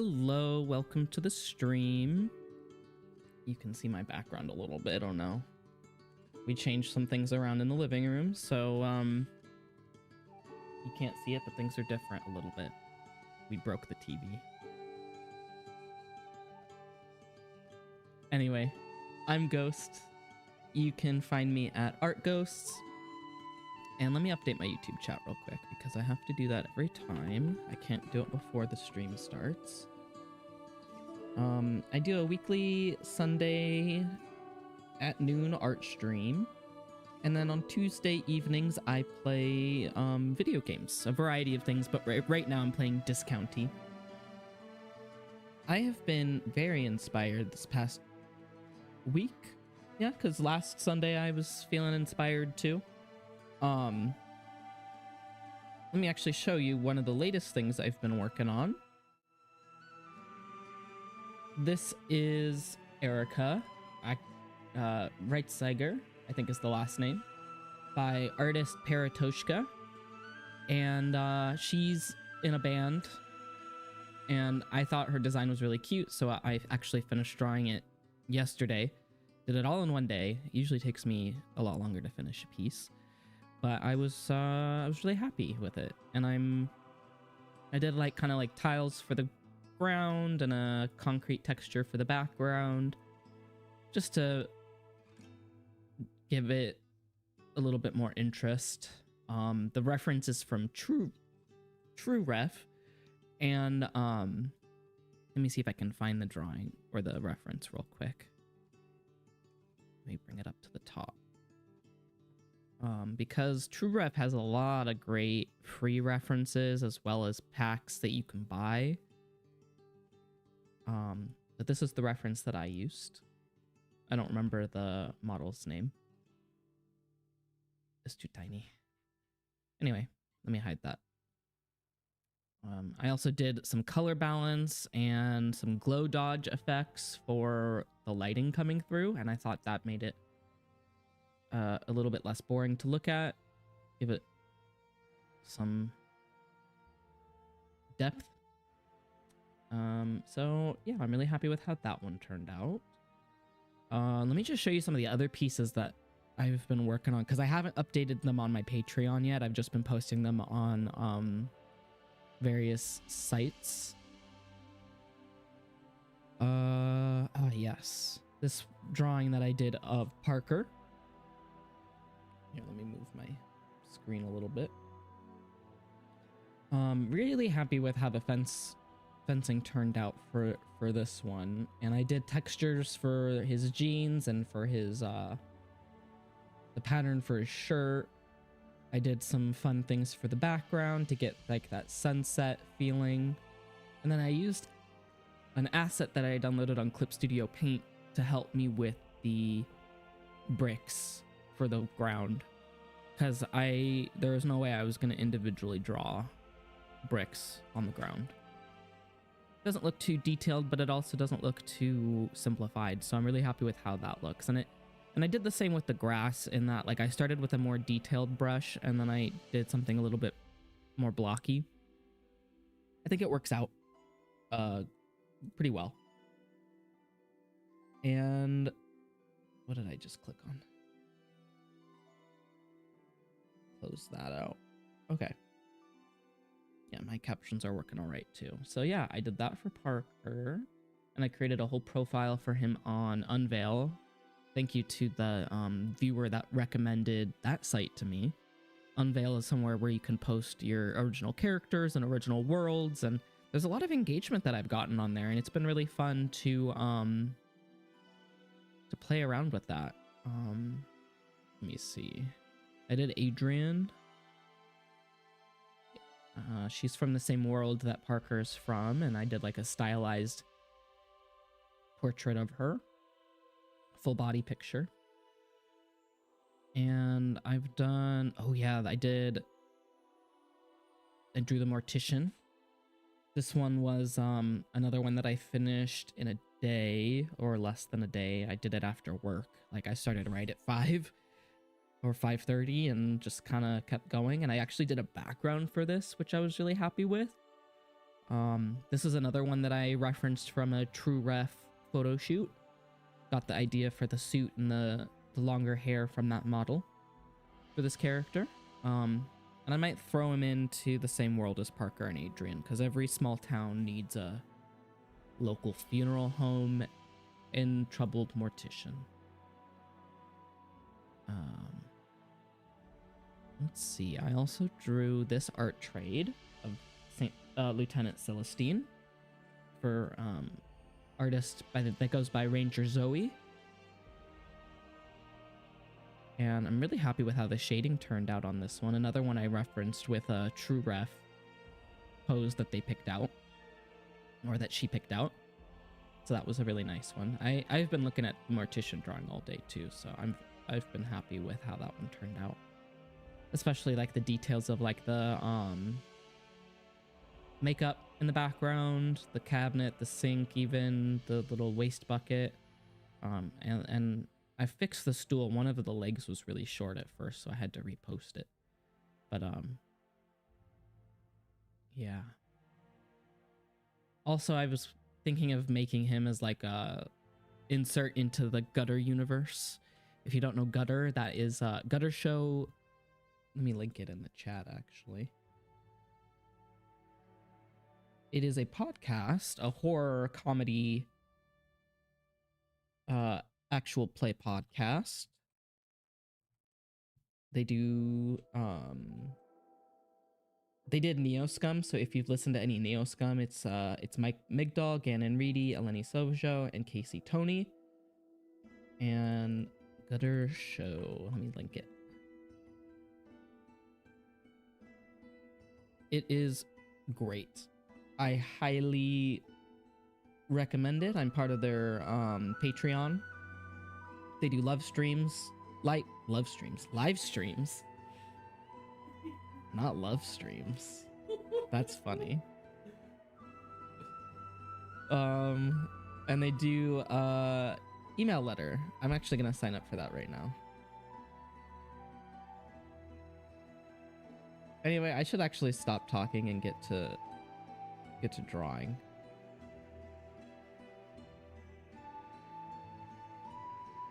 Hello, welcome to the stream. You can see my background a little bit, oh no. We changed some things around in the living room, so you can't see it, but things are different a little bit. We broke the TV. Anyway, I'm Ghost. You can find me at Art Ghosts. And let me update my YouTube chat real quick because I have to do that every time. I can't do it before the stream starts. I do a weekly Sunday at noon art stream. And then on Tuesday evenings, I play video games, a variety of things, but right now I'm playing Discounty. I have been very inspired this past week. Yeah, because last Sunday I was feeling inspired too. Let me actually show you one of the latest things I've been working on. This is Erica Reitzeiger, I think is the last name, by artist Paratoshka. And she's in a band, and I thought her design was really cute, so I actually finished drawing it yesterday. Did it all in one day. It usually takes me a lot longer to finish a piece. But I was really happy with it, and I did like kind of like tiles for the ground and a concrete texture for the background, just to give it a little bit more interest. The reference is from True Ref, and let me see if I can find the drawing or the reference real quick. Let me bring it up to the top. Because TrueRef has a lot of great free references as well as packs that you can buy. But this is the reference that I used. I don't remember the model's name. It's too tiny. Anyway, let me hide that. I also did some color balance and some glow dodge effects for the lighting coming through, and I thought that made it a little bit less boring to look at, give it some depth. So yeah, I'm really happy with how that one turned out. Let me just show you some of the other pieces that I've been working on, because I haven't updated them on my Patreon yet. I've just been posting them on various sites. Oh yes, this drawing that I did of Parker. Here, let me move my screen a little bit. Really happy with how the fencing turned out for this one. And I did textures for his jeans and for his the pattern for his shirt. I did some fun things for the background to get like that sunset feeling. And then I used an asset that I downloaded on Clip Studio Paint to help me with the bricks for the ground, because there was no way I was going to individually draw bricks on the ground. Doesn't look too detailed, but it also doesn't look too simplified, so I'm really happy with how that looks. And I did the same with the grass, in that like I started with a more detailed brush and then I did something a little bit more blocky. I think it works out pretty well. And what did I just click on? Close that out. Okay. Yeah, my captions are working all right too. So yeah, I did that for Parker, and I created a whole profile for him on Unveil. Thank you to the viewer that recommended that site to me. Unveil is somewhere where you can post your original characters and original worlds, and there's a lot of engagement that I've gotten on there, and it's been really fun to play around with that. Let me see. I did Adrian. She's from the same world that Parker's from, and I did like a stylized portrait of her, full body picture. And I've done, oh yeah, I drew the Mortician. This one was another one that I finished in a day or less than a day. I did it after work. Like I started right at 5 or 5:30 and just kind of kept going. And I actually did a background for this, which I was really happy with. This is another one that I referenced from a True Ref photo shoot. Got the idea for the suit and the longer hair from that model for this character. And I might throw him into the same world as Parker and Adrian, because every small town needs a local funeral home and troubled mortician. Let's see. I also drew this art trade of Lieutenant Celestine for artist that goes by Ranger Zoe. And I'm really happy with how the shading turned out on this one. Another one I referenced with a True Ref pose that they picked out, or that she picked out. So that was a really nice one. I've been looking at Mortician drawing all day too, so I've been happy with how that one turned out. Especially like the details of like the makeup in the background, the cabinet, the sink, even the little waste bucket. And I fixed the stool. One of the legs was really short at first, so I had to repost it. But yeah. Also, I was thinking of making him as like a insert into the Gutter universe. If you don't know Gutter, that is Gutter Show. Let me link it in the chat, actually. It is a podcast, a horror comedy actual play podcast. They do they did Neoscum, so if you've listened to any Neoscum, it's Mike Migdal, Gannon Reedy, Eleni Sojo, and Casey Tony. And Gutter Show, let me link it. It is great. I highly recommend it. I'm part of their Patreon. They do live streams, not love streams. That's funny. And they do email letter. I'm actually gonna sign up for that right now. Anyway, I should actually stop talking and get to drawing.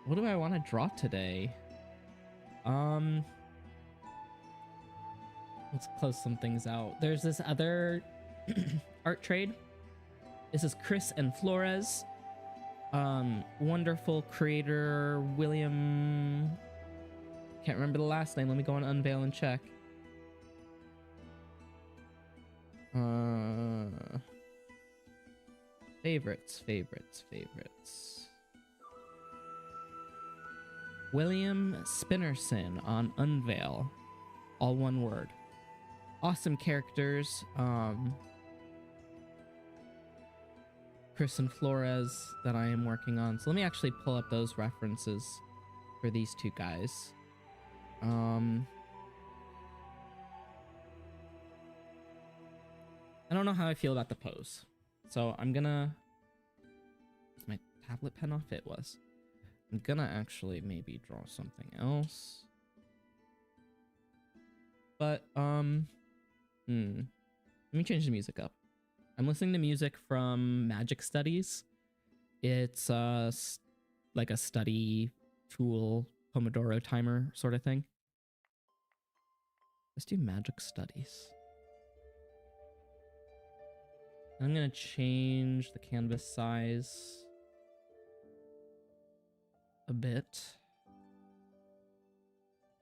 What do I want to draw today? Let's close some things out. There's this other art trade. This is Chris and Flores. Wonderful creator William. Can't remember the last name. Let me go on Unveil and check. Favorites. William Spinnerson on Unveil. All one word. Awesome characters. Chris and Flores that I am working on. So let me actually pull up those references for these two guys. I don't know how I feel about the pose. So I'm gonna... Is my tablet pen off? It was. I'm gonna actually maybe draw something else. But, let me change the music up. I'm listening to music from Magic Studies. It's like a study tool, Pomodoro timer sort of thing. Let's do Magic Studies. I'm gonna change the canvas size a bit.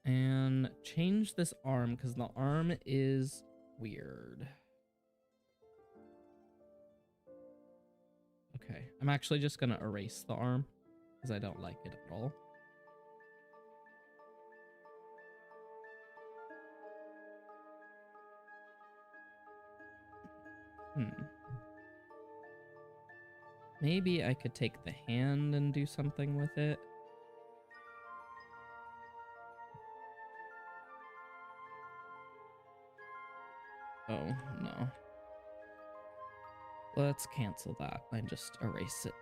And change this arm, because the arm is weird. Okay, I'm actually just gonna erase the arm, because I don't like it at all. Maybe I could take the hand and do something with it. Oh, no. Let's cancel that and just erase it.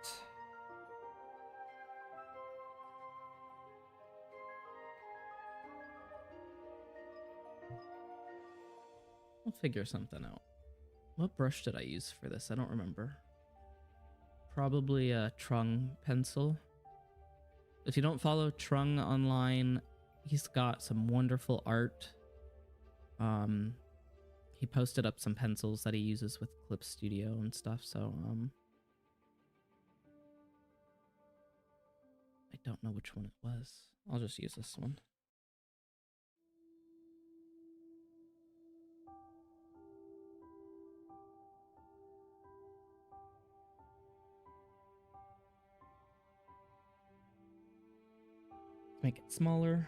We'll figure something out. What brush did I use for this? I don't remember. Probably a Trung pencil. If you don't follow Trung online, he's got some wonderful art. He posted up some pencils that he uses with Clip Studio and stuff, so I don't know which one it was. I'll just use this one. Make it smaller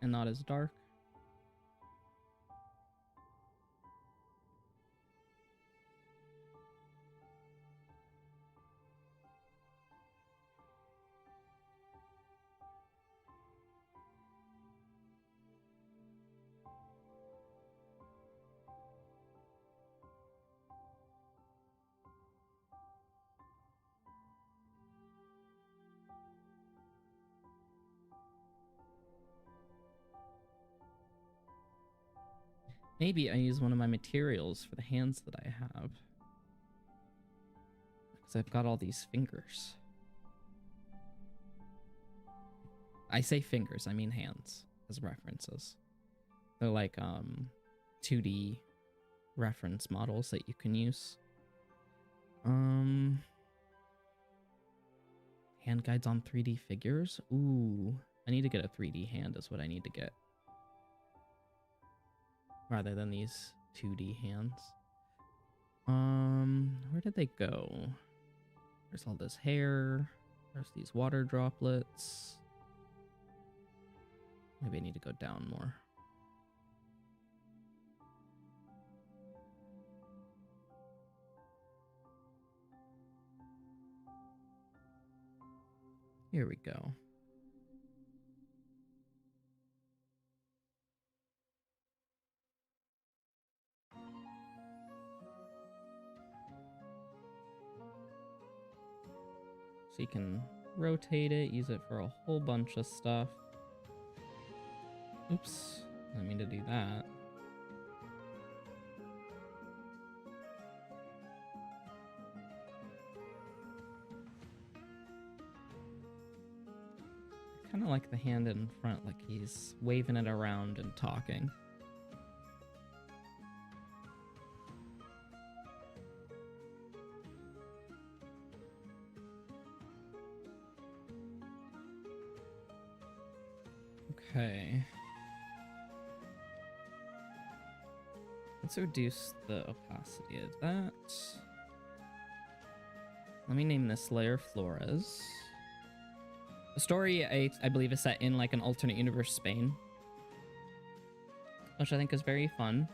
and not as dark. Maybe I use one of my materials for the hands that I have. Because I've got all these fingers. I say fingers, I mean hands as references. They're like 2D reference models that you can use. Hand guides on 3D figures? Ooh, I need to get a 3D hand is what I need to get. Rather than these 2D hands. Where did they go? There's all this hair. There's these water droplets. Maybe I need to go down more. Here we go. So you can rotate it, use it for a whole bunch of stuff. Oops, I didn't mean to do that. Kind of like the hand in front, like he's waving it around and talking. Okay. Let's reduce the opacity of that. Let me name this layer Flores. The story, I believe, is set in like an alternate universe Spain, which I think is very fun.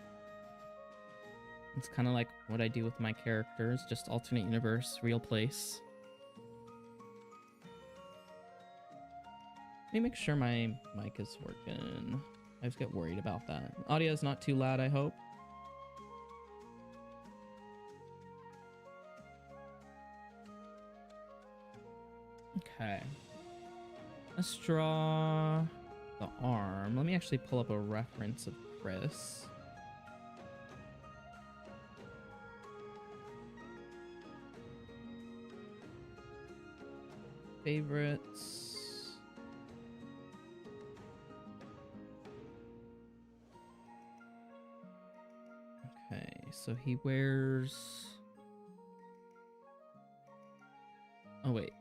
It's kind of like what I do with my characters, just alternate universe, real place. Let me make sure my mic is working. I just get worried about that. Audio is not too loud, I hope. Okay. Let's draw the arm. Let me actually pull up a reference of Chris. Favorites. Okay, so he wears... Oh, wait.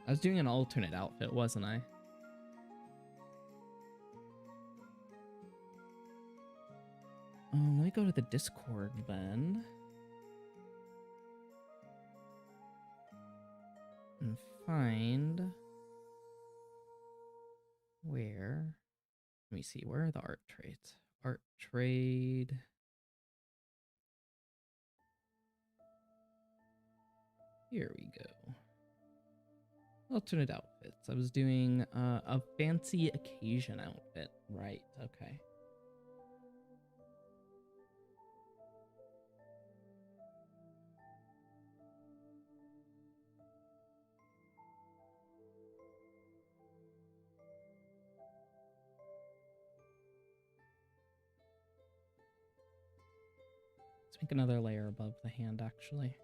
I was doing an alternate outfit, wasn't I? Let me go to the Discord then. And find... Where? Let me see, where are the art trades? Art trade... Here we go. Alternate outfits. I was doing a fancy occasion outfit. Right, okay. think another layer above the hand, actually.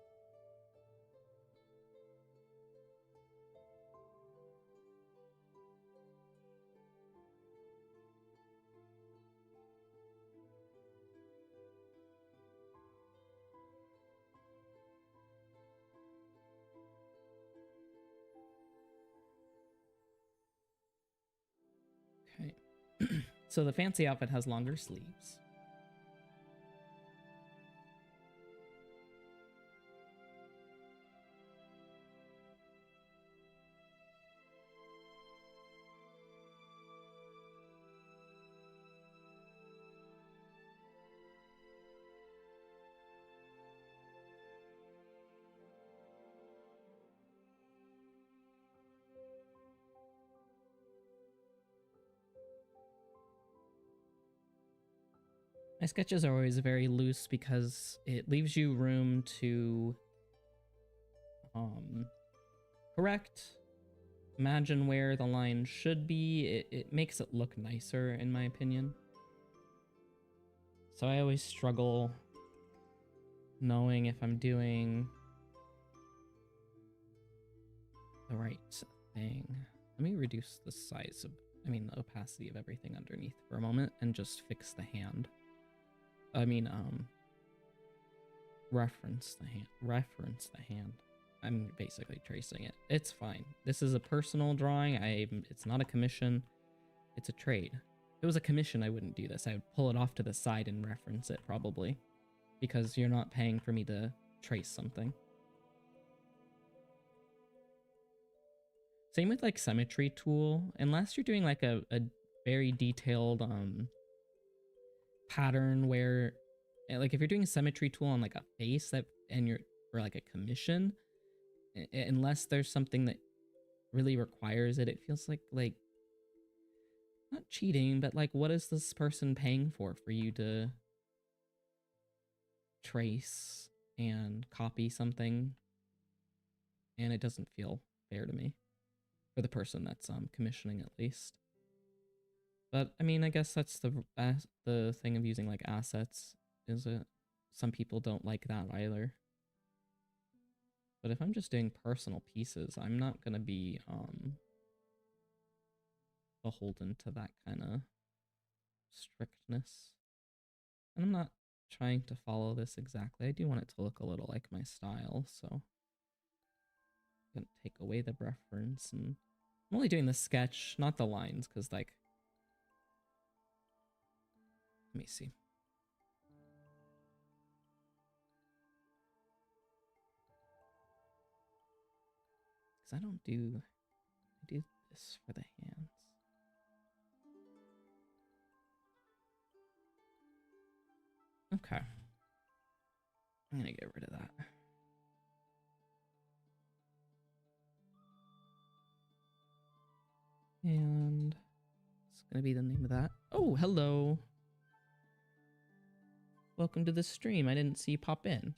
Okay. So the fancy outfit has longer sleeves. My sketches are always very loose because it leaves you room to correct, imagine where the line should be. It makes it look nicer, in my opinion. So I always struggle knowing if I'm doing the right thing. Let me reduce the size of, the opacity of everything underneath for a moment and just fix the hand. Reference the hand. I'm basically tracing it. It's fine. This is a personal drawing. It's not a commission. It's a trade. If it was a commission, I wouldn't do this. I would pull it off to the side and reference it probably, because you're not paying for me to trace something. Same with like symmetry tool. Unless you're doing like a very detailed pattern where, like, if you're doing a symmetry tool on like a face or like a commission, unless there's something that really requires it, it feels like not cheating, but like, what is this person paying for you to trace and copy something? And it doesn't feel fair to me, for the person that's commissioning, at least. But I mean, I guess that's the thing of using like assets, is it? Some people don't like that either. But if I'm just doing personal pieces, I'm not gonna be beholden to that kind of strictness. And I'm not trying to follow this exactly. I do want it to look a little like my style, so I'm gonna take away the reference, and I'm only doing the sketch, not the lines, because like, let me see. Because I do this for the hands. Okay. I'm gonna get rid of that. And it's gonna be the name of that. Oh, hello. Welcome to the stream. I didn't see you pop in.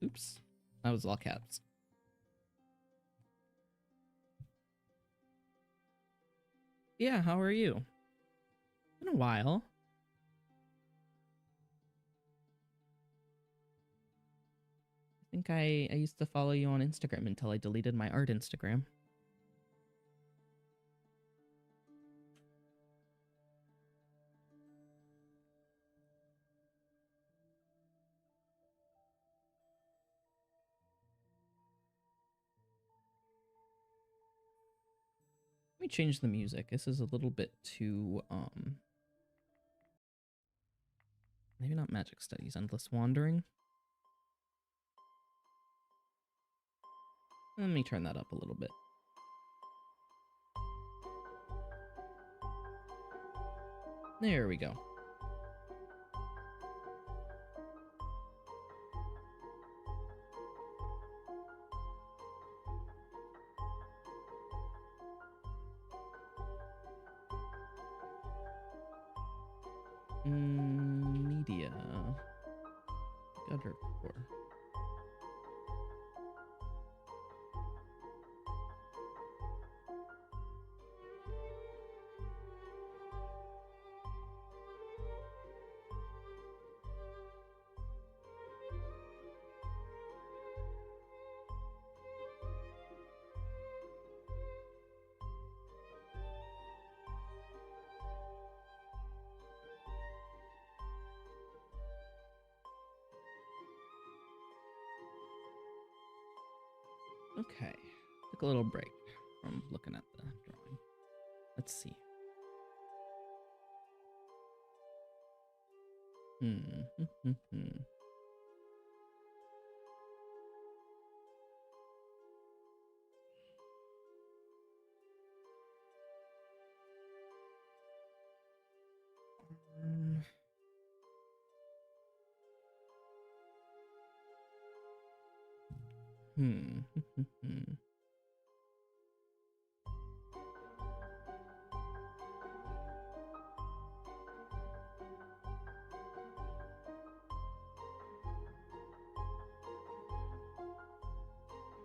Oops. That was all caps. Yeah, how are you? Been a while. I think I used to follow you on Instagram until I deleted my art Instagram. Let me change the music. This is a little bit too, maybe not Magic Studies, Endless Wandering. Let me turn that up a little bit. There we go. Media. Gutter core. Okay, took a little break from looking at the drawing. Let's see.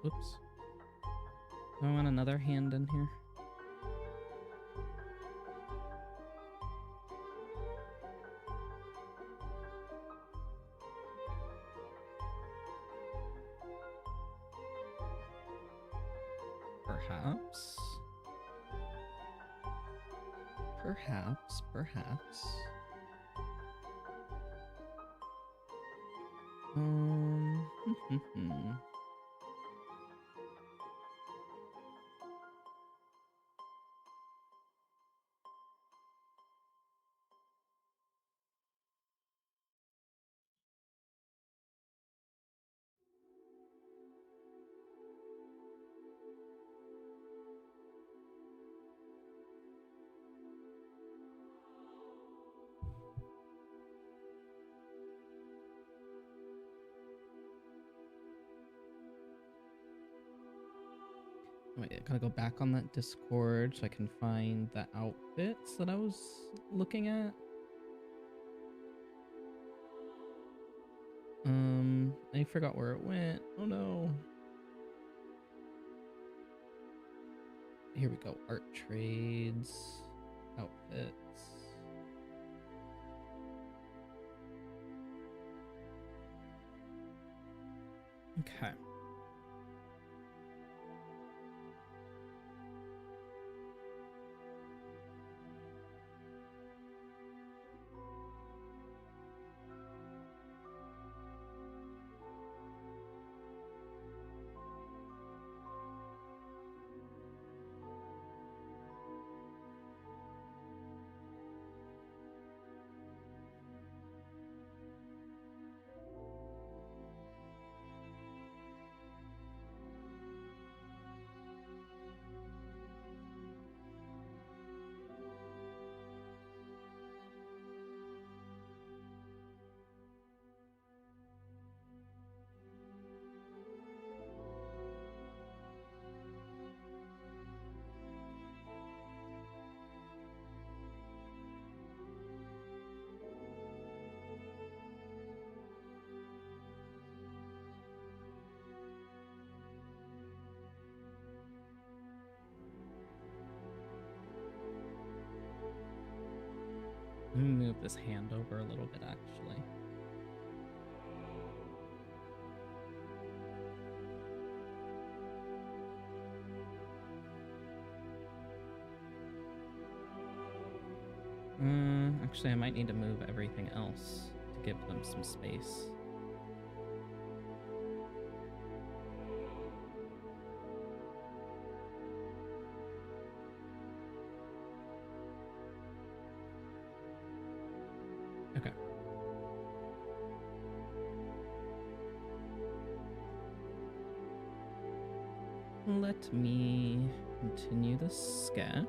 Oops. Do I want another hand in here? Perhaps. Perhaps. Wait, I gotta go back on that Discord so I can find the outfits that I was looking at. I forgot where it went. Oh no. Here we go. Art trades, outfits. Okay. Let me move this hand over a little bit, actually. Actually, I might need to move everything else to give them some space. Okay. Let me continue the sketch.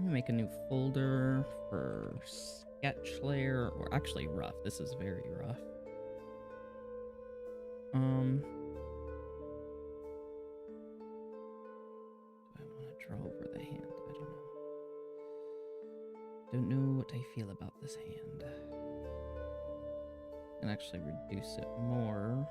I'm gonna make a new folder for sketch layer, or actually rough. This is very rough. Do I want to draw over the hand? I don't know. Don't know what I feel about this hand. And actually reduce it more.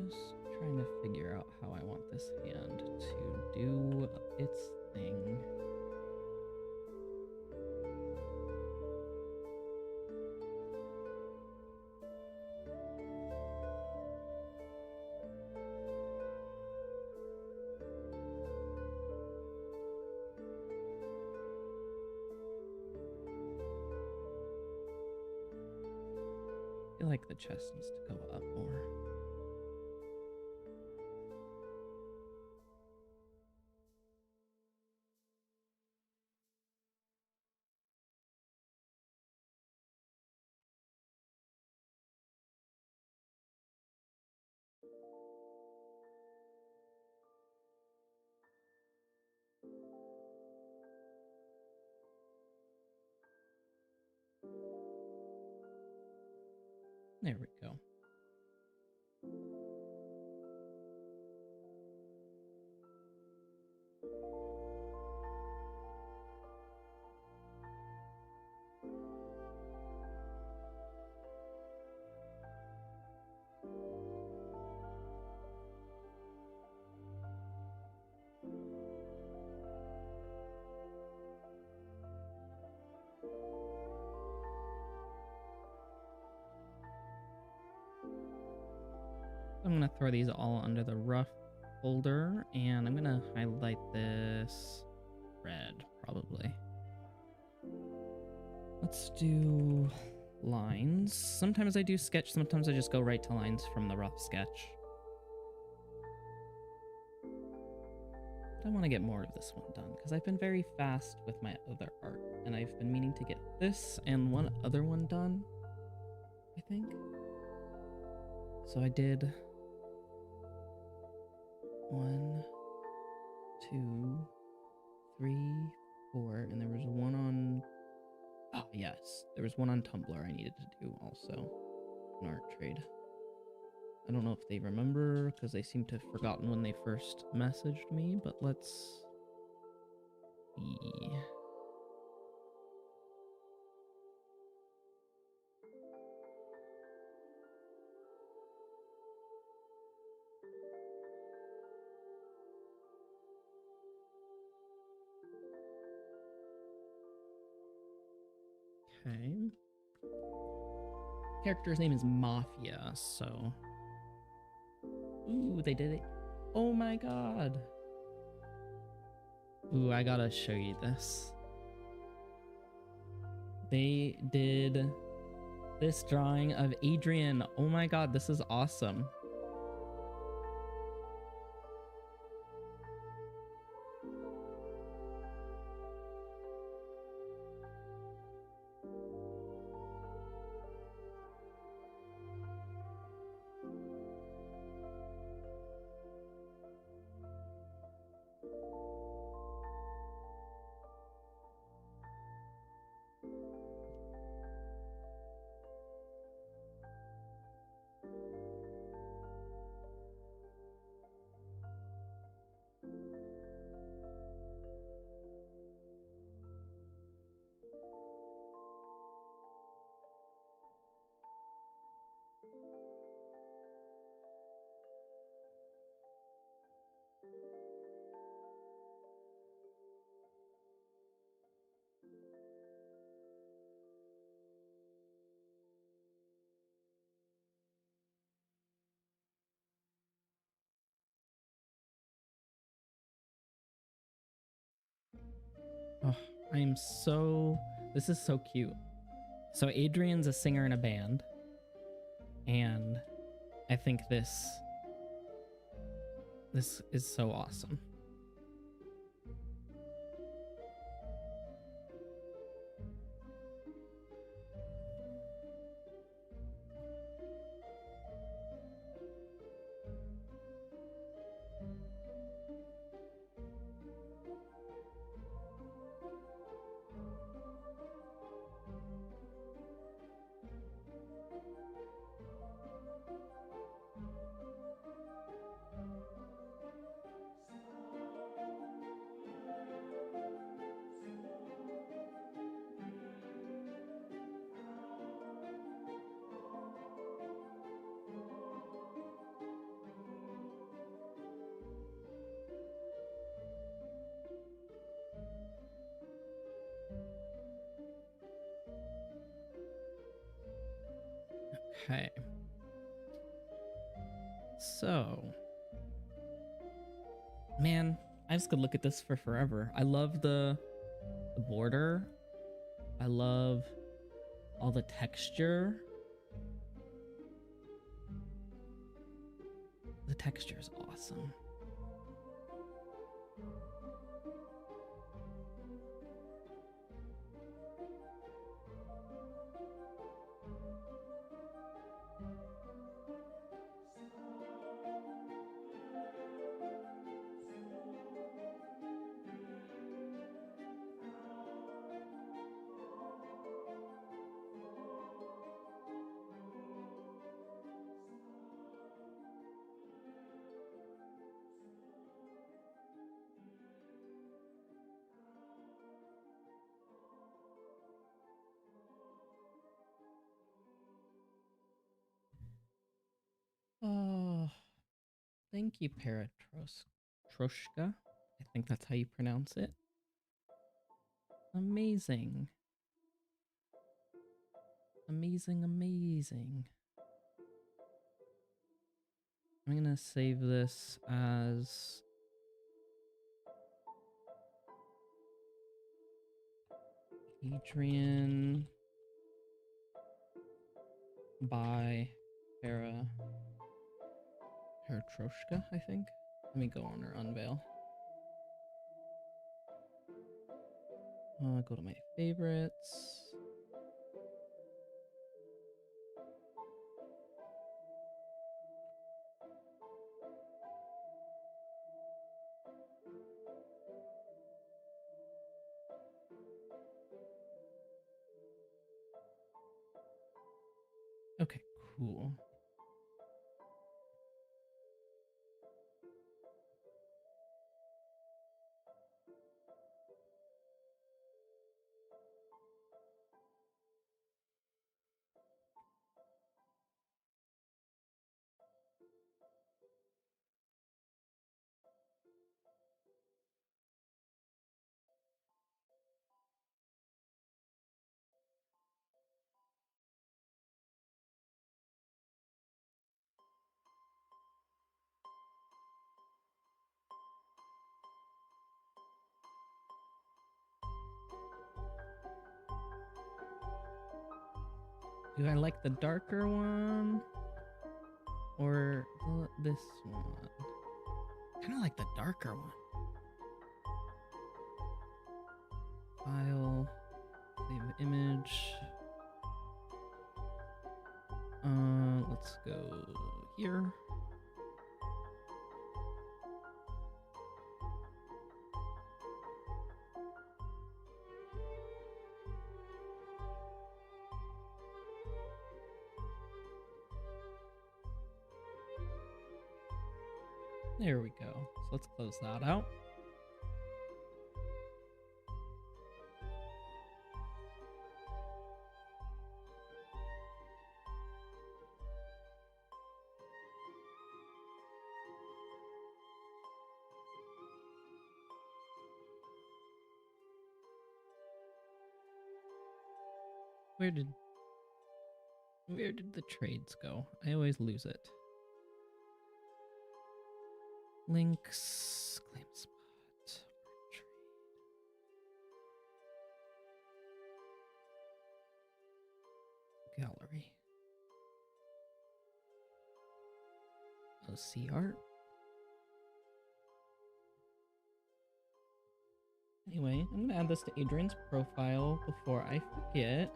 Just trying to figure out how I want this hand to do its thing. I feel like the chest needs to go up more. There we go. I'm going to throw these all under the rough folder, and I'm going to highlight this red, probably. Let's do lines. Sometimes I do sketch, sometimes I just go right to lines from the rough sketch. I want to get more of this one done, because I've been very fast with my other art, and I've been meaning to get this and one other one done, I think. So I did 1, 2, 3, 4, and there was one on... Oh, yes. There was one on Tumblr I needed to do also. An art trade. I don't know if they remember, because they seem to have forgotten when they first messaged me, but let's see. Okay. Character's name is Mafia, so... Ooh, they did it. Oh my god. Ooh, I gotta show you this. They did this drawing of Adrian. Oh my god, this is awesome. Oh, I'm so... This is so cute. So Adrian's a singer in a band, and I think this is so awesome. Okay. So, man, I just could look at this for forever. I love the border. I love all the texture. The texture is awesome. Oh, thank you, Troshka. I think that's how you pronounce it. Amazing. Amazing, amazing. I'm gonna save this as Adrian by Troshka, I think. Let me go on her unveil. Go to my favorites. Okay, cool. Do I like the darker one or this one? Kind of like the darker one. File, save image. Let's go here. There we go. So let's close that out. Where did the trades go? I always lose it. Links, claim spot, trade. Gallery. OC art. Anyway, I'm gonna add this to Adrian's profile before I forget.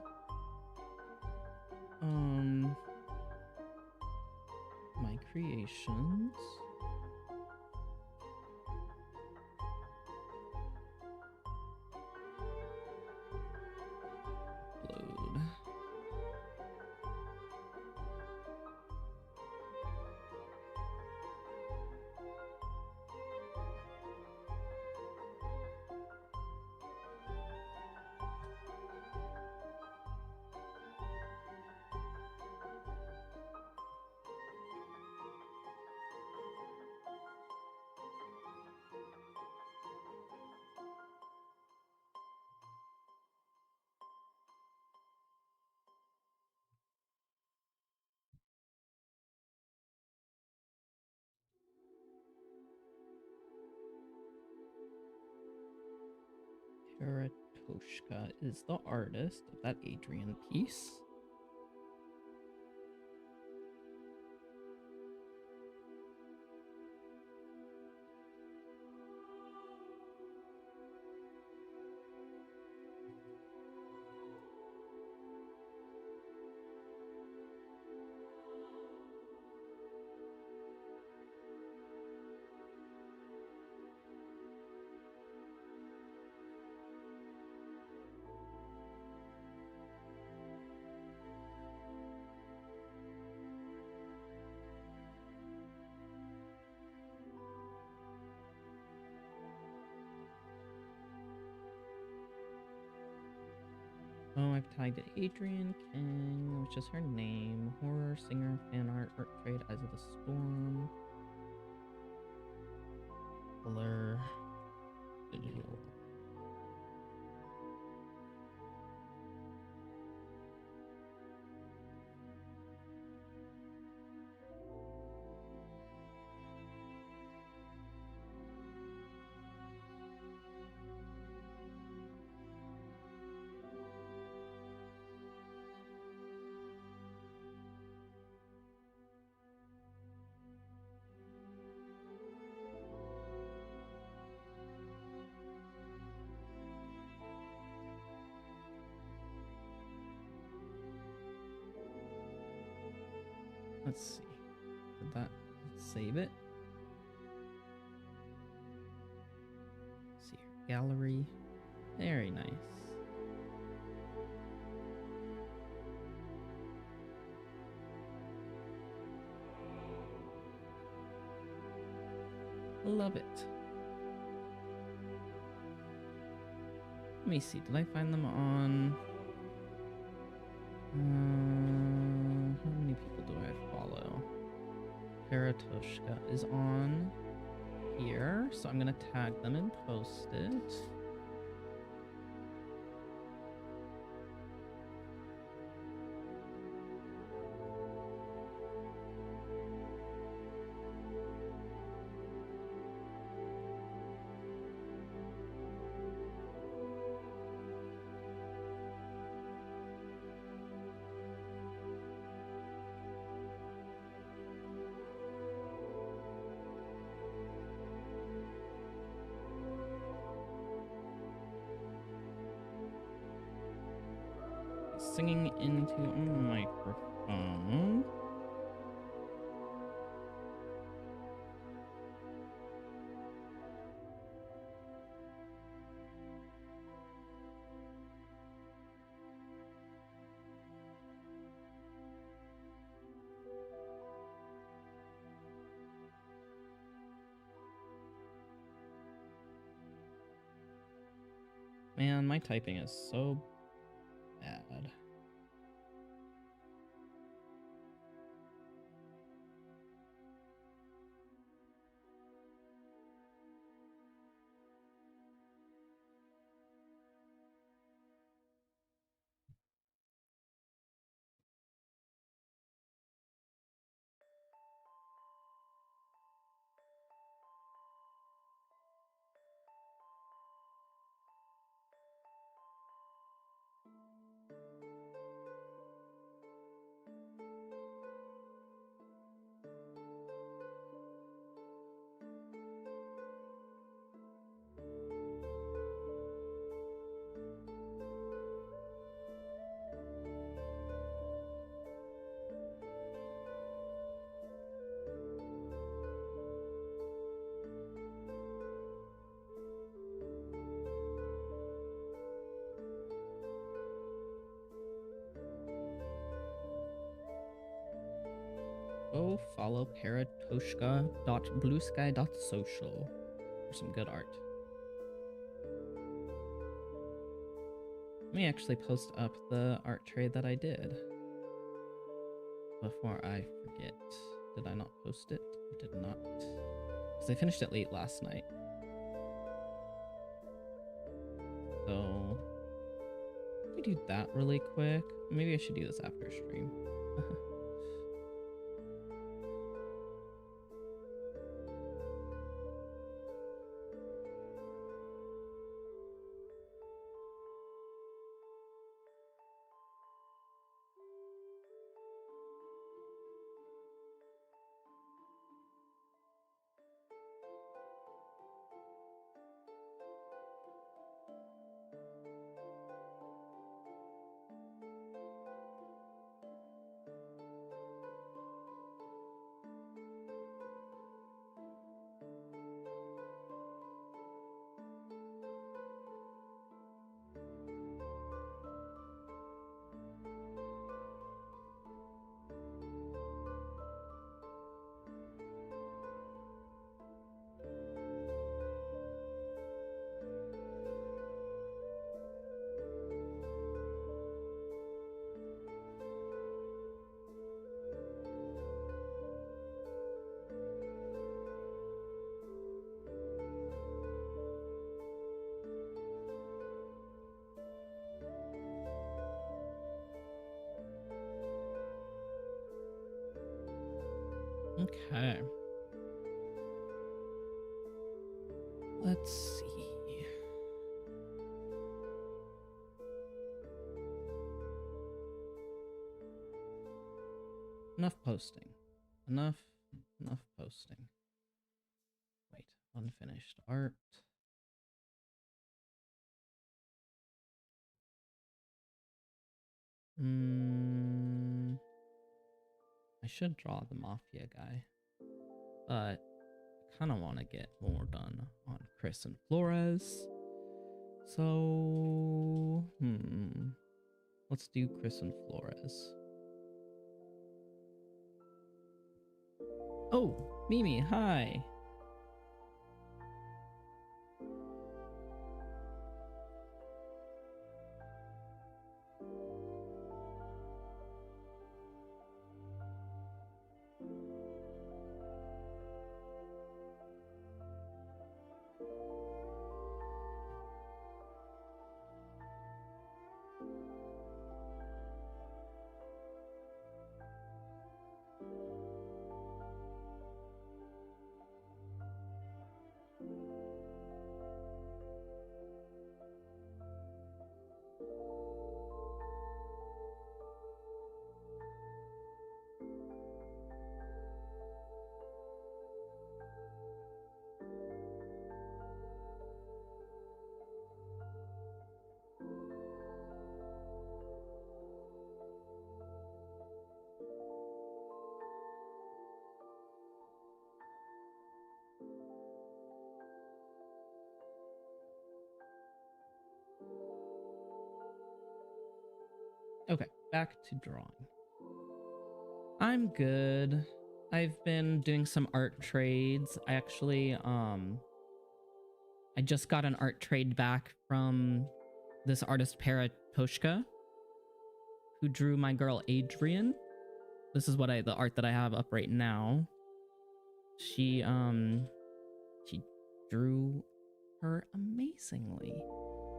My creations. Load. Karatoshka is the artist of that Adrian piece. Oh, I've tagged it Adrian King, which is her name. Horror, singer, fan art, art trade, Eyes of the Storm. Color. Digital. Let's see. Did that save it? Let's see here. Gallery. Very nice. Love it. Let me see. Did I find them on? How many people do I follow? Karatoshka is on here, so I'm gonna tag them and post it. Singing into a microphone. Man, my typing is so bad. Go follow paratoshka.bluesky.social for some good art. Let me actually post up the art trade that I did before I forget. Did I not post it? I did not. Because I finished it late last night. So, let me do that really quick. Maybe I should do this after stream. Okay. Let's see. Enough posting. Enough posting. Wait, unfinished art. I should draw the mafia guy, but I kind of want to get more done on Chris and Flores. So, let's do Chris and Flores. Oh, Mimi, hi. Okay, back to drawing. I'm good. I've been doing some art trades. I actually, I just got an art trade back from this artist Paratoshka, who drew my girl Adrian. This is the art that I have up right now. She drew her amazingly.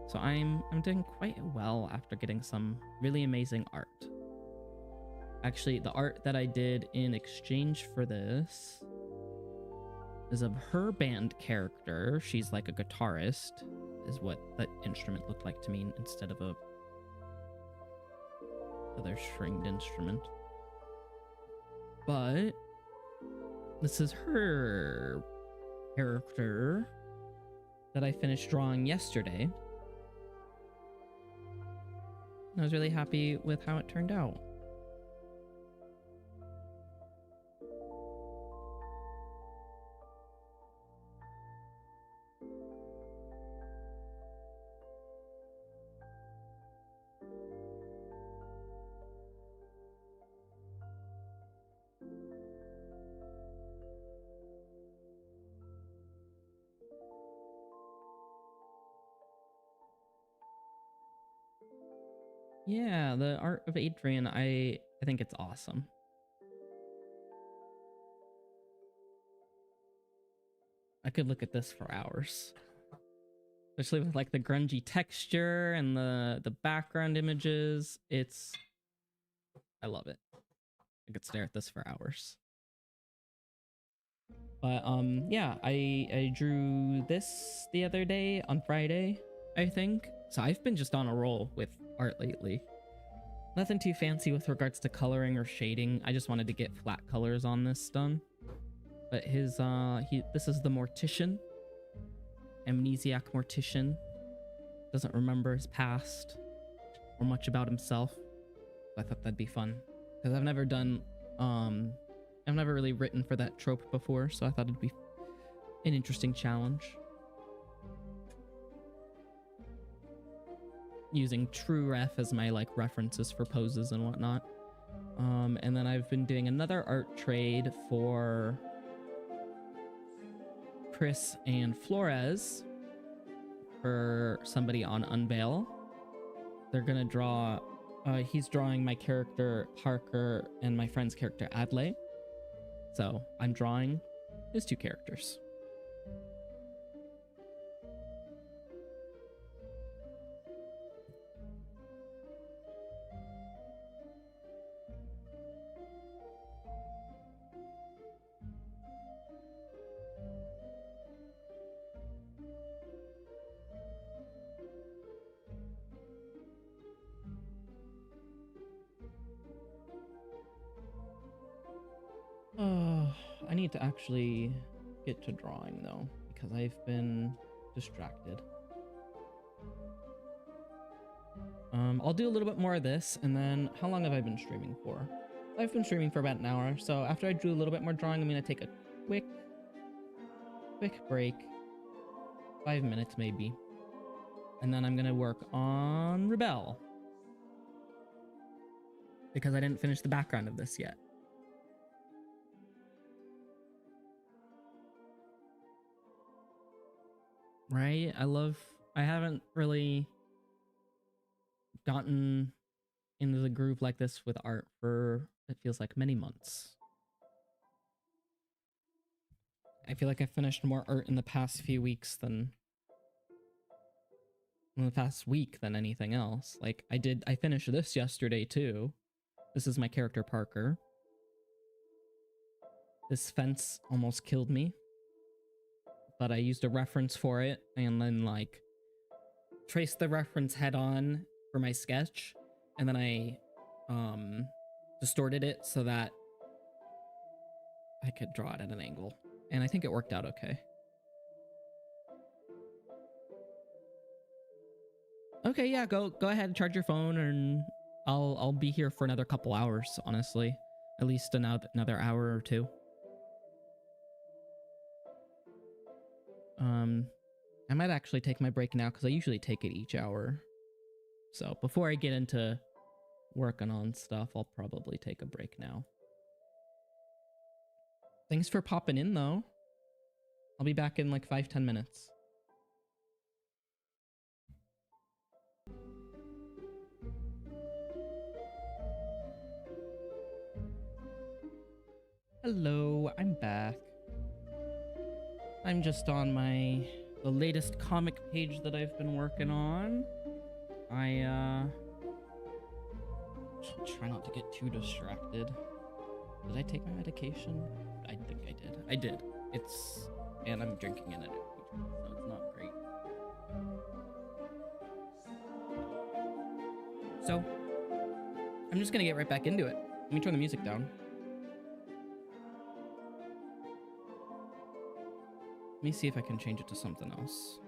So I'm doing quite well after getting some really amazing art. Actually, the art that I did in exchange for this is of her band character. She's like a guitarist, is what that instrument looked like to me instead of a other stringed instrument. But this is her character that I finished drawing yesterday. I was really happy with how it turned out. Yeah, the art of Adrian, I think it's awesome. I could look at this for hours. Especially with like the grungy texture and the background images. I love it. I could stare at this for hours. But yeah, I drew this the other day on Friday, I think. So I've been just on a roll with art lately. Nothing too fancy with regards to coloring or shading. I just wanted to get flat colors on this done. But this is the Mortician. Amnesiac Mortician. Doesn't remember his past or much about himself. I thought that'd be fun. Because I've never really written for that trope before, so I thought it'd be an interesting challenge. Using true ref as my like references for poses and whatnot. And then I've been doing another art trade for Chris and Flores for somebody on Unveil. They're gonna draw, he's drawing my character Parker and my friend's character Adley. So I'm drawing his two characters. I need to actually get to drawing though, because I've been distracted. I'll do a little bit more of this, and then how long have I been streaming for? I've been streaming for about an hour, so after I do a little bit more drawing, I'm gonna take a quick break. 5 minutes maybe. And then I'm gonna work on Rebel. Because I didn't finish the background of this yet. Right? I haven't really gotten into the groove like this with art for, it feels like, many months. I feel like I finished more art in the past few weeks than in the past week than anything else. Like I finished this yesterday too. This is my character Parker. This fence almost killed me, but I used a reference for it and then like traced the reference head on for my sketch, and then I distorted it so that I could draw it at an angle, and I think it worked out okay. Okay, yeah, go ahead and charge your phone, and I'll be here for another couple hours, honestly. At least another hour or two. I might actually take my break now because I usually take it each hour. So before I get into working on stuff, I'll probably take a break now. Thanks for popping in though. I'll be back in like 5-10 minutes. Hello, I'm back. I'm just on the latest comic page that I've been working on. I try not to get too distracted. Did I take my medication? I think I did. I did. And I'm drinking in it, so it's not great. So, I'm just gonna get right back into it. Let me turn the music down. Let me see if I can change it to something else.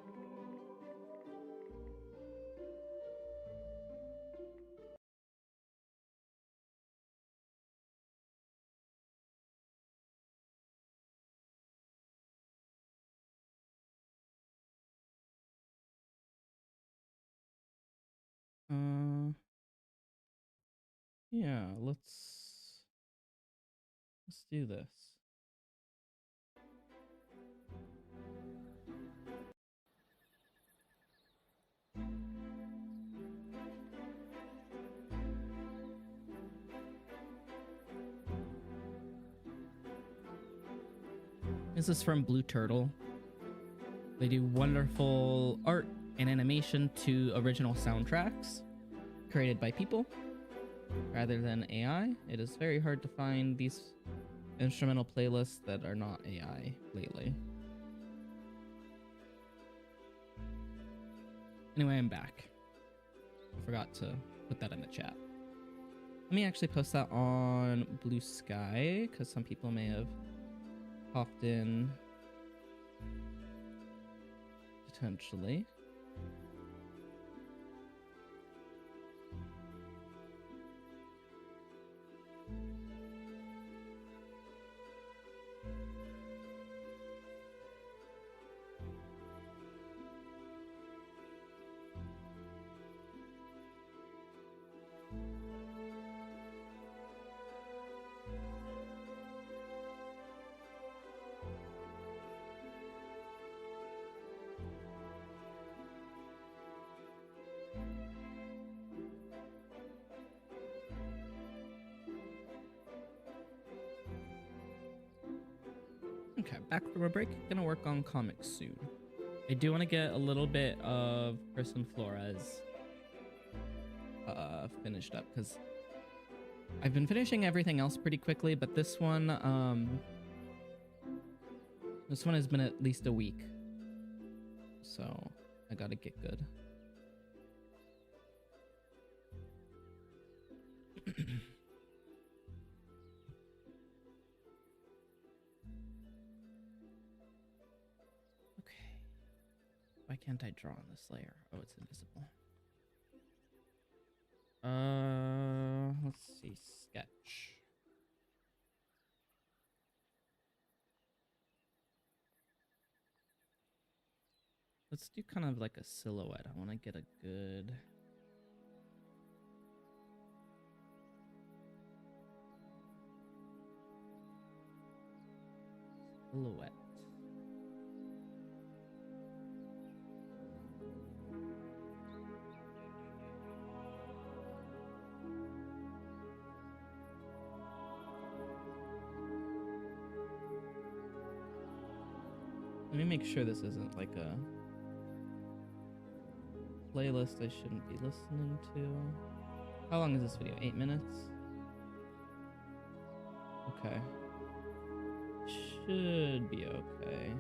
Yeah, let's do this. This is from Blue Turtle. They do wonderful art and animation to original soundtracks created by people rather than AI. It is very hard to find these instrumental playlists that are not AI lately. Anyway, I'm back. I forgot to put that in the chat. Let me actually post that on Blue Sky because some people may have popped in potentially. Okay, back from a break. Gonna work on comics soon. I do want to get a little bit of Chris and Flores finished up because I've been finishing everything else pretty quickly, but this one has been at least a week, so I gotta get good. Why can't I draw on this layer? Oh, it's invisible. Let's see, sketch. Let's do kind of like a silhouette. I want to get a good... silhouette. Let me make sure this isn't like a playlist I shouldn't be listening to. How long is this video? 8 minutes? Okay. Should be okay.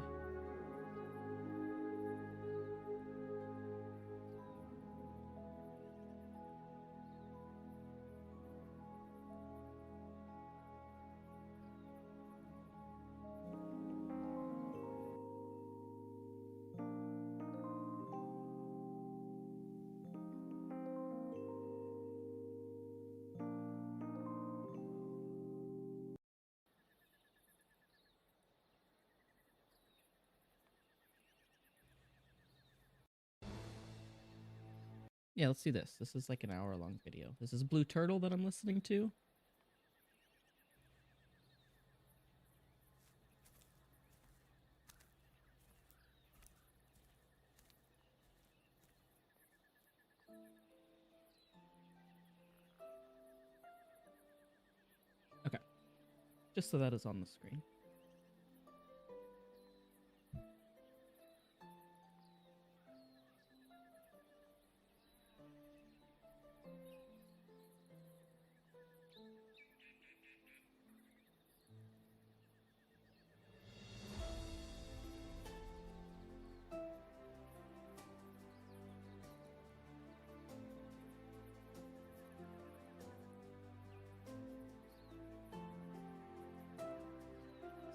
Yeah, let's do this. This is like an hour-long video. This is Blue Turtle that I'm listening to. Okay. Just so that is on the screen.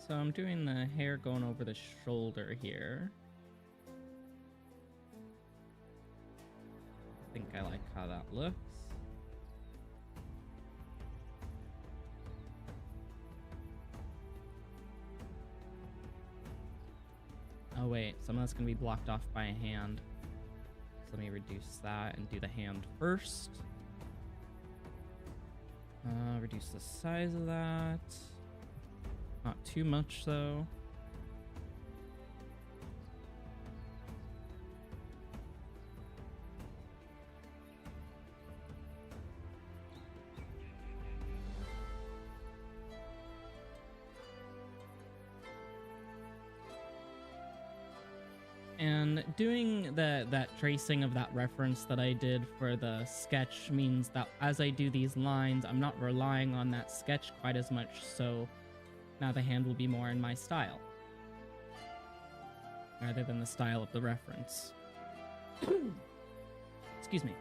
So I'm doing the hair going over the shoulder here. I think I like how that looks. Oh wait, some of that's gonna be blocked off by a hand. So let me reduce that and do the hand first. Reduce the size of that. Not too much though. And doing that tracing of that reference that I did for the sketch means that as I do these lines, I'm not relying on that sketch quite as much, so now the hand will be more in my style, rather than the style of the reference. Excuse me.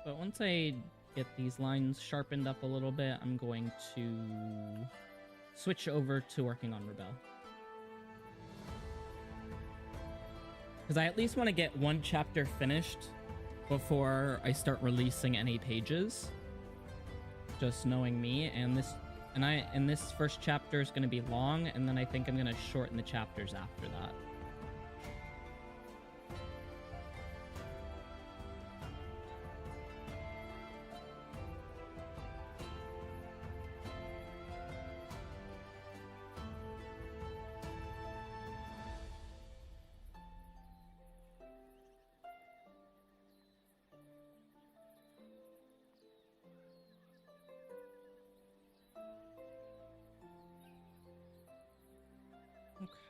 But once I get these lines sharpened up a little bit, I'm going to switch over to working on Rebel. Because I at least want to get one chapter finished before I start releasing any pages. Just knowing me, and this first chapter is going to be long, and then I think I'm going to shorten the chapters after that.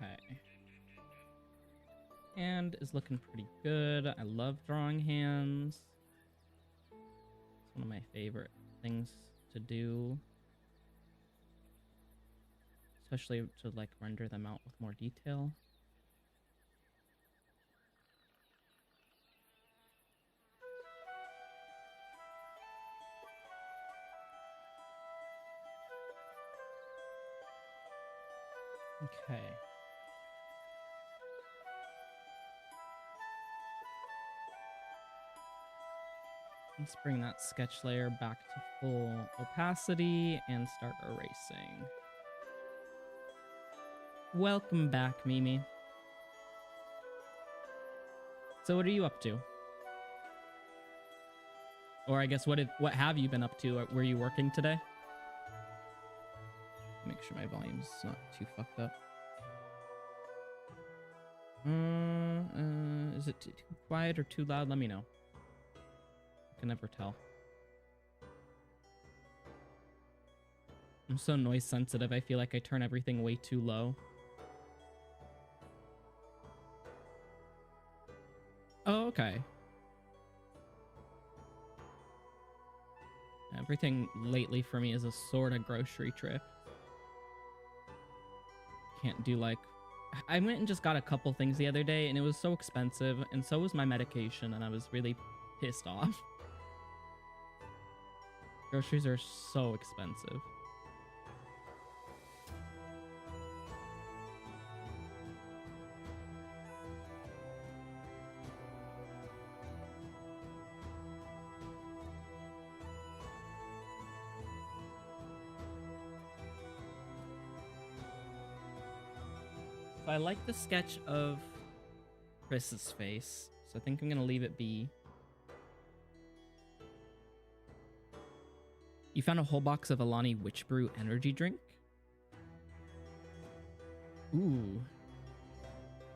Okay. Hand is looking pretty good. I love drawing hands. It's one of my favorite things to do. Especially to like render them out with more detail. Okay. Let's bring that sketch layer back to full opacity and start erasing. Welcome back, Mimi. So what are you up to? Or I guess what have you been up to? Were you working today? Make sure my volume's not too fucked up. Is it too quiet or too loud? Let me know. I can never tell. I'm so noise sensitive. I feel like I turn everything way too low. Oh, okay. Everything lately for me is a sort of grocery trip. Can't do like... I went and just got a couple things the other day and it was so expensive, and so was my medication, and I was really pissed off. Groceries are so expensive. I like the sketch of Chris's face, so I think I'm gonna leave it be. You found a whole box of Alani Witch Brew energy drink? Ooh.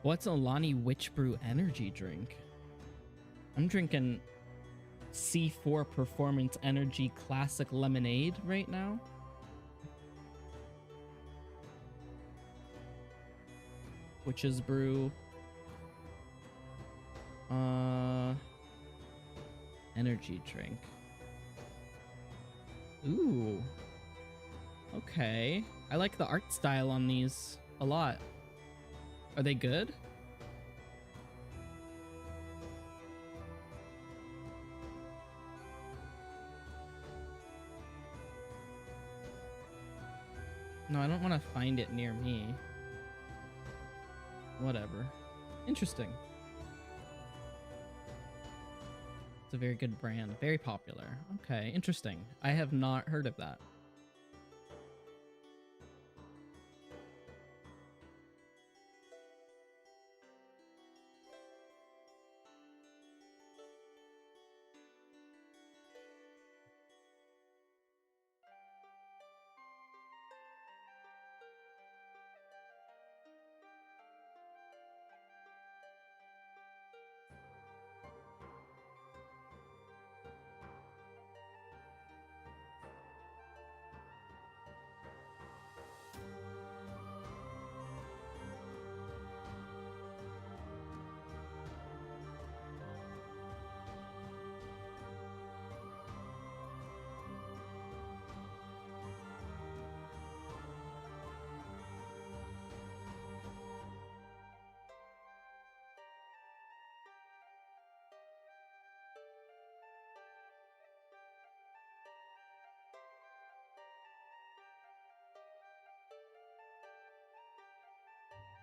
What's Alani Witch Brew energy drink? I'm drinking C4 Performance Energy Classic Lemonade right now. Witch's Brew. Energy drink. Ooh. Okay. I like the art style on these a lot. Are they good? No, I don't want to find it near me. Whatever. Interesting. a very good brand. Very popular. Okay, interesting. I have not heard of that.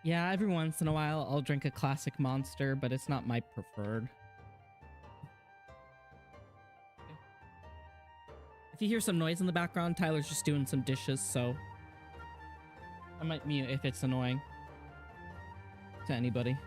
Yeah, every once in a while I'll drink a classic Monster, but it's not my preferred. If you hear some noise in the background, Tyler's just doing some dishes, so I might mute if it's annoying to anybody.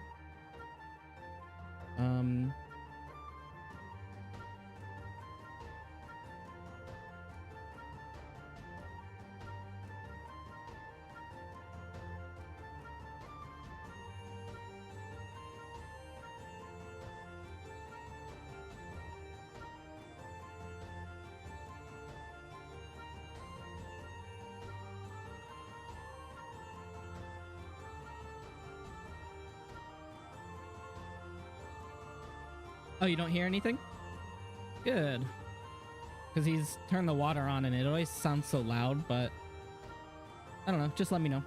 Oh, you don't hear anything? Good. Because he's turned the water on and it always sounds so loud, but I don't know. Just let me know.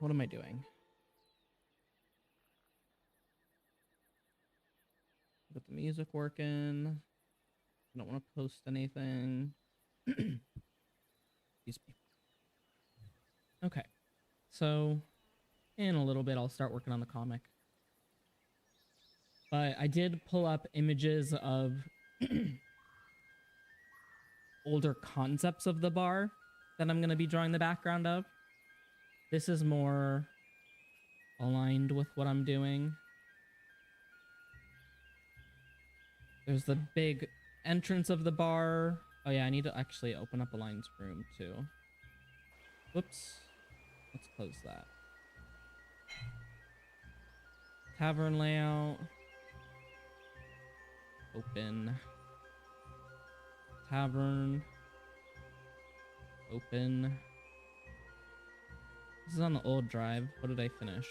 What am I doing? Got the music working. I don't want to post anything. Excuse me. Okay. So, in a little bit, I'll start working on the comic. But I did pull up images of older concepts of the bar that I'm going to be drawing the background of. This is more aligned with what I'm doing. There's the big entrance of the bar. Oh yeah, I need to actually open up Align's room too. Whoops. Let's close that. Tavern layout. Open. Tavern. Open. This is on the old drive. What did I finish?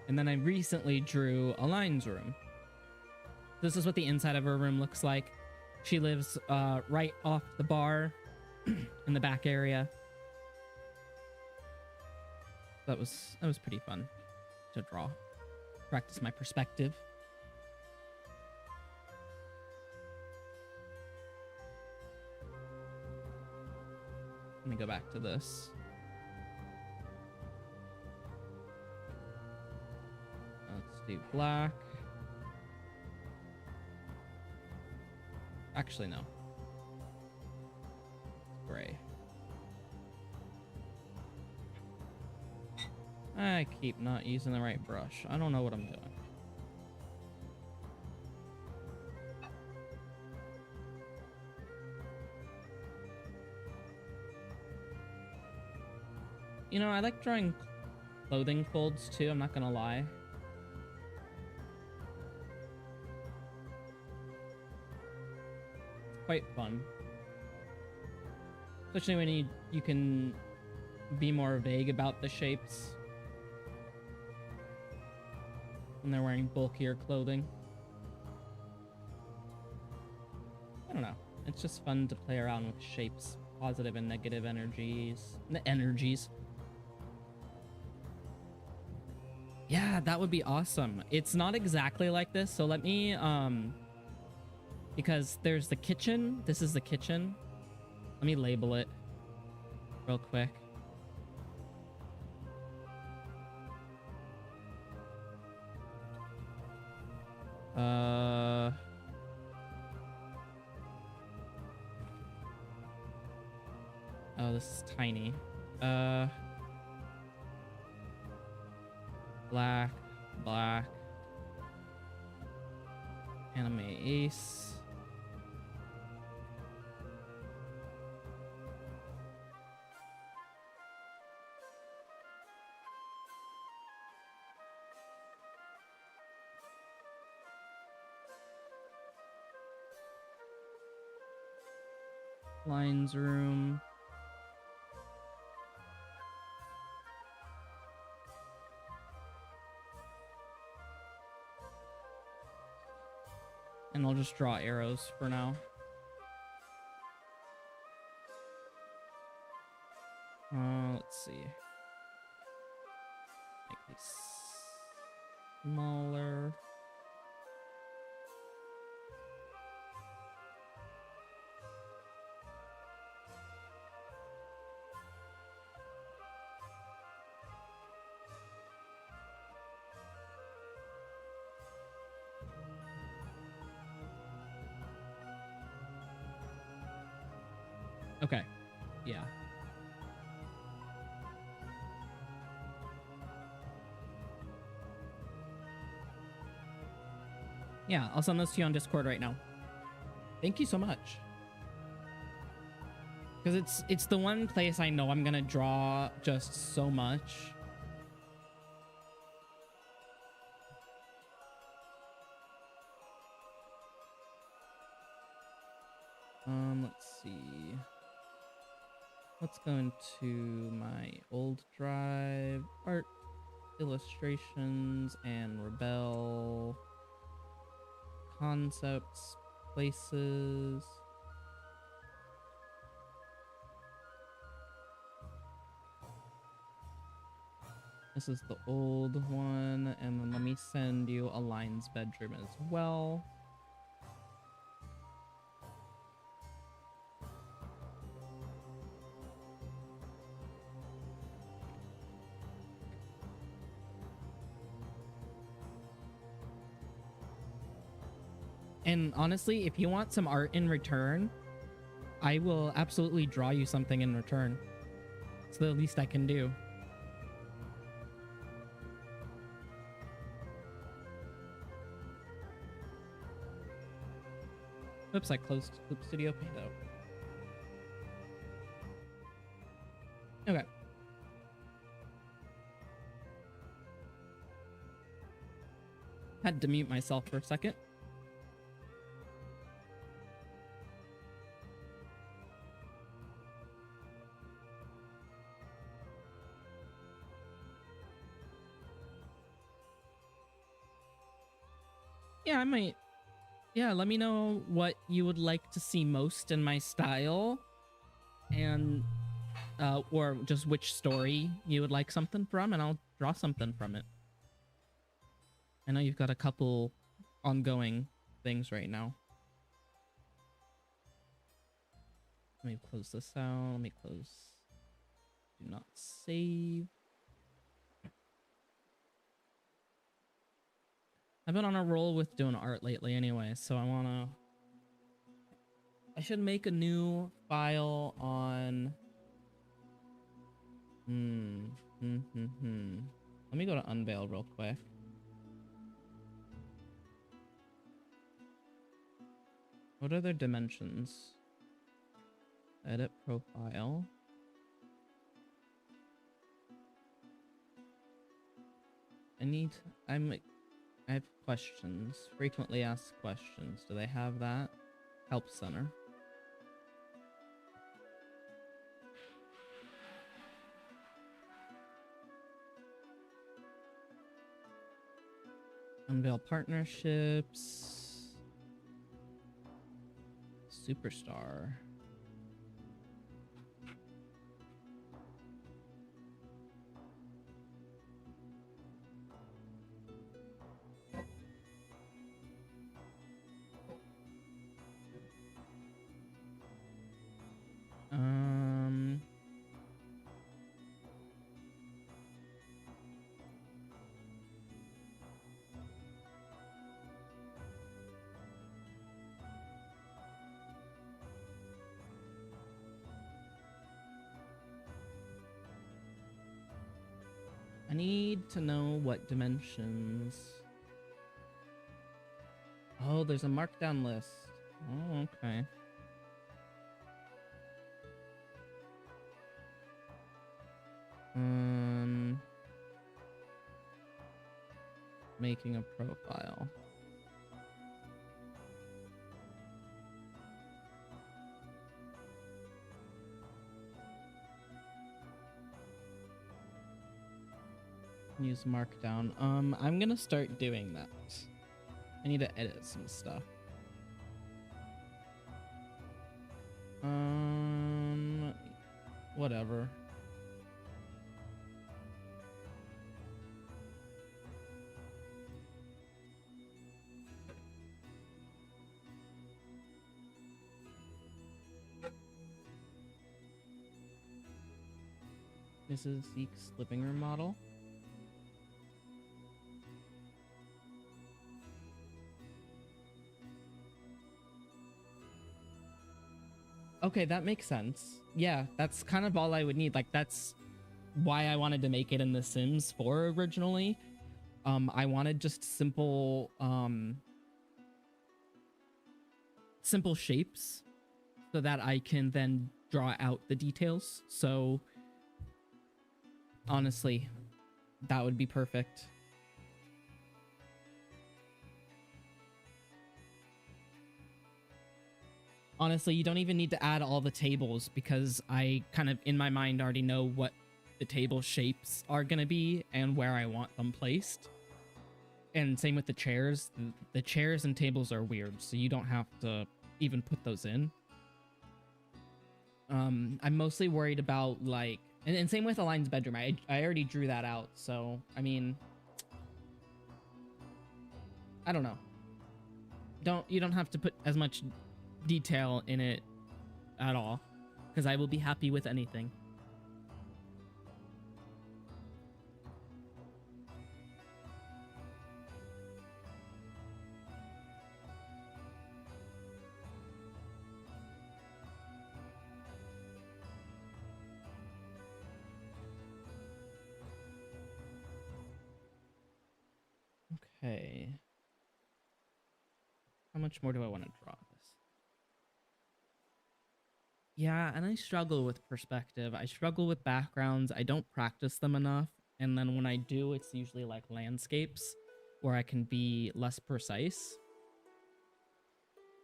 And then I recently drew Align's room. This is what the inside of her room looks like. She lives right off the bar in the back area. That was pretty fun to draw. Practice my perspective. Let me go back to this. Let's do black. Actually, no. Gray. I keep not using the right brush. I don't know what I'm doing. You know, I like drawing clothing folds too, I'm not gonna lie. It's quite fun. Especially when you can be more vague about the shapes. When they're wearing bulkier clothing. I don't know. It's just fun to play around with shapes. Positive and negative energies. Yeah, that would be awesome. It's not exactly like this, so let me because there's the kitchen. This is the kitchen. Let me label it real quick. Oh, this is tiny. Black, black. Anime Ace. Lines room. And I'll just draw arrows for now. Let's see. Make these smaller. Okay. Yeah. Yeah, I'll send those to you on Discord right now. Thank you so much. Because it's the one place I know I'm gonna draw just so much. Let's see. Let's go into my old drive, art, illustrations, and Rebel, concepts, places. This is the old one, and then let me send you Align's bedroom as well. And honestly, if you want some art in return, I will absolutely draw you something in return. It's the least I can do. Oops, I closed Loop Studio Paint out. Okay. Had to mute myself for a second. Yeah, I might. Yeah, let me know what you would like to see most in my style, and or just which story you would like something from, and I'll draw something from it. I know you've got a couple ongoing things right now. Let me close this out. Let me close. Do not save. I've been on a roll with doing art lately anyway, so I should make a new file on... Let me go to Unveil real quick. What are their dimensions? Edit profile. I have questions. Frequently asked questions. Do they have that? Help center. Unveil partnerships. Superstar. I need to know what dimensions. Oh, there's a markdown list. Oh, okay. Making a profile. Use markdown. I'm gonna start doing that. I need to edit some stuff. Whatever. This is Zeke's living room model. Okay, that makes sense. Yeah, that's kind of all I would need. Like, that's why I wanted to make it in The Sims 4 originally. I wanted just simple shapes so that I can then draw out the details. So honestly, that would be perfect. Honestly, you don't even need to add all the tables because I kind of, in my mind, already know what the table shapes are going to be and where I want them placed. And same with the chairs. The chairs and tables are weird, so you don't have to even put those in. I'm mostly worried about, like... And same with Align's bedroom. I already drew that out, so, I mean... I don't know. You don't have to put as much detail in it at all, because I will be happy with anything. Okay. How much more do I want to draw this? Yeah, and I struggle with perspective. I struggle with backgrounds. I don't practice them enough. And then when I do, it's usually like landscapes where I can be less precise.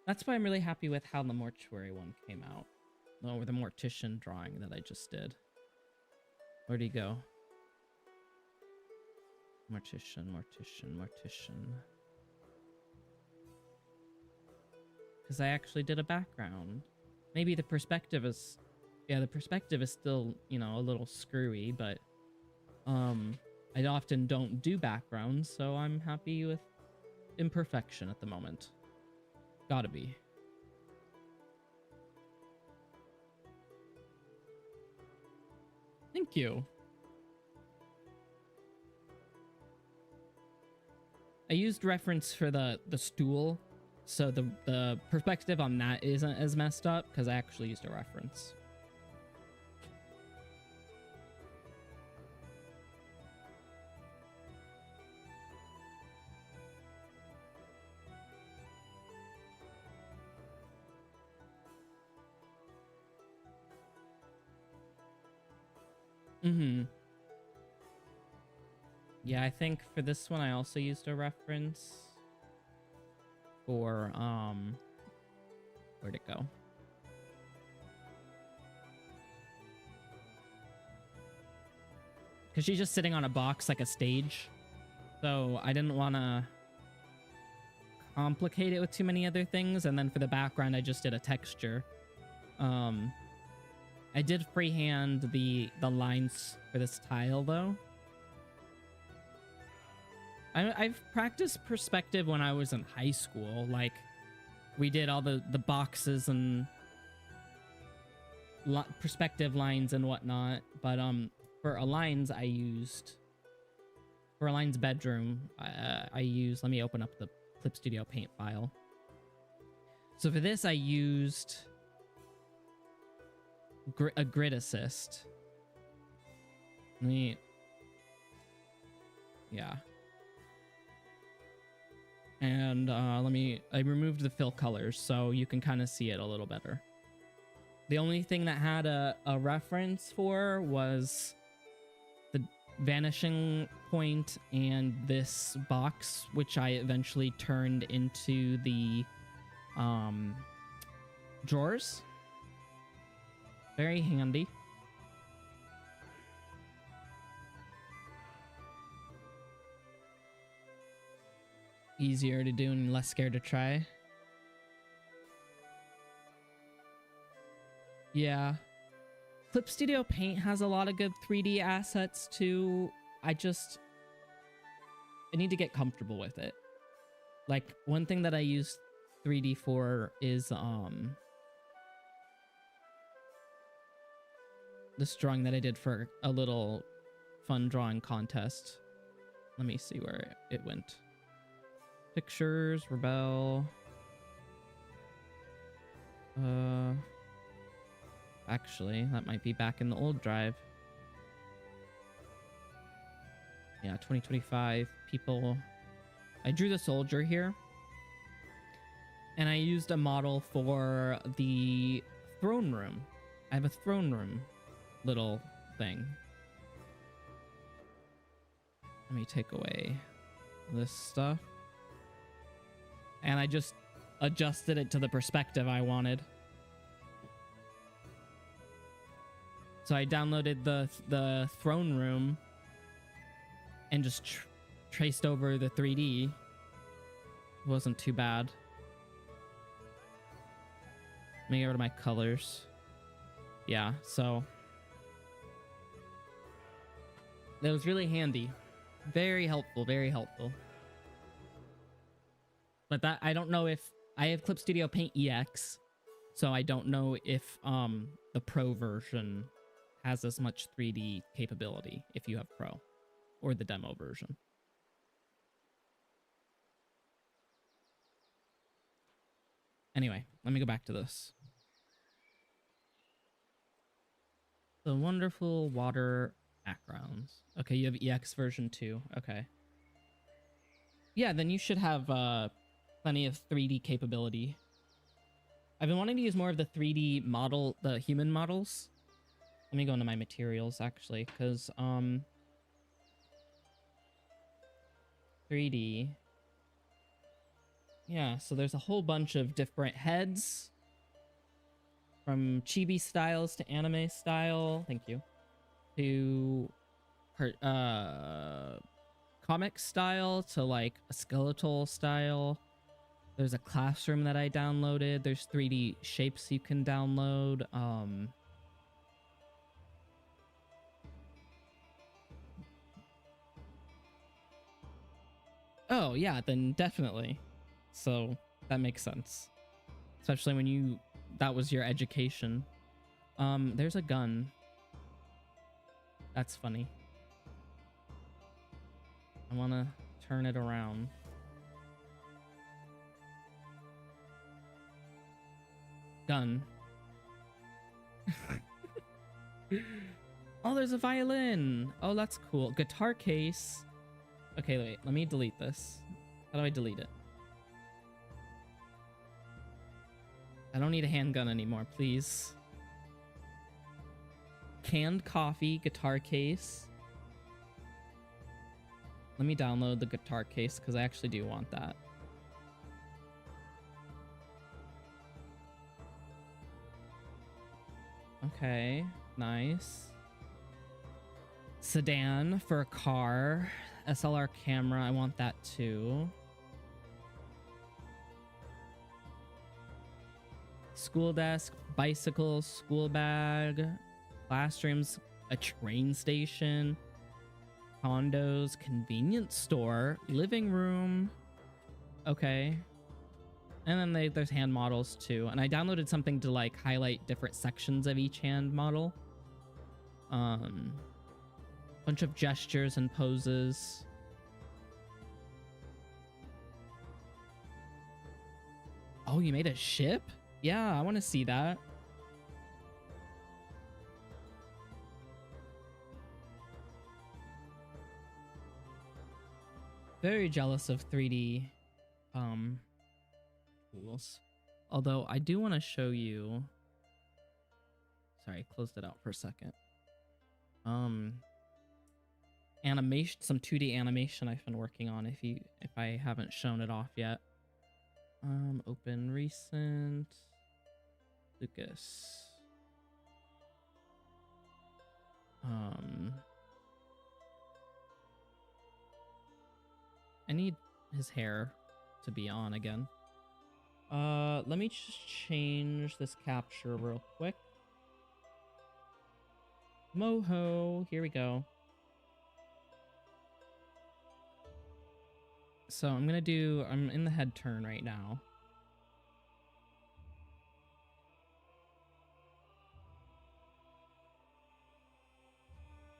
That's why I'm really happy with how the mortuary one came out. Or the mortician drawing that I just did. Where'd he go? Mortician. Because I actually did a background. Maybe the perspective is... Yeah, the perspective is still, you know, a little screwy, but... I often don't do backgrounds, so I'm happy with imperfection at the moment. Gotta be. Thank you. I used reference for the stool, so the perspective on that isn't as messed up, because I actually used a reference. Yeah, I think for this one I also used a reference for where'd it go? Because she's just sitting on a box like a stage. So I didn't want to complicate it with too many other things. And then for the background, I just did a texture. I did freehand the lines for this tile, though. I've practiced perspective when I was in high school. Like, we did all the boxes and perspective lines and whatnot. But for Align's, for Align's bedroom, I used, let me open up the Clip Studio Paint file. So for this, I used a grid assist. Yeah. And I removed the fill colors so you can kind of see it a little better. The only thing that had a reference for was the vanishing point and this box, which I eventually turned into the drawers. Very handy. Easier to do and less scared to try. Yeah. Clip Studio Paint has a lot of good 3D assets too. I need to get comfortable with it. Like, one thing that I use 3D for is this drawing that I did for a little fun drawing contest. Let me see where it went. Pictures, Rebel. Actually, that might be back in the old drive. Yeah, 2025 people. I drew the soldier here. And I used a model for the throne room. I have a throne room little thing. Let me take away this stuff. And I just adjusted it to the perspective I wanted. So I downloaded the throne room and just traced over the 3D. It wasn't too bad. Let me get rid of my colors. Yeah, so that was really handy. Very helpful, very helpful. But that, I don't know if I have Clip Studio Paint EX, so I don't know if the Pro version has as much 3D capability if you have Pro, or the demo version. Anyway, let me go back to this. The wonderful water backgrounds. Okay, you have EX version 2. Okay. Yeah, then you should have plenty of 3D capability. I've been wanting to use more of the 3D model, the human models. Let me go into my materials, actually, because 3D. Yeah, so there's a whole bunch of different heads. From chibi styles to anime style, thank you, to comic style to like a skeletal style. There's a classroom that I downloaded. There's 3D shapes you can download. Oh yeah, then definitely. So that makes sense, especially when that was your education. There's a gun. That's funny. I want to turn it around. Gun. Oh, there's a violin. Oh, that's cool. Guitar case. Okay, wait. Let me delete this. How do I delete it? I don't need a handgun anymore, please. Canned coffee, guitar case. Let me download the guitar case because I actually do want that. Okay, nice. Sedan for a car. SLR camera, I want that too. School desk, bicycle, school bag, classrooms, a train station, condos, convenience store, living room. Okay. And then there's hand models too. And I downloaded something to like highlight different sections of each hand model. Bunch of gestures and poses. Oh, you made a ship? Yeah, I want to see that. very jealous of 3D tools. Although I do want to show you. Sorry, I closed it out for a second. Animation, some 2D animation I've been working on. If I haven't shown it off yet. Open recent. Lucas. I need his hair to be on again. Let me just change this capture real quick. Moho, here we go. So I'm in the head turn right now.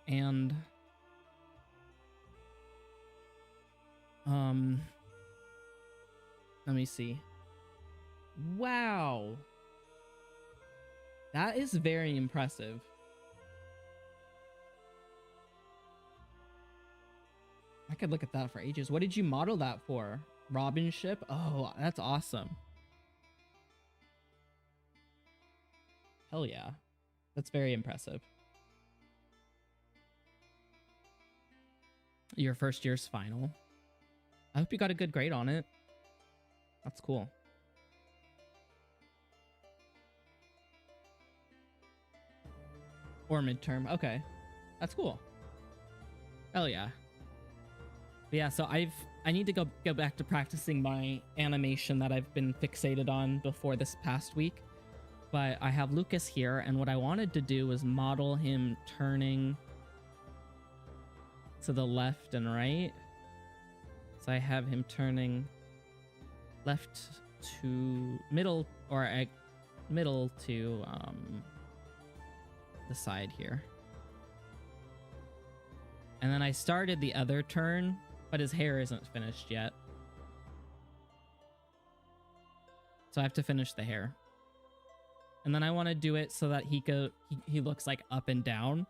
And let me see. Wow. That is very impressive. I could look at that for ages. What did you model that for? Robin ship? Oh, that's awesome. Hell yeah. That's very impressive. Your first year's final. I hope you got a good grade on it. That's cool. Or midterm. Okay. That's cool. Hell yeah. But yeah, so I need to go back to practicing my animation that I've been fixated on before this past week. But I have Lucas here, and what I wanted to do was model him turning to the left and right. So I have him turning left to middle, or middle to the side here. And then I started the other turn, but his hair isn't finished yet. So I have to finish the hair. And then I want to do it so that he looks like up and down.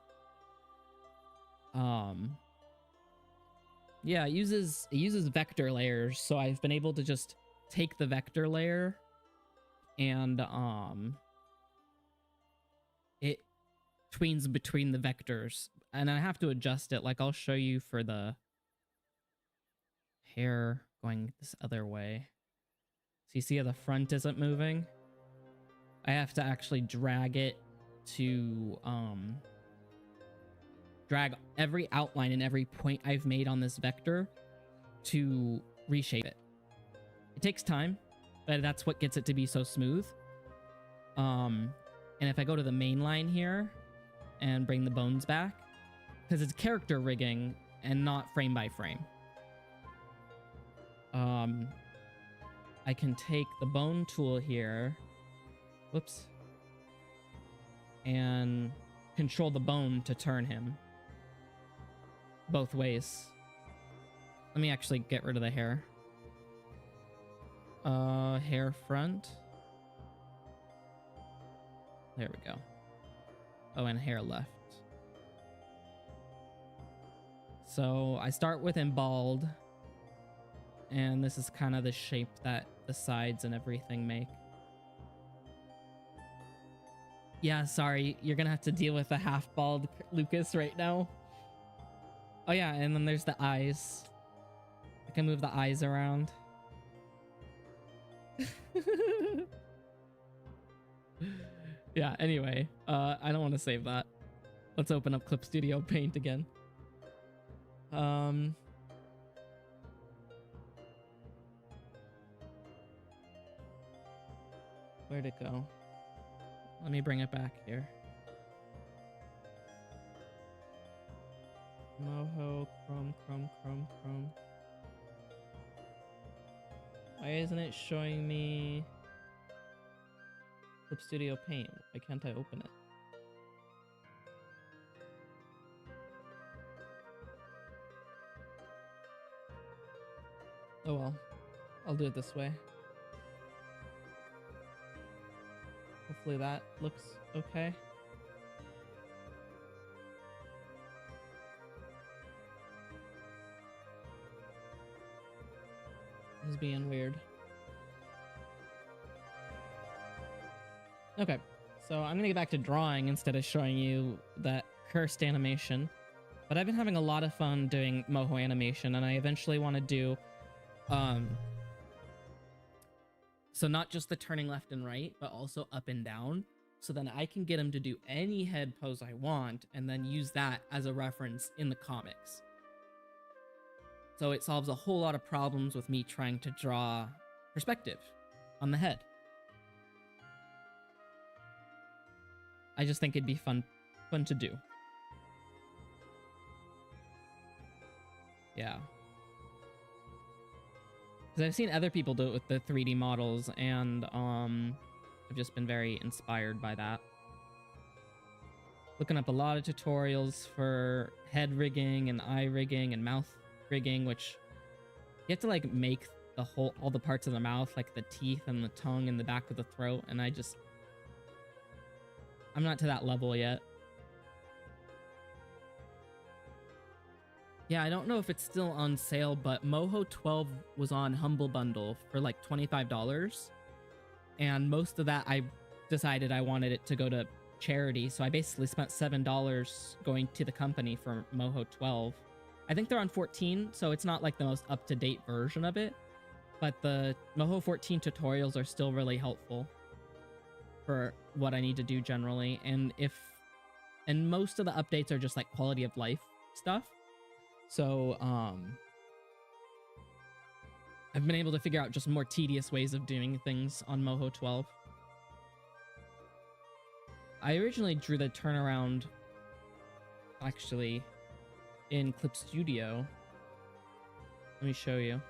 Yeah, it uses vector layers, so I've been able to just take the vector layer and it tweens between the vectors, and I have to adjust it. Like, I'll show you for the hair going this other way. So you see how the front isn't moving? I have to actually drag it to drag every outline and every point I've made on this vector to reshape it. It takes time, but that's what gets it to be so smooth. And if I go to the main line here and bring the bones back, because it's character rigging and not frame by frame, I can take the bone tool here, whoops, and control the bone to turn him both ways. Let me actually get rid of the hair. Hair front. There we go. Oh, and hair left. So I start with him bald, and this is kind of the shape that the sides and everything make. Yeah, sorry, you're gonna have to deal with a half bald Lucas right now. Oh yeah, and then there's the eyes. I can move the eyes around. Yeah, anyway, I don't want to save that. Let's open up Clip Studio Paint again. Where'd it go? Let me bring it back here. Moho, Chrome. Why isn't it showing me Clip Studio Paint? Why can't I open it? Oh well, I'll do it this way. Hopefully that looks okay. This is being weird. Okay, so I'm gonna get back to drawing instead of showing you that cursed animation. But I've been having a lot of fun doing Moho animation, and I eventually want to do, so not just the turning left and right, but also up and down, so then I can get him to do any head pose I want, and then use that as a reference in the comics. So it solves a whole lot of problems with me trying to draw perspective on the head. I just think it'd be fun to do. Yeah. Because I've seen other people do it with the 3D models, and I've just been very inspired by that. Looking up a lot of tutorials for head rigging and eye rigging and mouth rigging, which you have to like make the whole, all the parts of the mouth, like the teeth and the tongue and the back of the throat, and I'm not to that level yet. Yeah, I don't know if it's still on sale, but Moho 12 was on Humble Bundle for like $25. And most of that, I decided I wanted it to go to charity. So I basically spent $7 going to the company for Moho 12. I think they're on 14, so it's not like the most up-to-date version of it. But the Moho 14 tutorials are still really helpful for what I need to do generally. And most of the updates are just like quality of life stuff. So, I've been able to figure out just more tedious ways of doing things on Moho 12. I originally drew the turnaround, actually, in Clip Studio. Let me show you.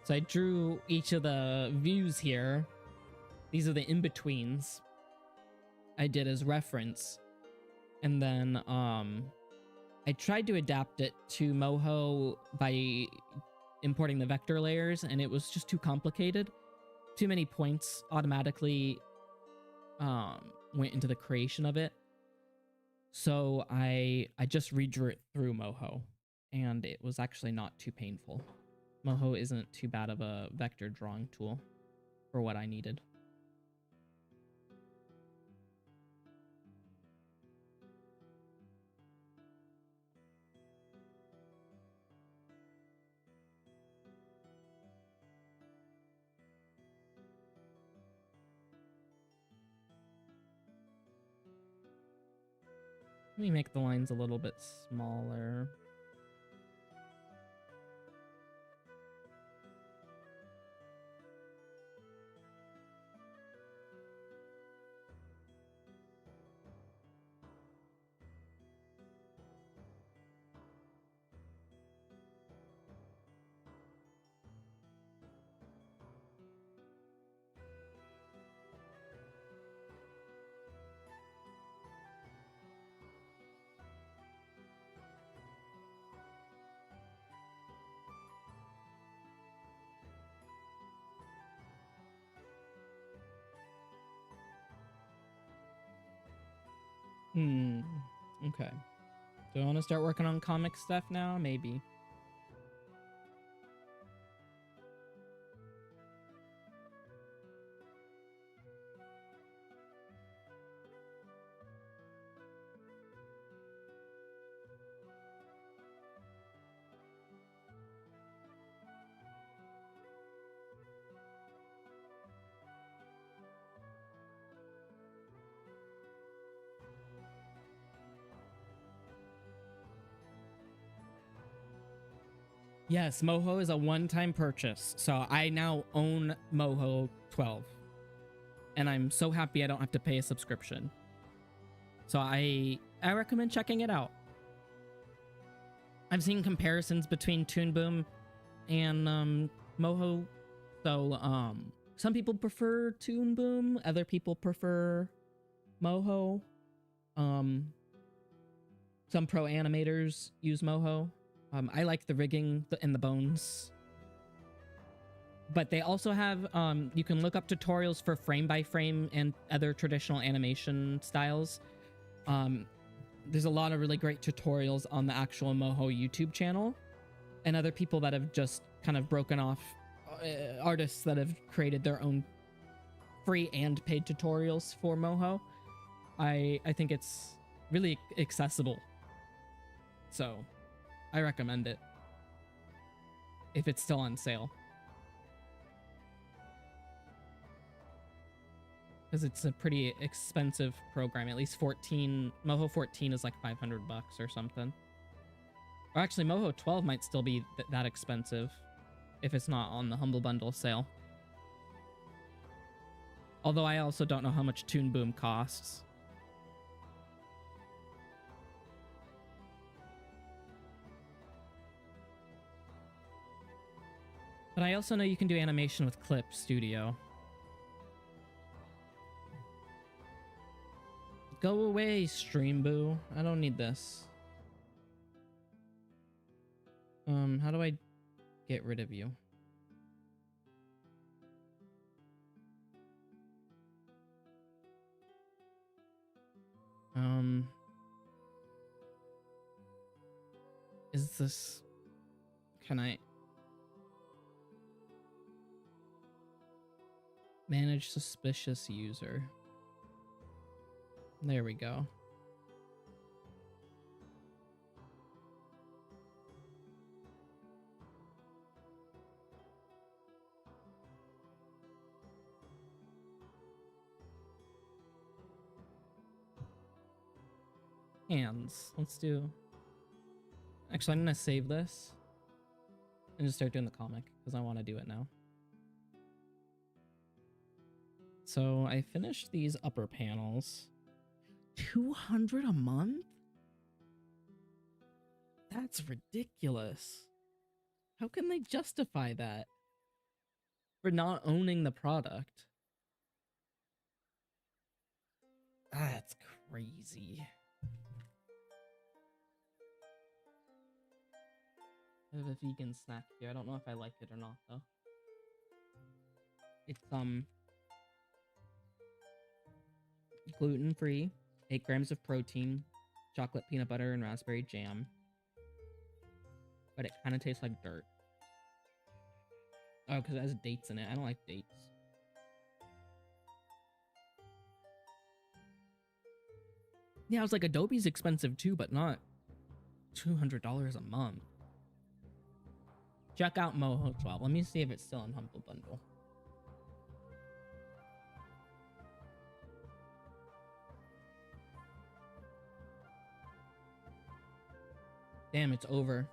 So I drew each of the views here. These are the in-betweens I did as reference. And then, I tried to adapt it to Moho by importing the vector layers, and it was just too complicated. Too many points automatically went into the creation of it. So I just redrew it through Moho, and it was actually not too painful. Moho isn't too bad of a vector drawing tool for what I needed. Let me make the lines a little bit smaller. Okay. Do I want to start working on comic stuff now? Maybe. Yes, Moho is a one-time purchase, so I now own Moho 12. And I'm so happy I don't have to pay a subscription. So I recommend checking it out. I've seen comparisons between Toon Boom and Moho. So some people prefer Toon Boom, other people prefer Moho. Some pro animators use Moho. I like the rigging and the bones. But they also have, you can look up tutorials for frame by frame and other traditional animation styles. There's a lot of really great tutorials on the actual Moho YouTube channel. and other people that have just kind of broken off, artists that have created their own free and paid tutorials for Moho. I think it's really accessible, so I recommend it if it's still on sale, because it's a pretty expensive program. At least Moho 14 is like $500 or something. Or actually, Moho 12 might still be that expensive if it's not on the Humble Bundle sale. Although I also don't know how much Toon Boom costs. But I also know you can do animation with Clip Studio. Go away, Stream Boo. I don't need this. How do I get rid of you? Is this... Can I... Manage suspicious user. There we go. Hands. Let's do... Actually, I'm gonna save this and just start doing the comic because I want to do it now. So I finished these upper panels. 200 a month? That's ridiculous. How can they justify that for not owning the product? That's crazy. I have a vegan snack here. I don't know if I like it or not though. It's gluten-free, 8 grams of protein, chocolate, peanut butter, and raspberry jam. But it kind of tastes like dirt. Oh, because it has dates in it. I don't like dates. Yeah, I was like, Adobe's expensive too, but not $200 a month. Check out Moho 12. Let me see if it's still in Humble Bundle. Damn, it's over.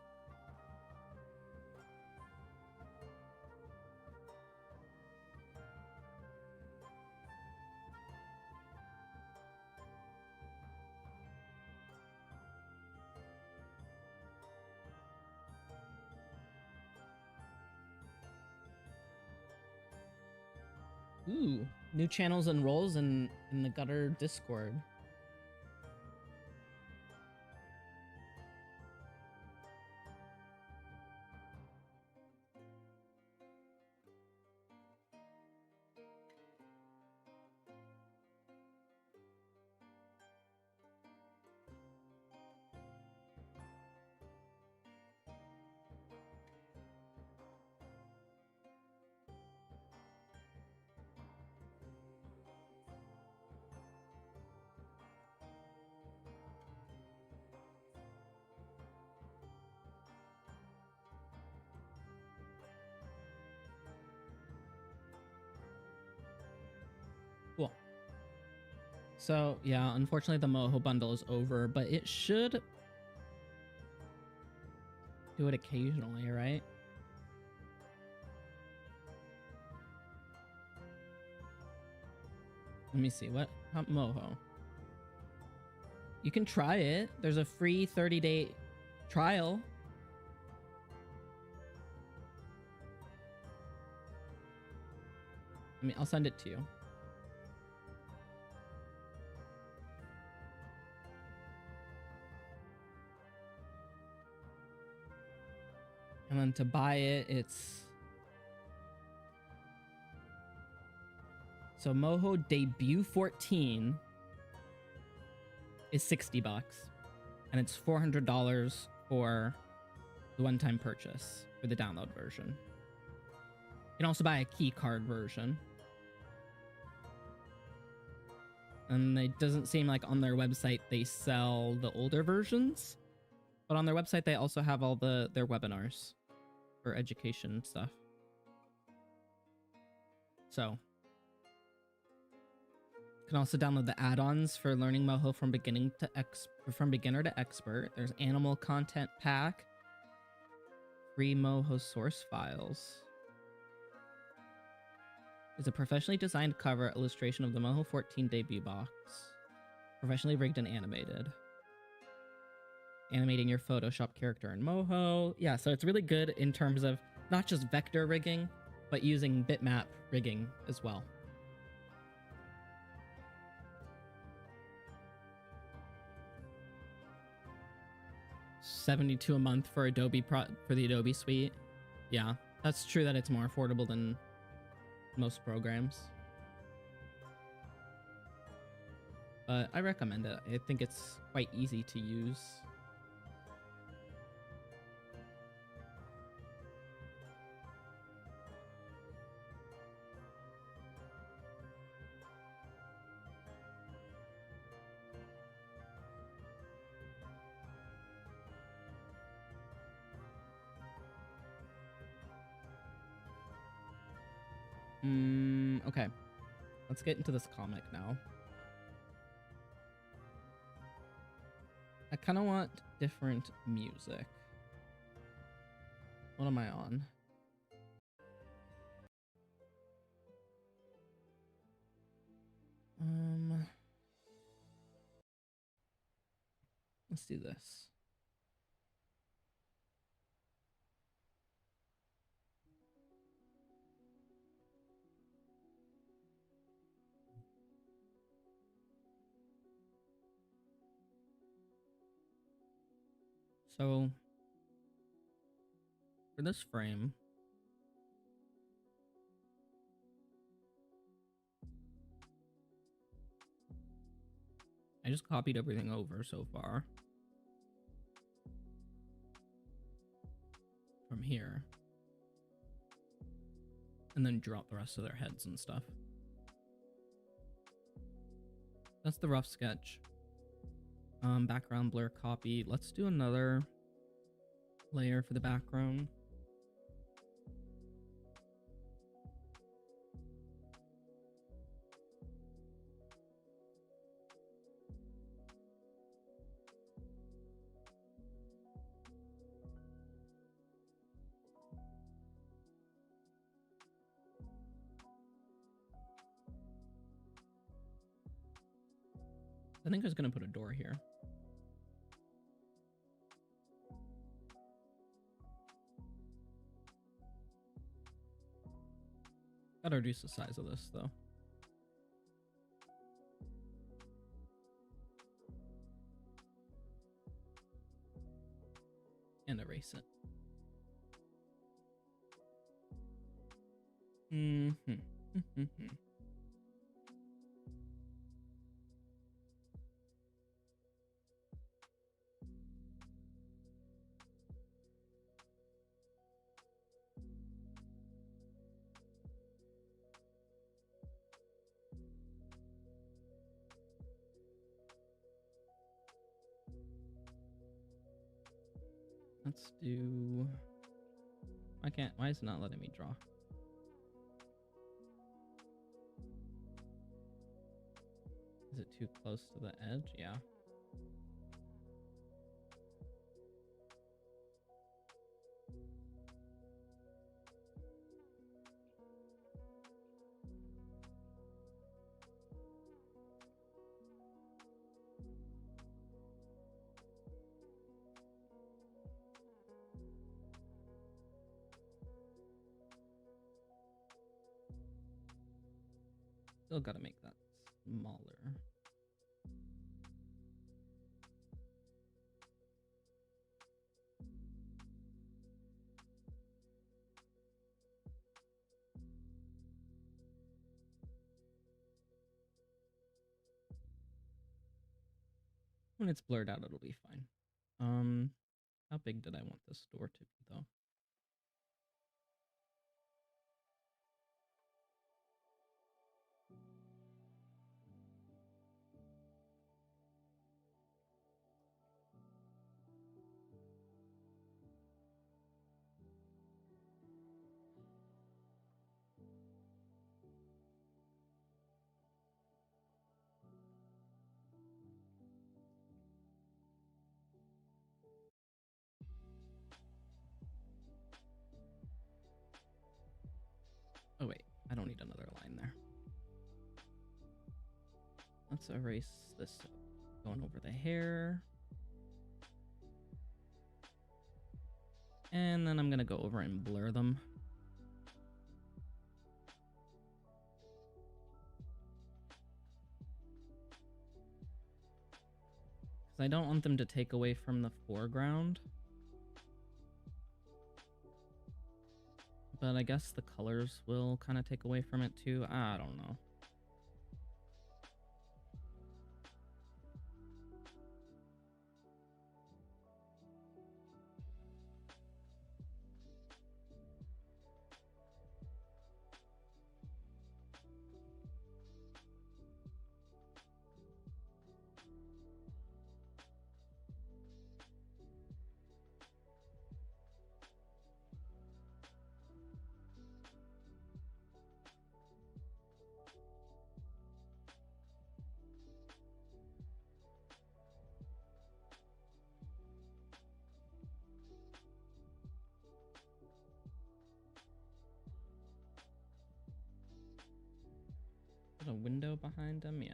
Ooh, new channels and roles in the Gutter Discord. Cool. So, yeah, unfortunately the Moho bundle is over, but it should do it occasionally, right? Let me see, what? Moho. You can try it. There's a free 30-day trial. I mean, I'll send it to you. And then to buy it, it's... So Moho Debut 14 is $60. And it's $400 for the one-time purchase for the download version. You can also buy a key card version. And it doesn't seem like on their website they sell the older versions, but on their website they also have all their webinars for education stuff. So you can also download the add-ons for learning Moho from beginner to expert. There's animal content pack, free Moho source files. It's a professionally designed cover illustration of the Moho 14 debut box. Professionally rigged and animated. Animating your Photoshop character in Moho. Yeah, so it's really good in terms of not just vector rigging, but using bitmap rigging as well. $72 a month for the Adobe suite. Yeah, that's true that it's more affordable than most programs, but I recommend it. I think it's quite easy to use. Okay, let's get into this comic now. I kind of want different music. What am I on? Let's do this. So for this frame, I just copied everything over so far from here, and then drew out the rest of their heads and stuff. That's the rough sketch. Background blur copy. Let's do another layer for the background. I think I was gonna put a door here. Gotta reduce the size of this though. And erase it. Let's do... Why is it not letting me draw? Is it too close to the edge? Yeah. Still gotta make that smaller. When it's blurred out, it'll be fine. How big did I want this door to be, though? Oh wait, I don't need another line there. Let's erase this going over the hair. And then I'm gonna go over and blur them. Because I don't want them to take away from the foreground. But I guess the colors will kind of take away from it too. I don't know. A window behind him, yeah.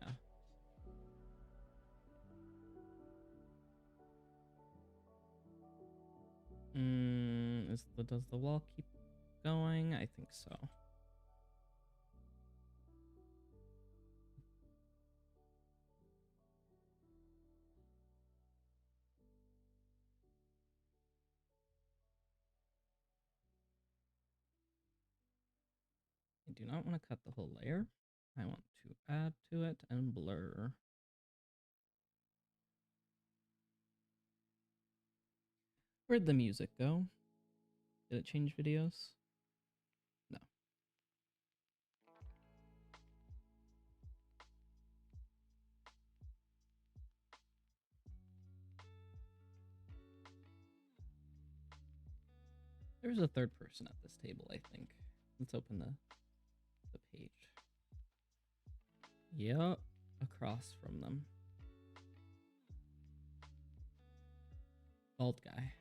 Does the wall keep going? I think so. I do not want to cut the whole layer. I want to add to it and blur. Where'd the music go? Did it change videos? No. There's a third person at this table, I think. Let's open the page. Yep, across from them. Bald guy.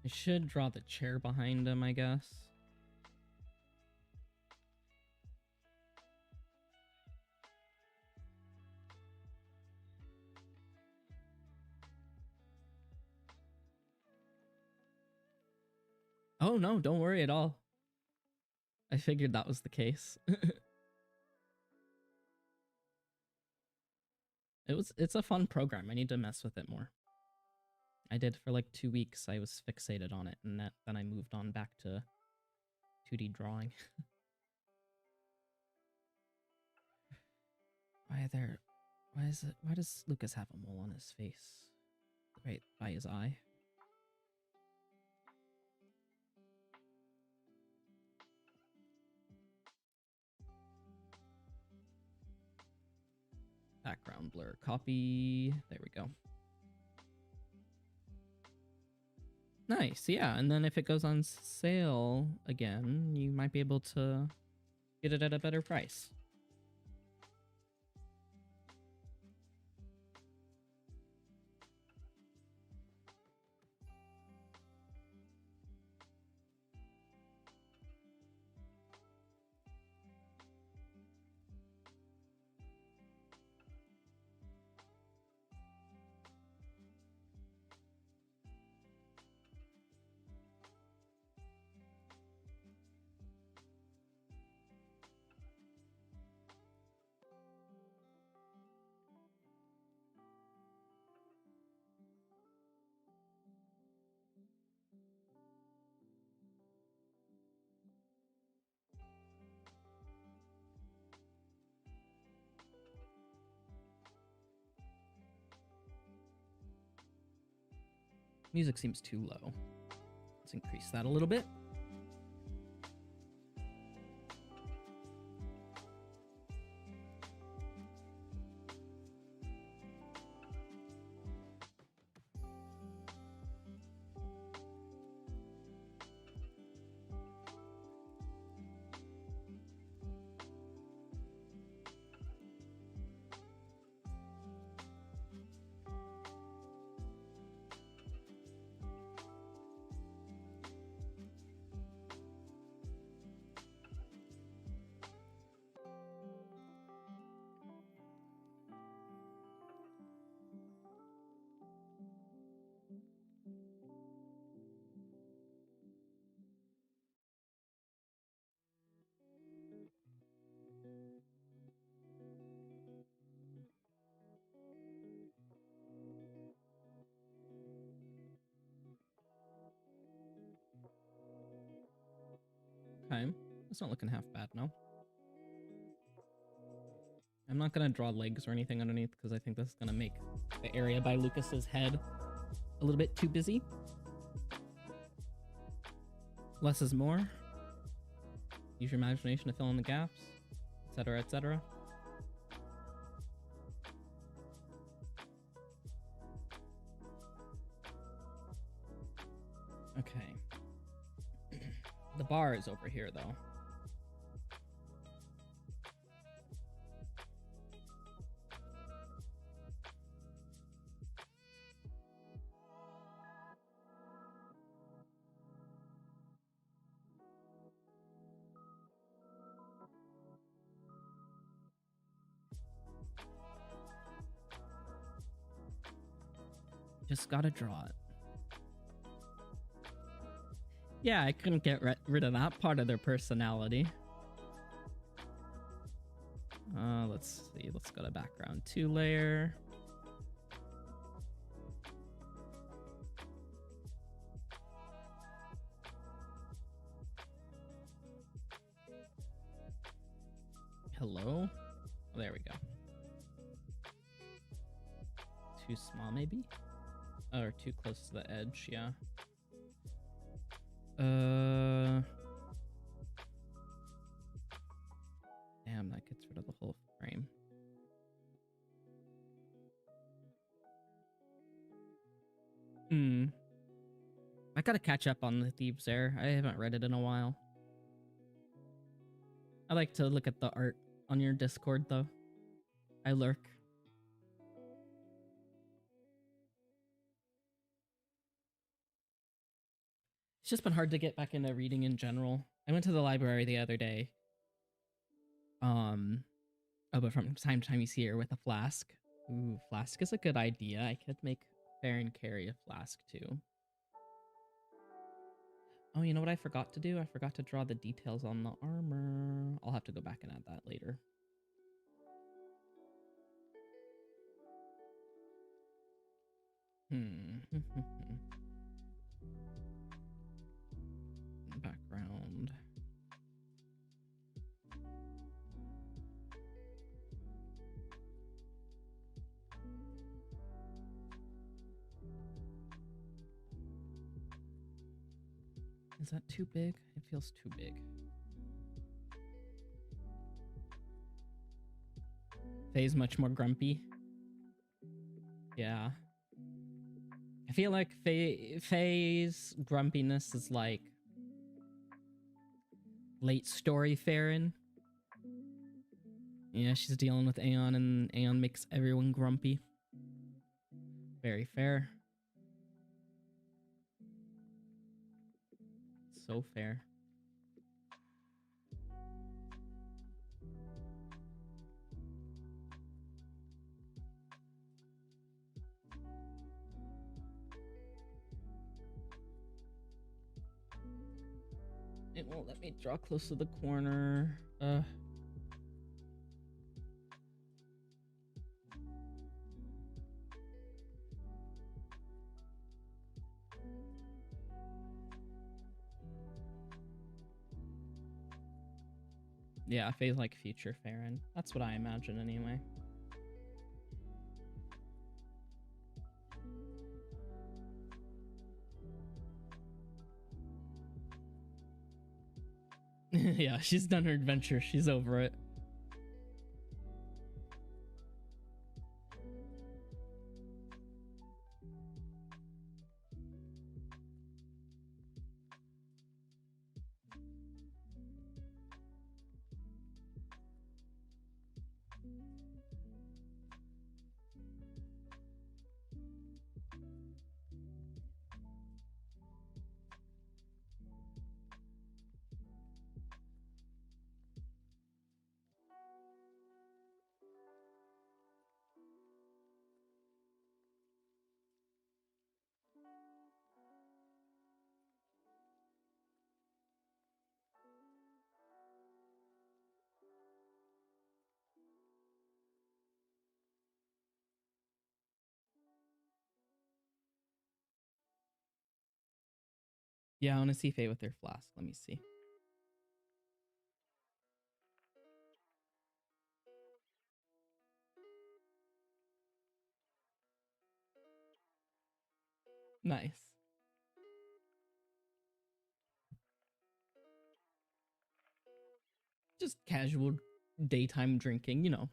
I should draw the chair behind him, I guess. Oh no, don't worry at all. I figured that was the case. It's a fun program. I need to mess with it more. I did for like 2 weeks. I was fixated on it, and then I moved on back to 2D drawing. Why does Lucas have a mole on his face? Right by his eye. Background blur, copy. There we go. Nice, yeah. And then if it goes on sale again, you might be able to get it at a better price. Music seems too low. Let's increase that a little bit. Okay, that's not looking half bad now. I'm not gonna draw legs or anything underneath because I think this is gonna make the area by Lucas's head a little bit too busy. Less is more. Use your imagination to fill in the gaps, etc., etc. Okay. The bar is over here, though. Just gotta draw it. Yeah, I couldn't get rid of that part of their personality. Let's see. Let's go to background 2 layer. Hello? Oh, there we go. Too small, maybe? Oh, or too close to the edge, yeah. Damn, that gets rid of the whole frame. I gotta catch up on the Thieves' Heir. I haven't read it in a while. I like to look at the art on your Discord, though. I lurk. It's just been hard to get back into reading in general. I went to the library the other day. Oh, but from time to time you see her with a flask. Ooh, flask is a good idea. I could make Farron carry a flask too. Oh, you know what I forgot to do? I forgot to draw the details on the armor. I'll have to go back and add that later. Background. Is that too big? It feels too big. Faye's much more grumpy. Yeah. I feel like Faye's grumpiness is like late story Farron. Yeah, she's dealing with Aeon, and Aeon makes everyone grumpy. Very fair. So fair. It won't let me draw close to the corner. Yeah, Faye's like future Farron. That's what I imagine anyway. Yeah, she's done her adventure. She's over it. Yeah, I want to see Faye with her flask. Let me see. Nice. Just casual daytime drinking, you know.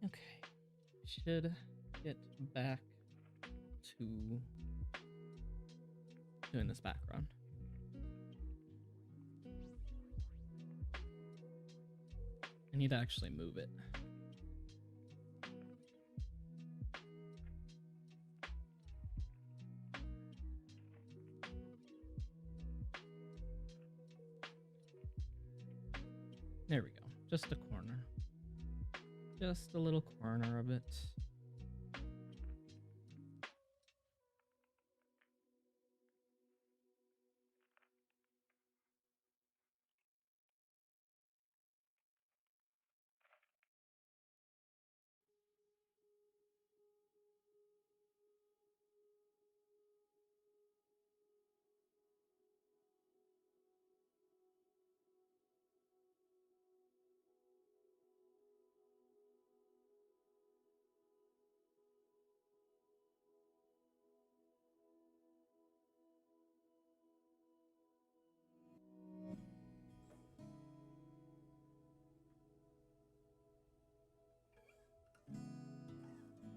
Okay. Should get back to doing this background. I need to actually move it. There we go. Just a corner. Just a little corner of it.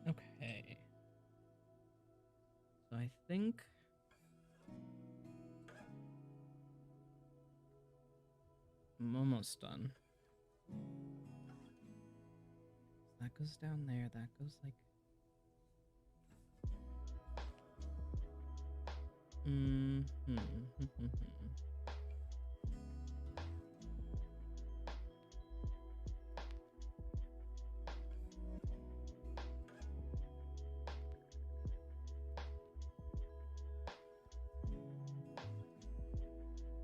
Okay. So I think I'm almost done. That goes down there. That goes like...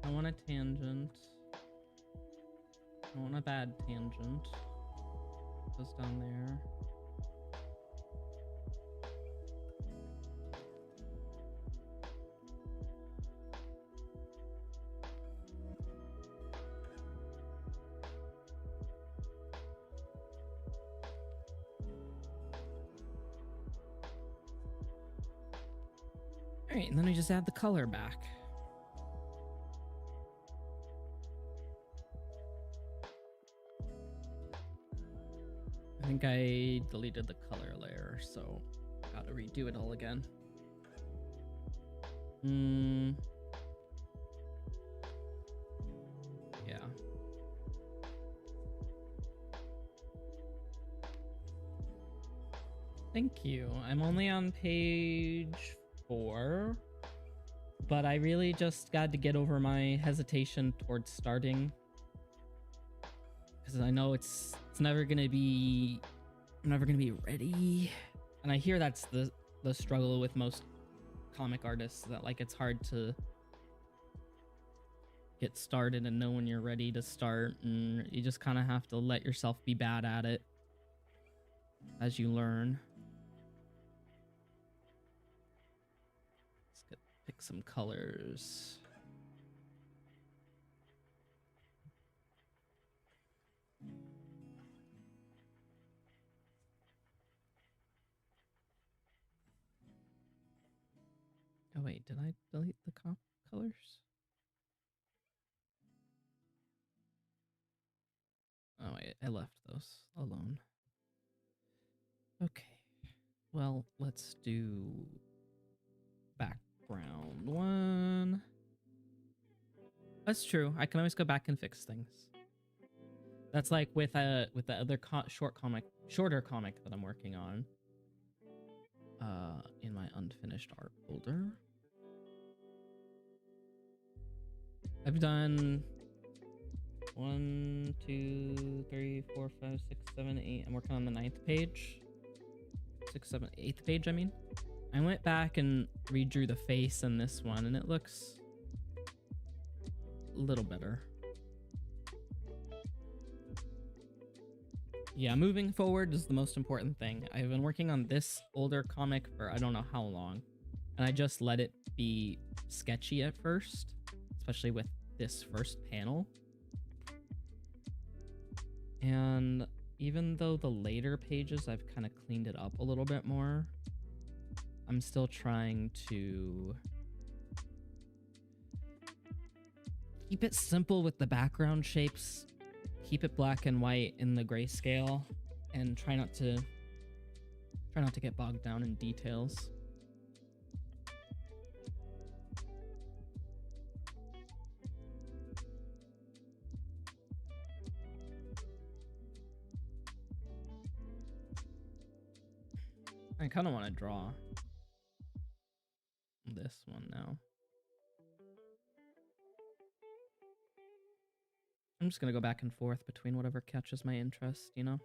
I want a tangent. I want a bad tangent. Goes down there. All right, and then we just add the color back. I think I deleted the color layer, so gotta redo it all again. Yeah. Thank you. I'm only on page 4, but I really just got to get over my hesitation towards starting, because I know it's never gonna be, I'm never gonna be ready, and I hear that's the struggle with most comic artists, that like it's hard to get started and know when you're ready to start, and you just kind of have to let yourself be bad at it as you learn. Let's pick some colors. Oh wait, did I delete the colors? Oh wait, I left those alone. Okay, well, let's do background one. That's true. I can always go back and fix things. That's like with the other shorter comic that I'm working on. In my unfinished art folder. I've done 1, 2, 3, 4, 5, 6, 7, 8. I'm working on the 9th page. 6, 7, 8th page, I mean. I went back and redrew the face in this one, and it looks a little better. Yeah, moving forward is the most important thing. I've been working on this older comic for I don't know how long, and I just let it be sketchy at first, especially with this first panel. And even though the later pages I've kind of cleaned it up a little bit more, I'm still trying to keep it simple with the background shapes, keep it black and white in the grayscale, and try not to get bogged down in details. I kind of want to draw this one now. I'm just going to go back and forth between whatever catches my interest, you know?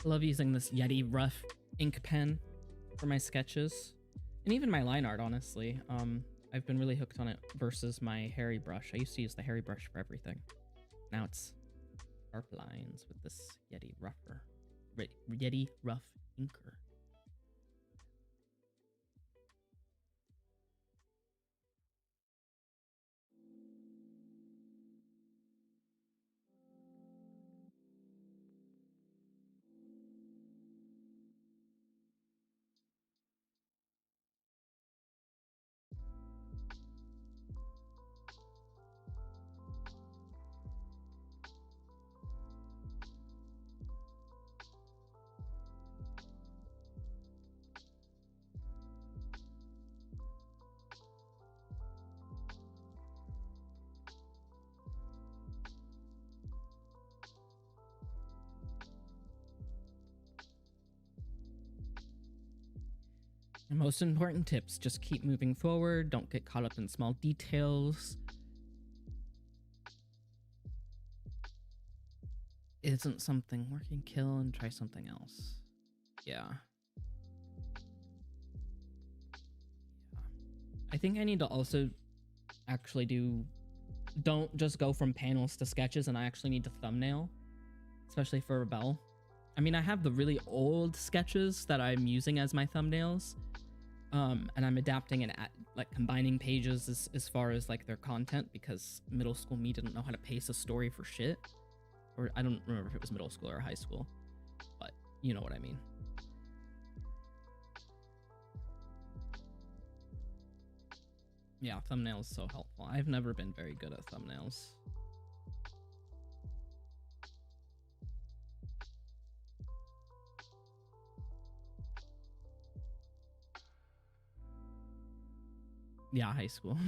I love using this Yeti rough ink pen for my sketches, and even my line art, honestly. I've been really hooked on it versus my hairy brush. I used to use the hairy brush for everything. Now it's sharp lines with this Yeti rough Inker. And most important tips, just keep moving forward. Don't get caught up in small details. Isn't something working, kill and try something else. Yeah. I think I need to also actually don't just go from panels to sketches, and I actually need to thumbnail, especially for Rebel. I mean, I have the really old sketches that I'm using as my thumbnails, and I'm adapting and like combining pages as far as like their content, because middle school me didn't know how to pace a story for shit. Or I don't remember if it was middle school or high school, but you know what I mean. Yeah, thumbnails so helpful. I've never been very good at thumbnails. Yeah, high school.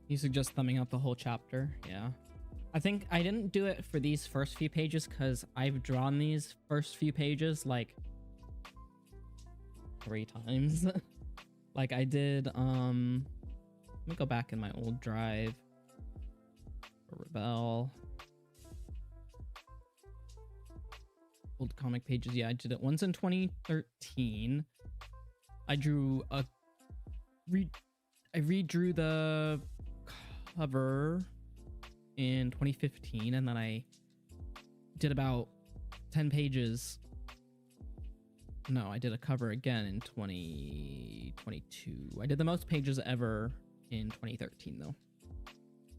You suggest thumbing out the whole chapter? Yeah. I think I didn't do it for these first few pages because I've drawn these first few pages like 3 times. Like I did, let me go back in my old drive for Rebel. Old comic pages. Yeah, I did it once in 2013. I redrew the cover in 2015, and then I did about 10 pages. No, I did a cover again in 2022. I did the most pages ever in 2013 though.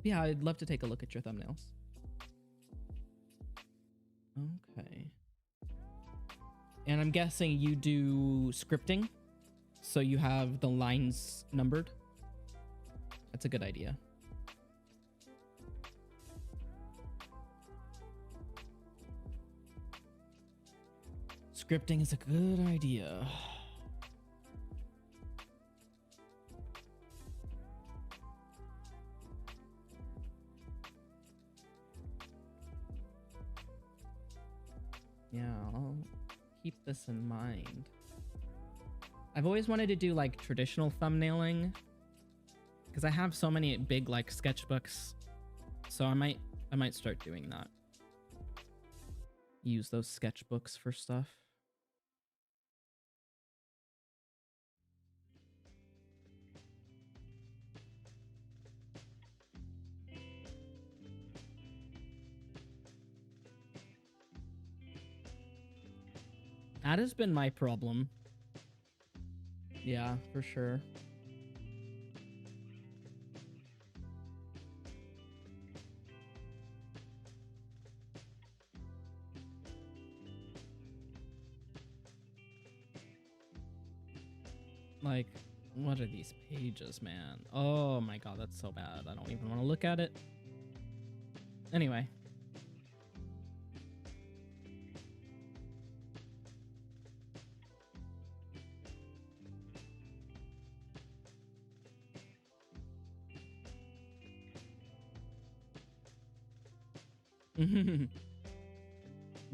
Yeah, I'd love to take a look at your thumbnails. Okay. And I'm guessing you do scripting, so you have the lines numbered. That's a good idea. Scripting is a good idea. Yeah, I'll keep this in mind. I've always wanted to do like traditional thumbnailing because I have so many big like sketchbooks, so I might I might start doing that. Use those sketchbooks for stuff. That has been my problem. Yeah, for sure. Like, what are these pages, man? Oh my god, that's so bad. I don't even want to look at it. Anyway.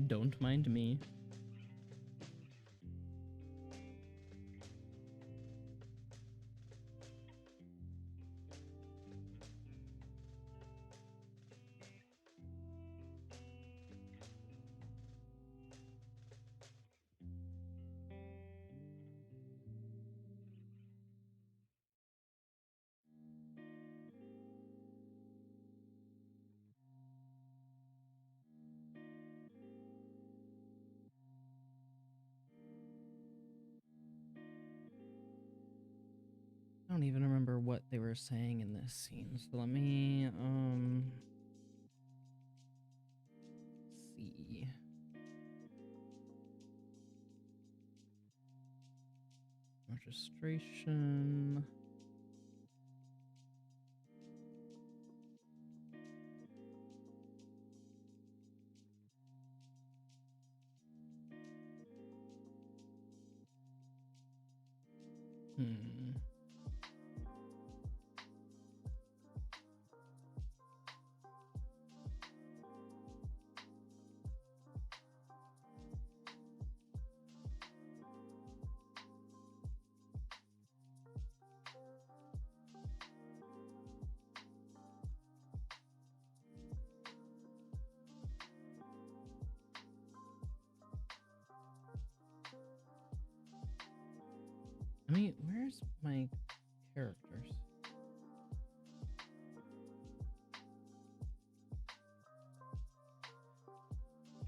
Don't mind me. I don't even remember what they were saying in this scene. So let me see. Registration. I mean, where's my characters?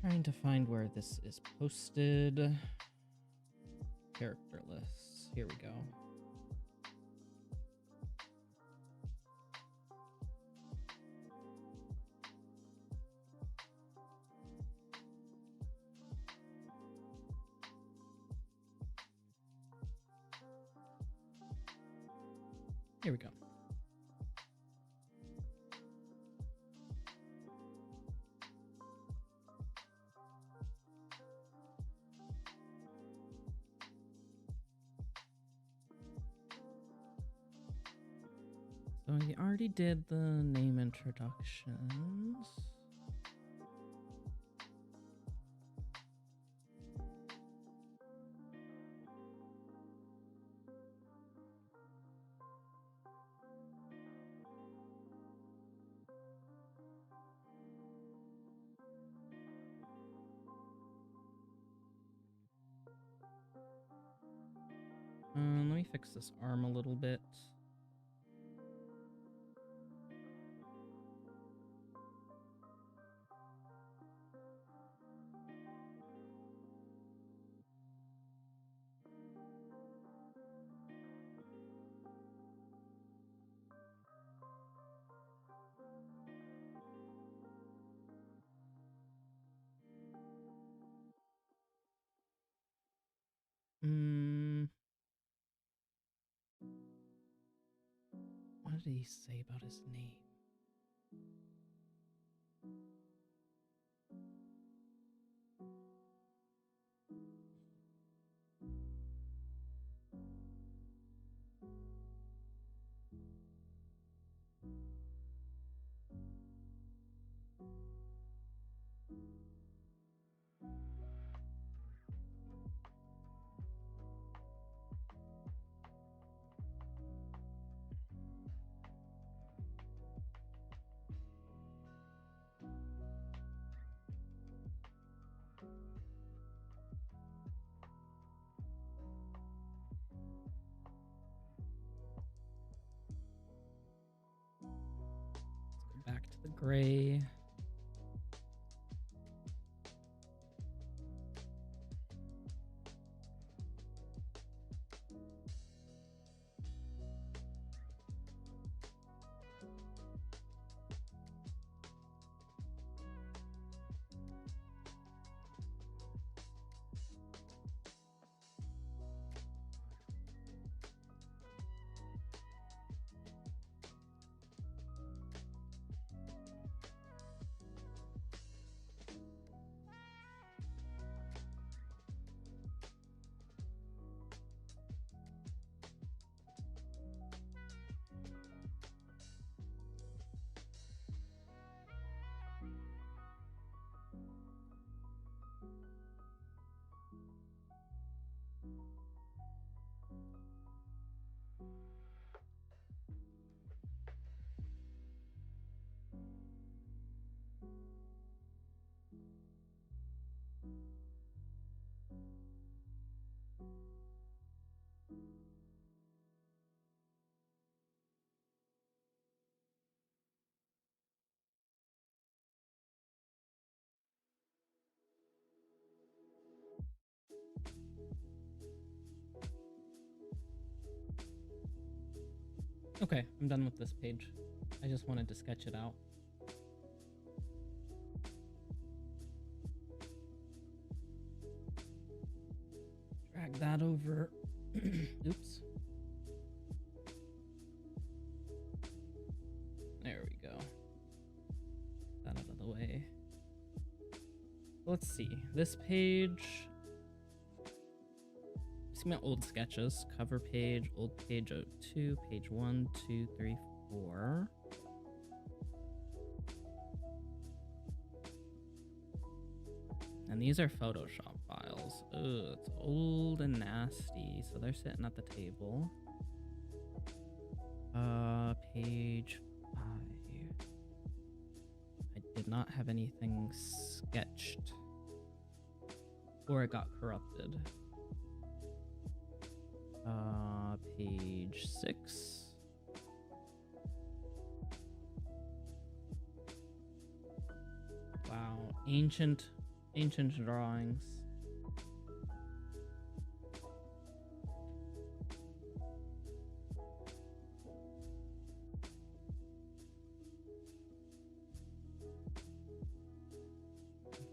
Trying to find where this is posted. Character lists. Here we go. Here we go. So we already did the name introductions. Let me fix this arm a little bit. What did he say about his name? gray. Okay, I'm done with this page. I just wanted to sketch it out. Drag that over. Oops. There we go. That out of the way. Let's see. This page. See my old sketches. Cover page, old page 02, page 1, 2, 3, 4. And these are Photoshop files. Ugh, it's old and nasty. So they're sitting at the table. Page 5. I did not have anything sketched. Or it got corrupted. Page 6. Wow, ancient drawings.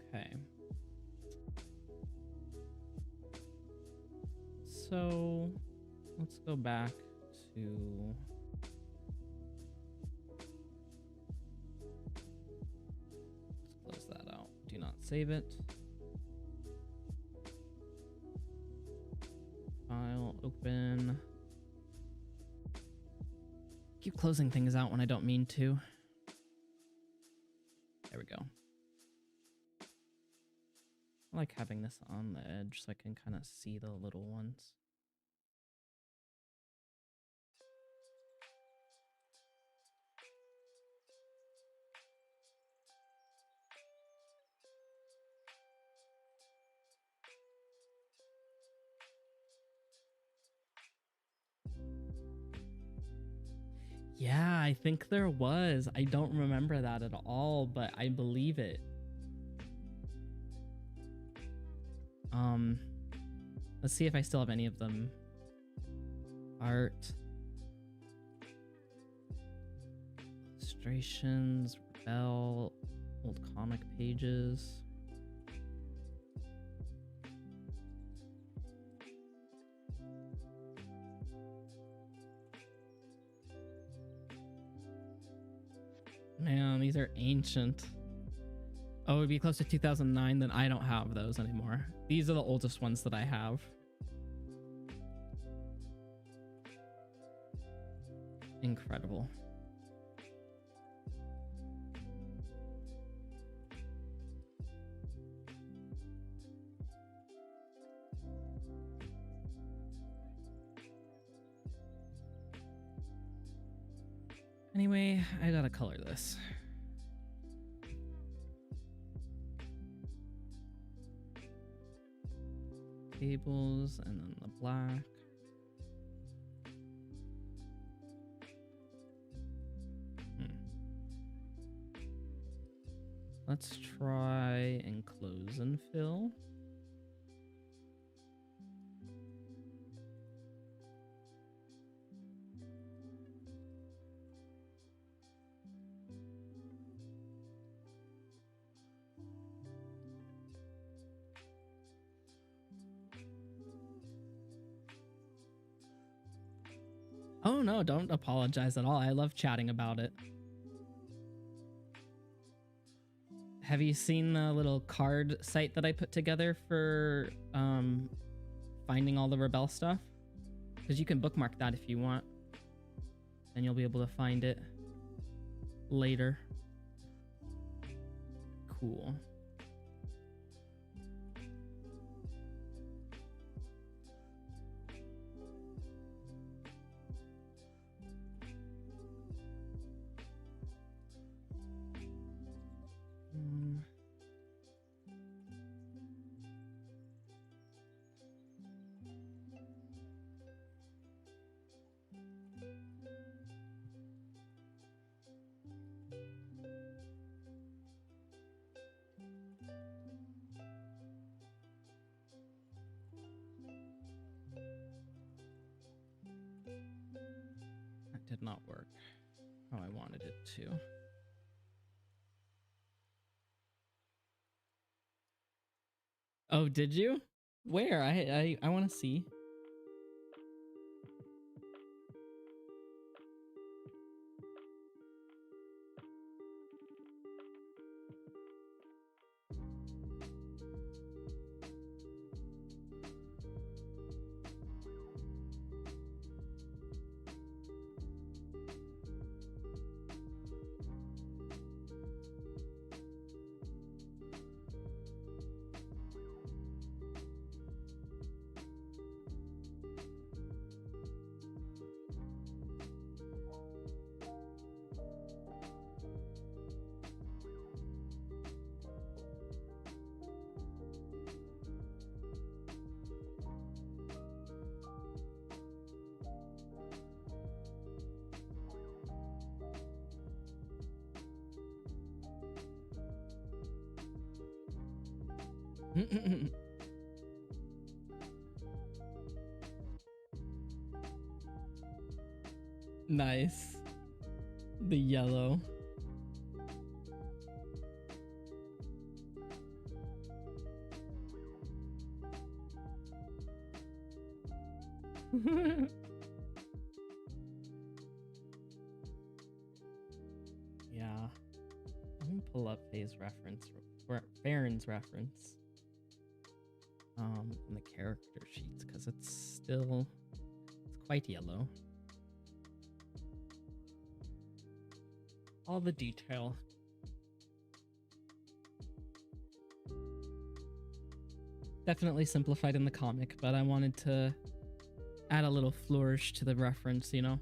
Okay. So let's go back to let's close that out. Do not save it. File open. Keep closing things out when I don't mean to. There we go. I like having this on the edge so I can kind of see the little ones. Yeah, I think there was. I don't remember that at all, but I believe it. Let's see if I still have any of them. Art. Illustrations. Rebel. Old comic pages. Man, these are ancient. Oh, it'd be close to 2009, then I don't have those anymore. These are the oldest ones that I have. Incredible. Anyway, I gotta color this. Tables and then the black. Let's try enclose and fill. Oh no, don't apologize at all. I love chatting about it. Have you seen the little card site that I put together for finding all the Rebel stuff? Because you can bookmark that if you want. And you'll be able to find it later. Cool. Did not work how I wanted it to. Oh, did you? Where? I want to see. Nice. The yellow. Yeah. Let me pull up Faye's reference, Farron's reference. On the character sheets, because it's quite yellow. All the detail. Definitely simplified in the comic, but I wanted to add a little flourish to the reference, you know?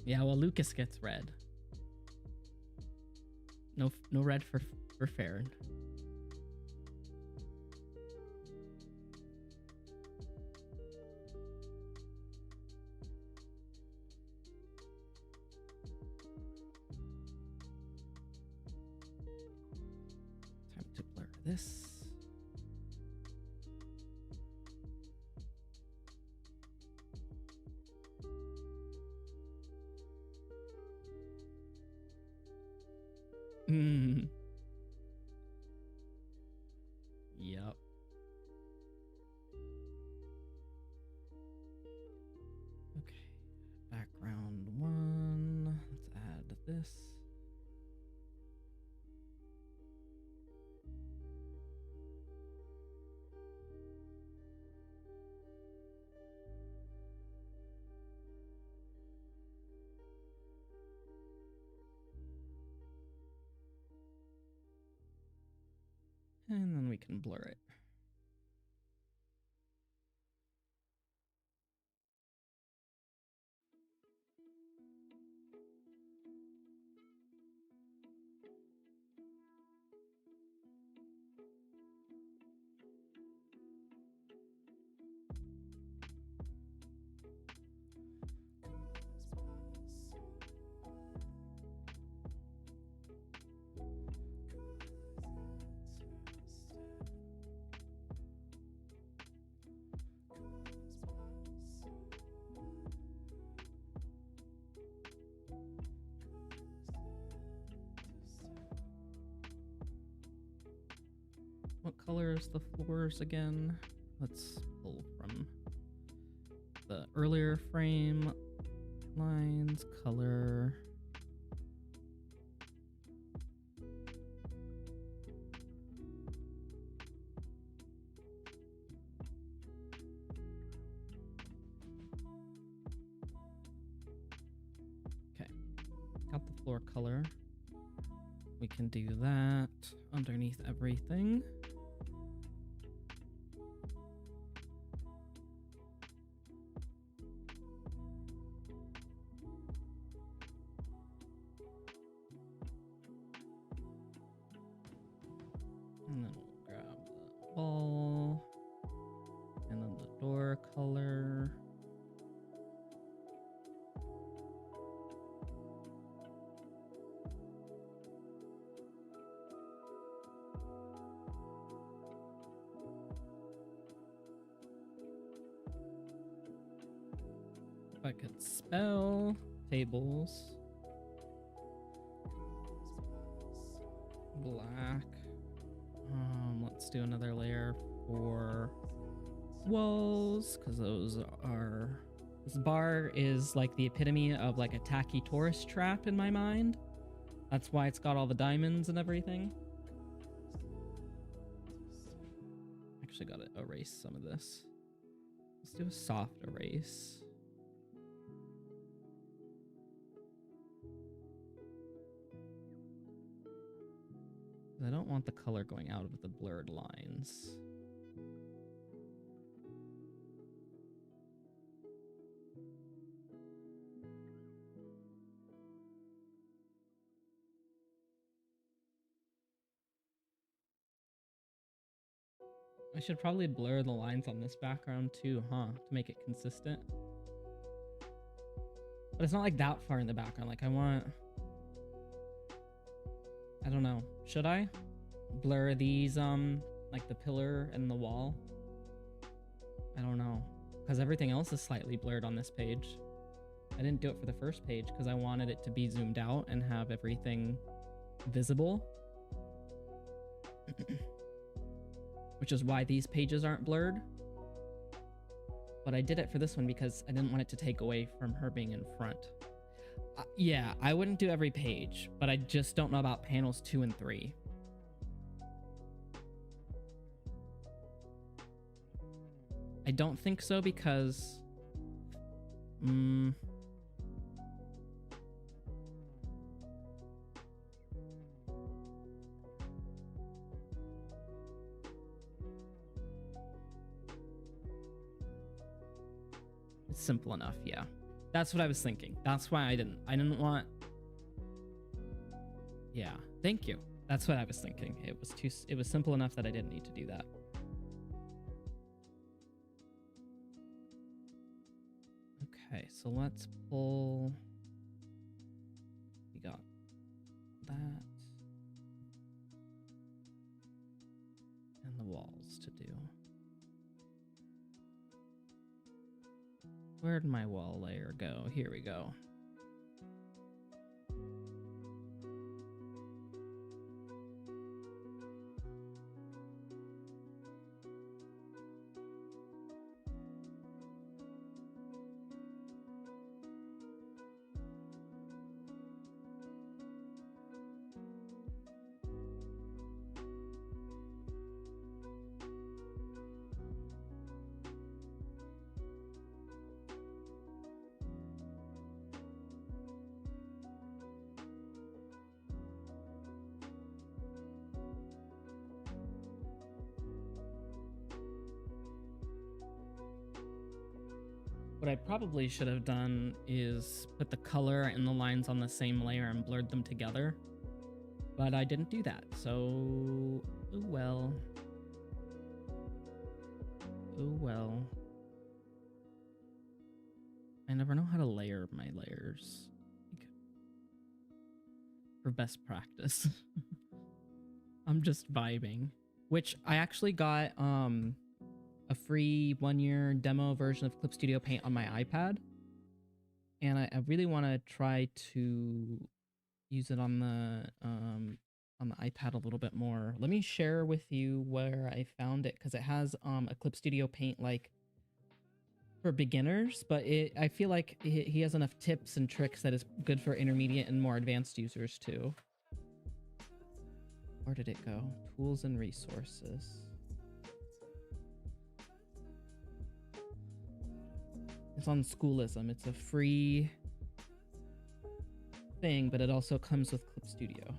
Yeah, well, Lucas gets red. No red for Farron. Time to blur this. Yep. Okay. Background 1. Let's add this. And then we can blur it. What color is the floors again? Let's pull from the earlier frame. Lines, color. Okay, got the floor color. We can do that underneath everything. And then we'll grab the wall and then the door color. If I could spell tables, black. Let's do another layer for walls, because those are, this bar is like the epitome of like a tacky tourist trap in my mind. That's why it's got all the diamonds and everything. Actually gotta erase some of this. Let's do a soft erase. I don't want the color going out of the blurred lines. I should probably blur the lines on this background too, huh? To make it consistent. But it's not like that far in the background. Like I don't know. Should I blur these, like the pillar and the wall? I don't know. Because everything else is slightly blurred on this page. I didn't do it for the first page because I wanted it to be zoomed out and have everything visible. Which is why these pages aren't blurred. But I did it for this one because I didn't want it to take away from her being in front. Yeah, I wouldn't do every page, but I just don't know about panels 2 and 3. I don't think so because... It's simple enough, yeah. That's what I was thinking. That's why I didn't want... Yeah, thank you. That's what I was thinking. It was simple enough that I didn't need to do that. Okay, so let's pull... We got that. And the walls to do. Where'd my wall layer go? Here we go. What I probably should have done is put the color and the lines on the same layer and blurred them together. But I didn't do that, so... Oh well. Oh well. I never know how to layer my layers. For best practice. I'm just vibing. Which I actually got, a free 1-year demo version of Clip Studio Paint on my iPad. And I really want to try to use it on the on the iPad a little bit more. Let me share with you where I found it, because it has a Clip Studio Paint like for beginners, but I feel like he has enough tips and tricks that is good for intermediate and more advanced users too. Where did it go? Tools and resources. It's on Schoolism. It's a free thing, but it also comes with Clip Studio.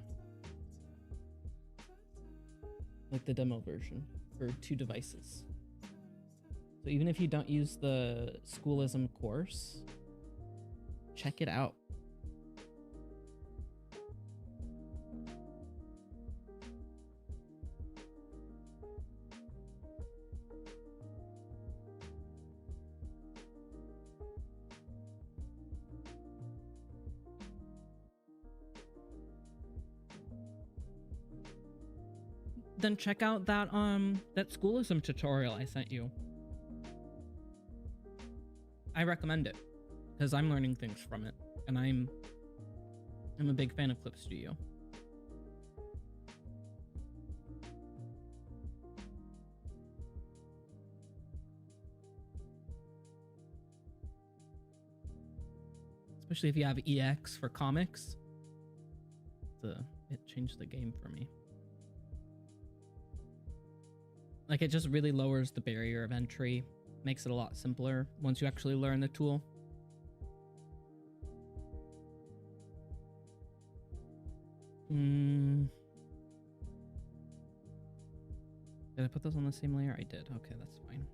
Like the demo version for 2 devices. So even if you don't use the Schoolism course, check it out. Then check out that Schoolism tutorial I sent you. I recommend it because I'm learning things from it, and I'm a big fan of Clip Studio. Especially if you have EX for comics. It changed the game for me. Like, it just really lowers the barrier of entry, makes it a lot simpler once you actually learn the tool. Did I put those on the same layer? I did. Okay, that's fine.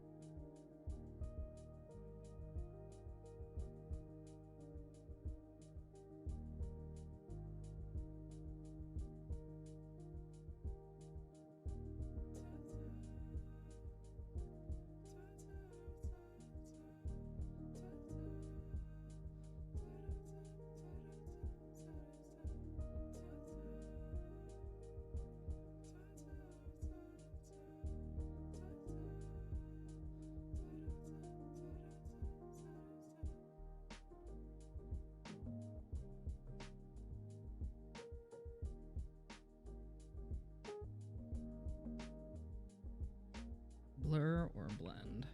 Blur or blend?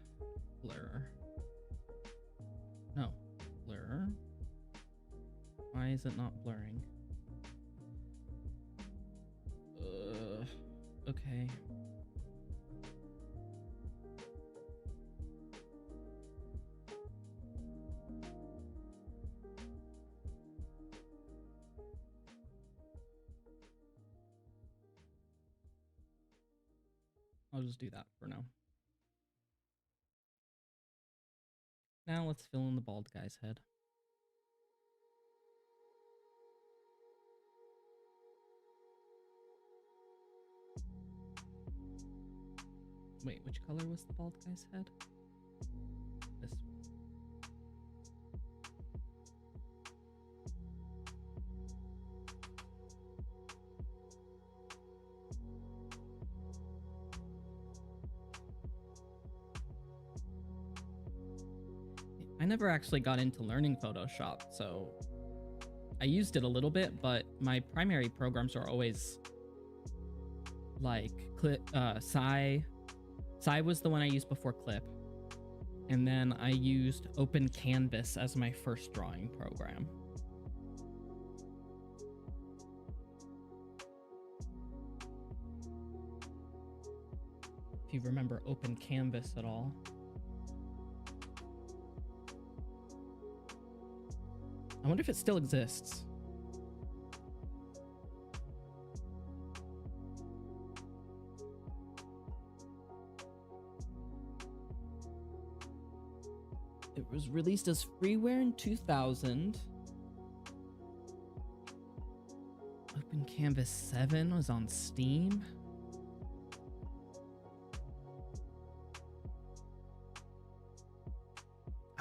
Blur. No. Blur. Why is it not blurring? Okay. I'll just do that for now. Now let's fill in the bald guy's head. Wait, which color was the bald guy's head? This one. I never actually got into learning Photoshop, so I used it a little bit, but my primary programs are always like Psy. Psy was the one I used before Clip, and then I used Open Canvas as my first drawing program. If you remember Open Canvas at all. I wonder if it still exists. It was released as freeware in 2000. Open Canvas 7 was on Steam.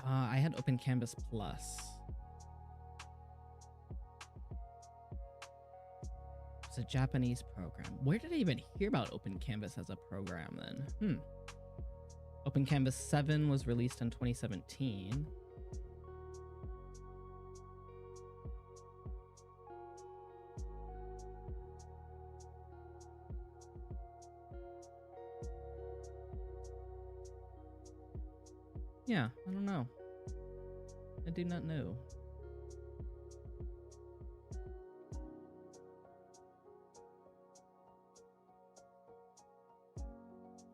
I had Open Canvas Plus. It's a Japanese program. Where did I even hear about Open Canvas as a program then? Open Canvas 7 was released in 2017. Yeah, I don't know. I do not know.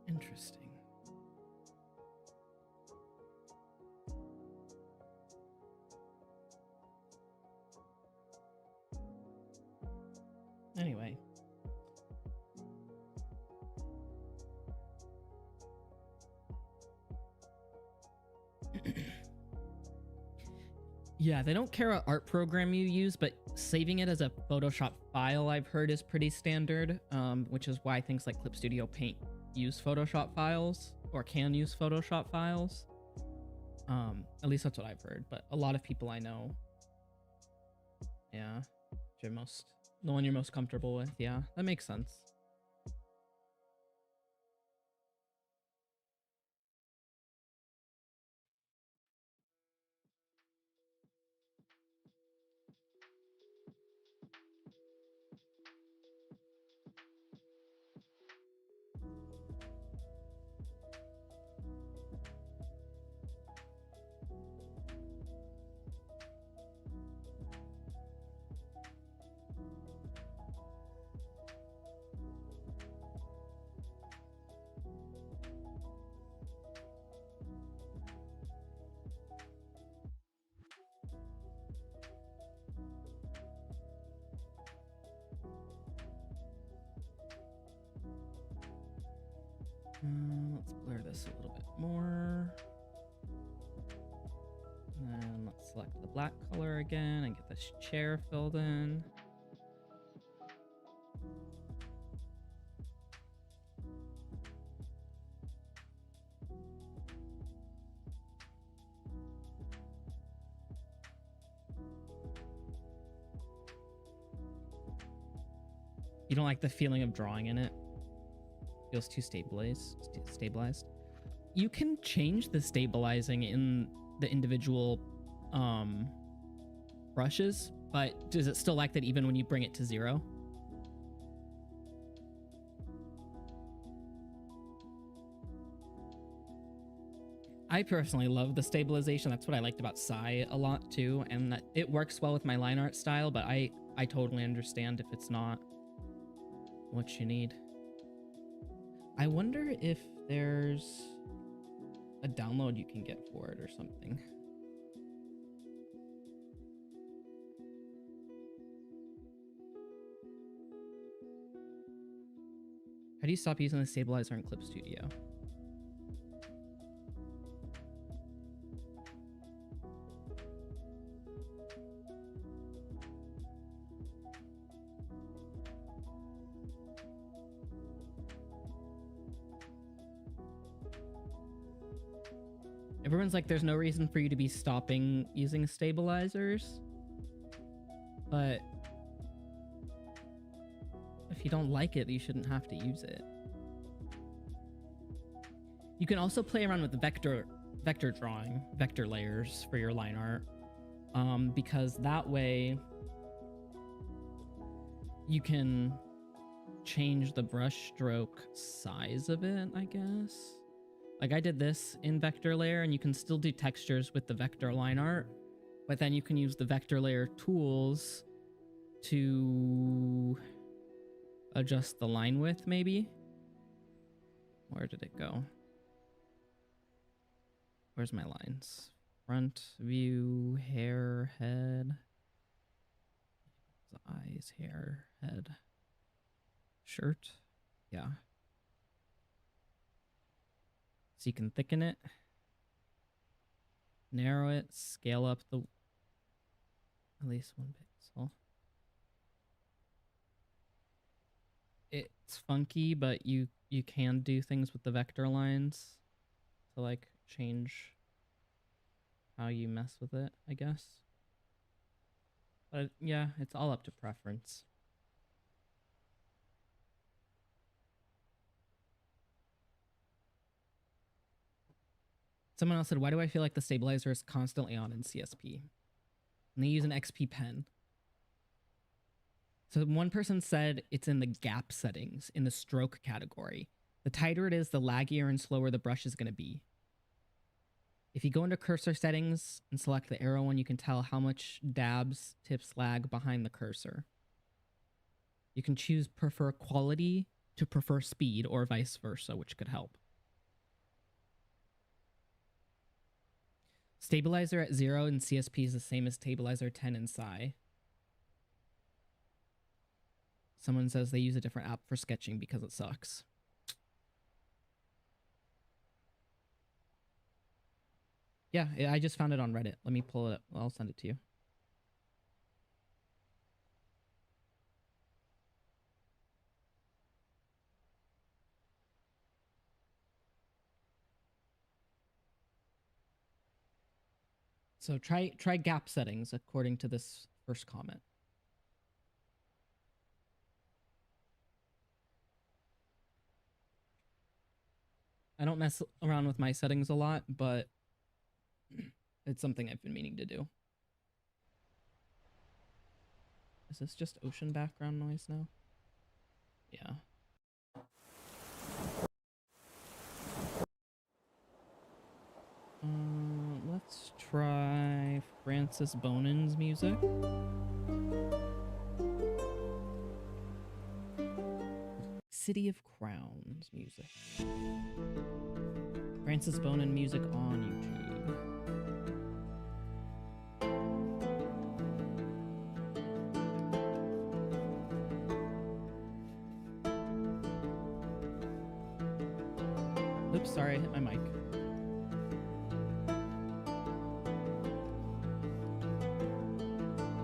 Interesting. Anyway. Yeah, they don't care what art program you use, but saving it as a Photoshop file, I've heard, is pretty standard, which is why things like Clip Studio Paint use Photoshop files, or can use Photoshop files. At least that's what I've heard, but a lot of people I know, yeah, the one you're most comfortable with, yeah, that makes sense. Let's blur this a little bit more. And let's select the black color again and get this chair filled in. You don't like the feeling of drawing in it? Feels too stabilized. You can change the stabilizing in the individual brushes, but does it still like that even when you bring it to 0? I personally love the stabilization. That's what I liked about Psy a lot too, and that it works well with my line art style, but I totally understand if it's not what you need. I wonder if there's a download you can get for it or something. How do you stop using the stabilizer in Clip Studio? Everyone's like, there's no reason for you to be stopping using stabilizers, but if you don't like it, you shouldn't have to use it. You can also play around with the vector drawing, vector layers for your line art, because that way you can change the brush stroke size of it, I guess. Like I did this in vector layer, and you can still do textures with the vector line art, but then you can use the vector layer tools to adjust the line width, maybe. Where did it go? Where's my lines? Front view, hair, head. Eyes, hair, head. Shirt. Yeah. So you can thicken it, narrow it, scale up the at least 1 pixel. It's funky, but you can do things with the vector lines to like change how you mess with it, I guess. But yeah, it's all up to preference. Someone else said, why do I feel like the stabilizer is constantly on in CSP? And they use an XP pen. So one person said it's in the gap settings in the stroke category. The tighter it is, the laggier and slower the brush is going to be. If you go into cursor settings and select the arrow one, you can tell how much dabs, tips, lag behind the cursor. You can choose prefer quality to prefer speed or vice versa, which could help. Stabilizer at 0 in CSP is the same as stabilizer 10 in Psy. Someone says they use a different app for sketching because it sucks. Yeah, I just found it on Reddit. Let me pull it up. I'll send it to you. So try gap settings according to this first comment. I don't mess around with my settings a lot, but it's something I've been meaning to do. Is this just ocean background noise now? Yeah. Let's try Francis Bonin's music. City of Crowns music. Francis Bonin music on YouTube. Oops, sorry, I hit my mic.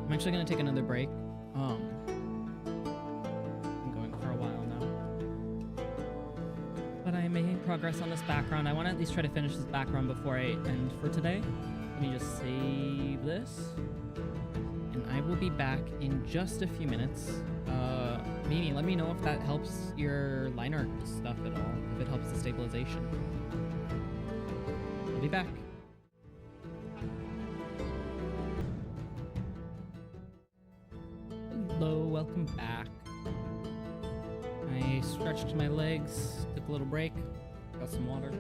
I'm actually gonna take another break. I'm going for a while now. But I am making progress on this background. I want to at least try to finish this background before I end for today. Let me just save this. And I will be back in just a few minutes. Mimi, let me know if that helps your line art stuff at all. If it helps the stabilization. I'll be back. Hello, welcome back. I stretched my legs, took a little break, got some water.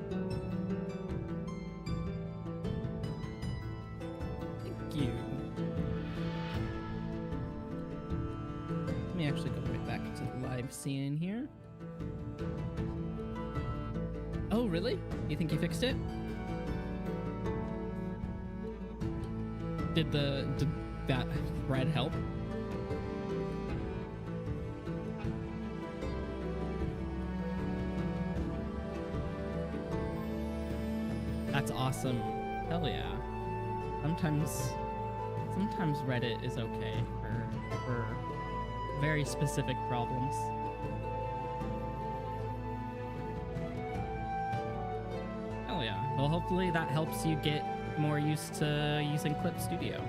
Thank you. Let me actually go right back to the live scene here. Oh, really? You think you fixed it? Did that thread help? That's awesome. Hell yeah. Sometimes Reddit is okay for very specific problems. Hell yeah. Well, hopefully that helps you get more used to using Clip Studio.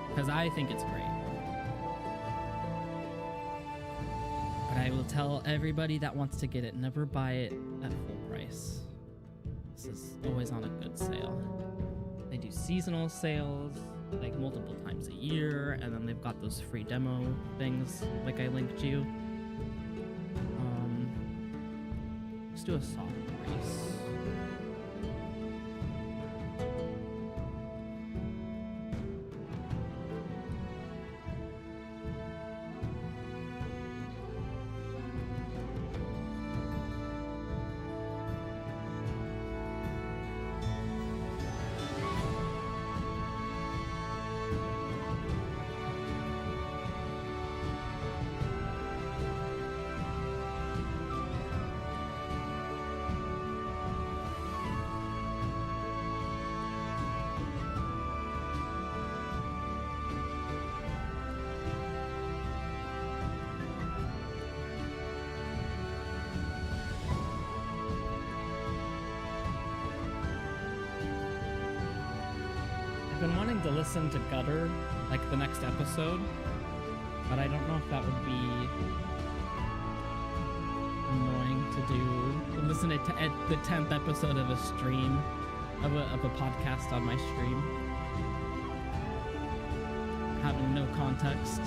Because I think it's great. But I will tell everybody that wants to get it, never buy it at full price. This is always on a good sale. They do seasonal sales, like multiple times a year, and then they've got those free demo things, like I linked you. Let's do a soft race. I've been wanting to listen to Gutter, like the next episode, but I don't know if that would be annoying to do. Listen to the 10th episode of a stream, of a podcast on my stream, having no context.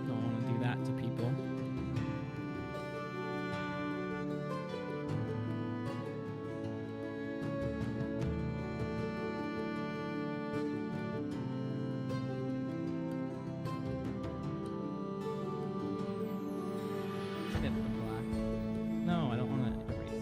Don't want to do that to people. edit the black. No, I don't want to erase it.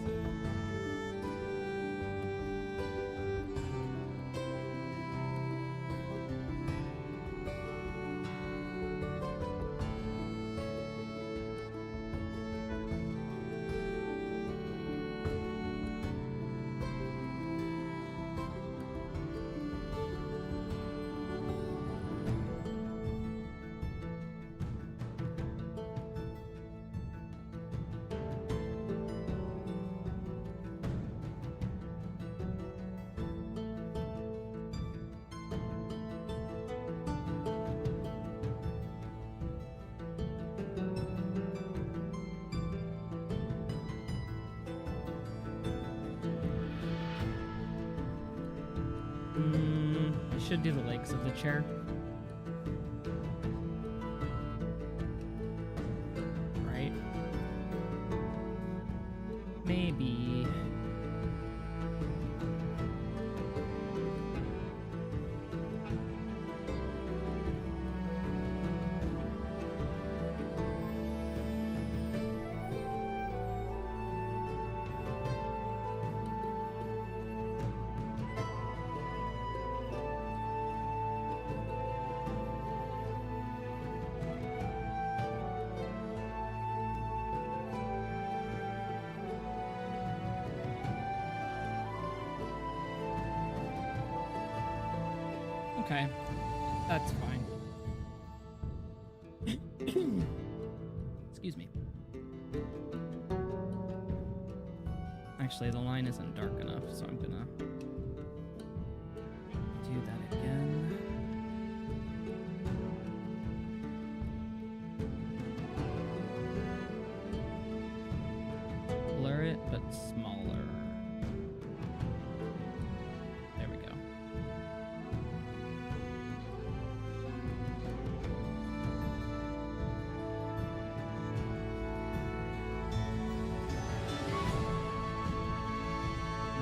I should do the legs of the chair. Right? Maybe. Okay, that's fine. Excuse me. Actually, the line isn't dark enough, so I'm gonna do that again. Blur it, but smaller. There we go.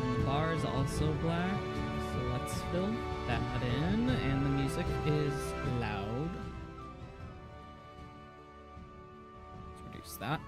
And the bar is also black, so let's fill that in, and the music is loud. Let's reduce that.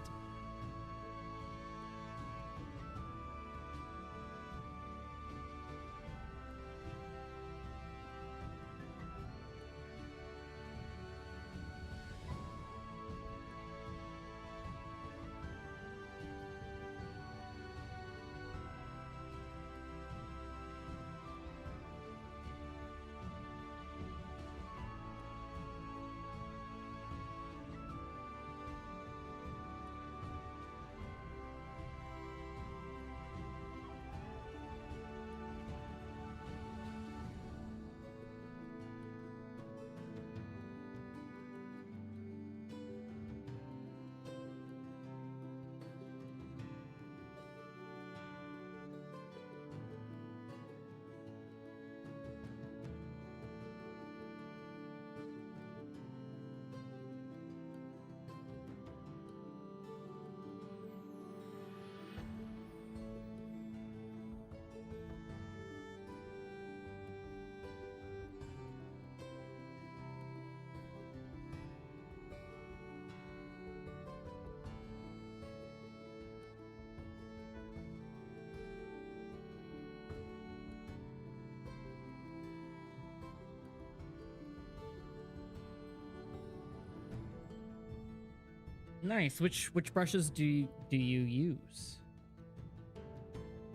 Nice. Which brushes do you use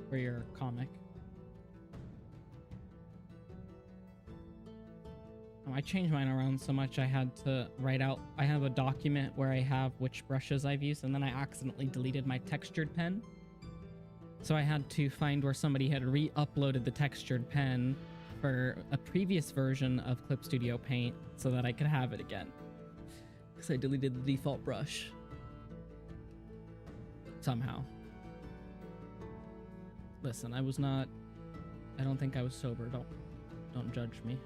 for your comic? Oh, I changed mine around so much I had to write out. I have a document where I have which brushes I've used, and then I accidentally deleted my textured pen. So I had to find where somebody had re-uploaded the textured pen for a previous version of Clip Studio Paint so that I could have it again. Because I deleted the default brush. Somehow. Listen, I don't think I was sober. Don't judge me.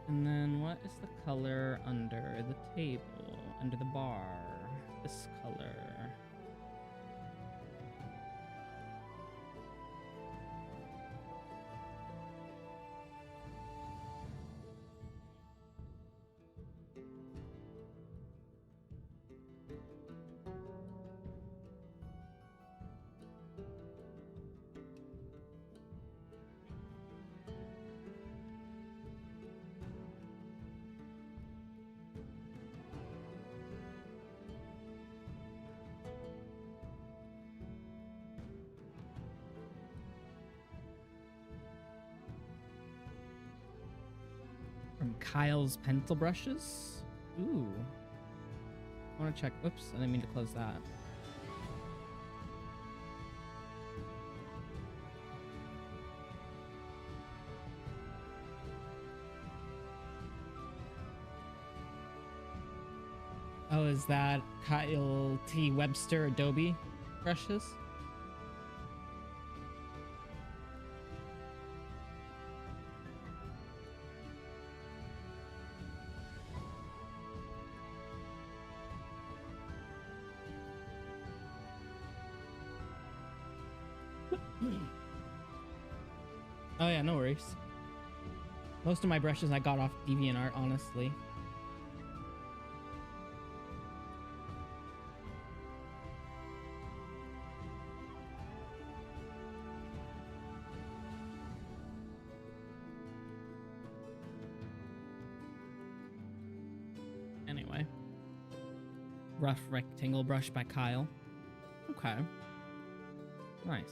And then what what is the color under the table, under the bar? This color. From Kyle's pencil brushes. Ooh. I want to check. Oops, I didn't mean to close that. Oh, is that Kyle T. Webster Adobe brushes? Oh yeah, no worries. Most of my brushes I got off DeviantArt, honestly. Anyway. Rough rectangle brush by Kyle. Okay. Nice.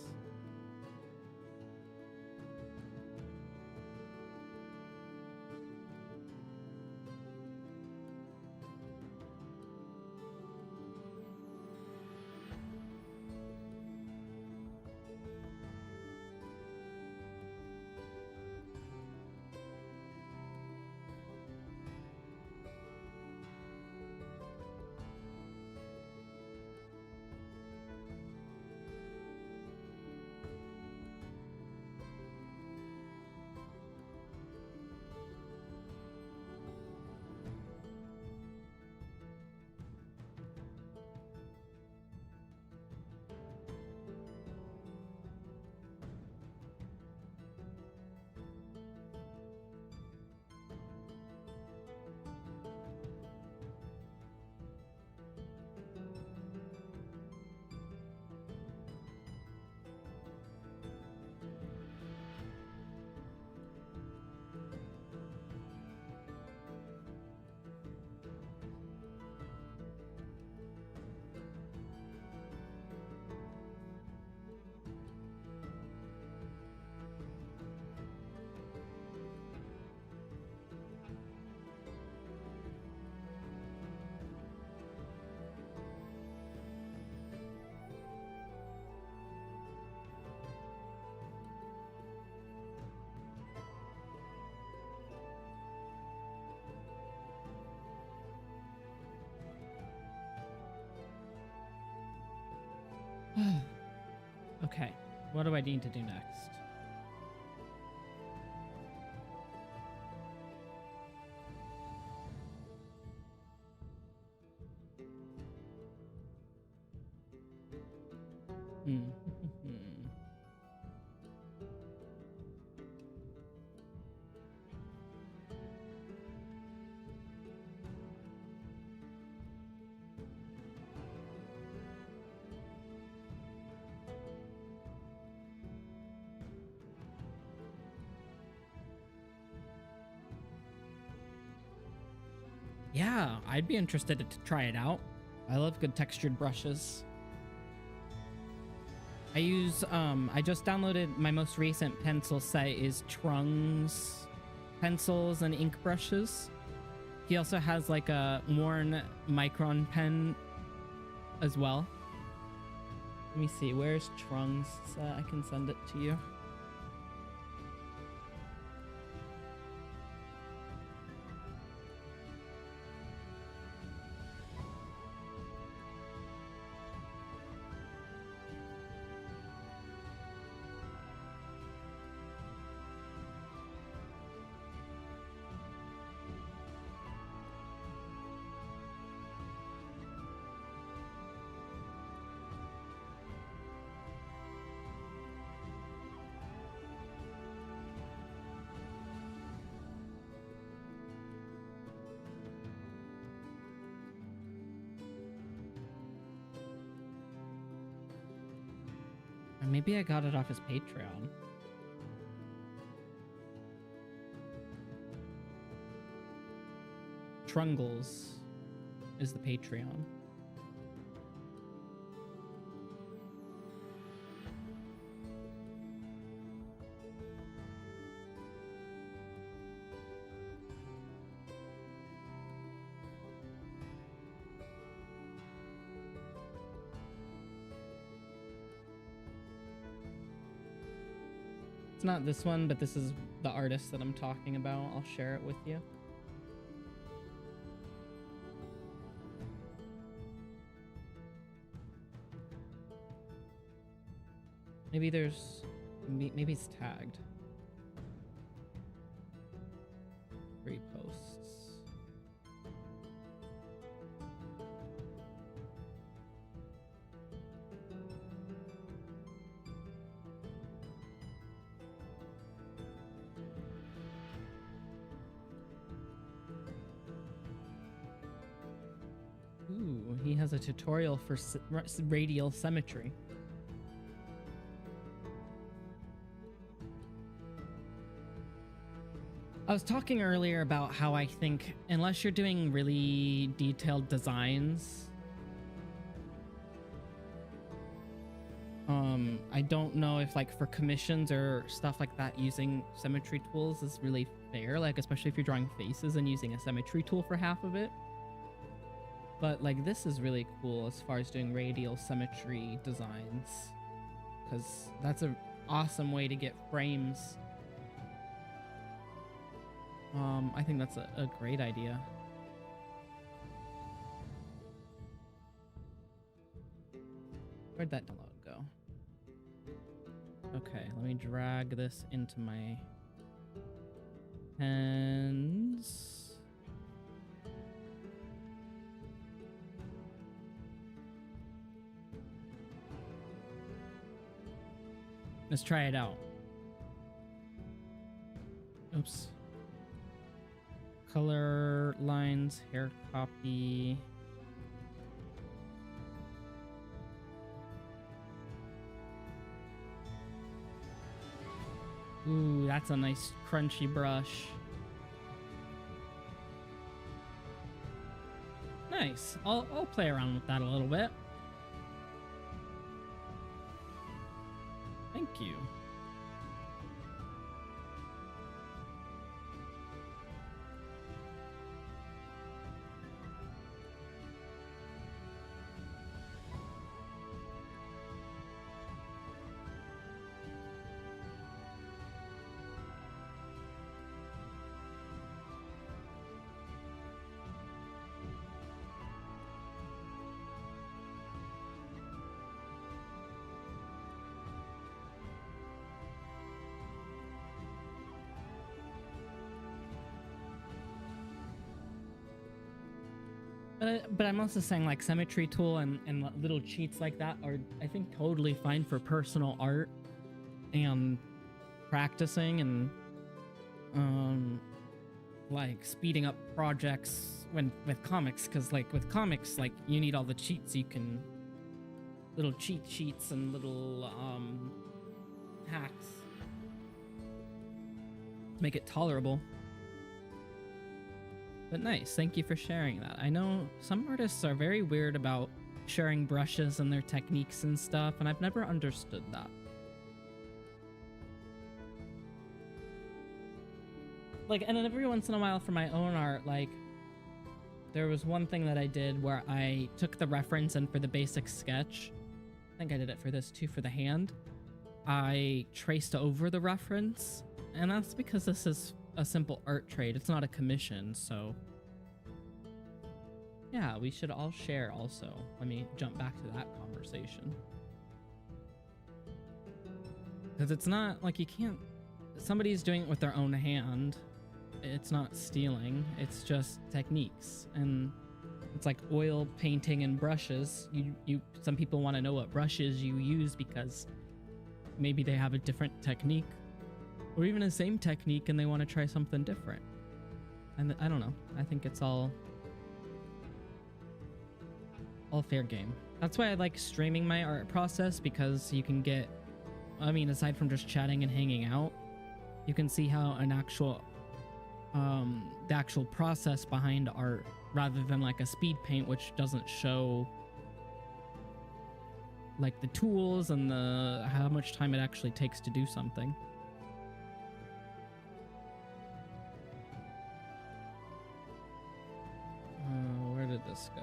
Okay, what do I need to do next? Yeah, I'd be interested to try it out. I love good textured brushes. I use, I just downloaded my most recent pencil set is Trung's pencils and ink brushes. He also has like a worn micron pen as well. Let me see, where's Trung's set? I can send it to you. Maybe I got it off his Patreon. Trungles is the Patreon. It's not this one, but this is the artist that I'm talking about. I'll share it with you. Maybe there's... maybe it's tagged. 3 posts. Ooh, he has a tutorial for radial symmetry. I was talking earlier about how I think unless you're doing really detailed designs, I don't know if like for commissions or stuff like that, using symmetry tools is really fair, like especially if you're drawing faces and using a symmetry tool for half of it. But like this is really cool as far as doing radial symmetry designs, because that's an awesome way to get frames. I think that's a great idea. Where'd that download go? Okay, let me drag this into my hands. Let's try it out. Oops. Color lines, hair copy. Ooh, that's a nice crunchy brush. Nice. I'll play around with that a little bit. Thank you. But I'm also saying like symmetry tool and little cheats like that are, I think, totally fine for personal art and practicing and like speeding up projects with comics, because like with comics, like you need all the cheats. You can little cheat sheets and little hacks to make it tolerable. But nice, thank you for sharing that. I know some artists are very weird about sharing brushes and their techniques and stuff, and I've never understood that. Like, and then every once in a while for my own art, like, there was one thing that I did where I took the reference, and for the basic sketch, I think I did it for this too, for the hand, I traced over the reference, and that's because this is a simple art trade. It's not a commission, so yeah, we should all share also. Let me jump back to that conversation, because it's not like you can't, somebody's doing it with their own hand, it's not stealing, it's just techniques. And it's like oil painting and brushes. Some people want to know what brushes you use because maybe they have a different technique, or even the same technique and they want to try something different. And I don't know. I think it's all fair game. That's why I like streaming my art process, because you can get I mean, aside from just chatting and hanging out, you can see how an actual, the actual process behind art, rather than like a speed paint, which doesn't show like the tools and the how much time it actually takes to do something. Where did this go?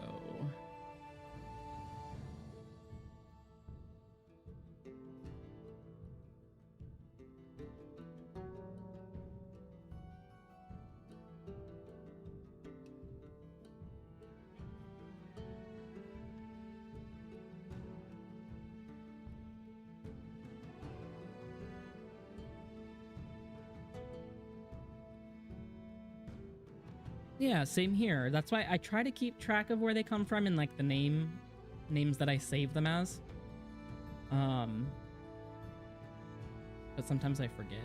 Yeah, same here. That's why I try to keep track of where they come from and like the names that I save them as. But sometimes I forget.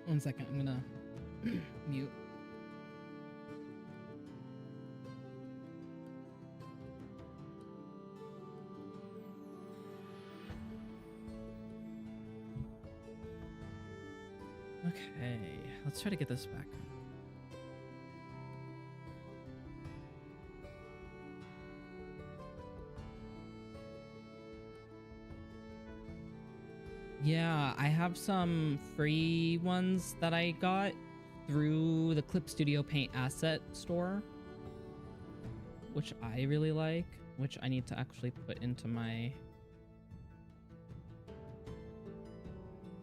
One second, I'm gonna mute. Okay, let's try to get this back. Yeah, I have some free ones that I got through the Clip Studio Paint asset store, which I really like, which I need to actually put into my...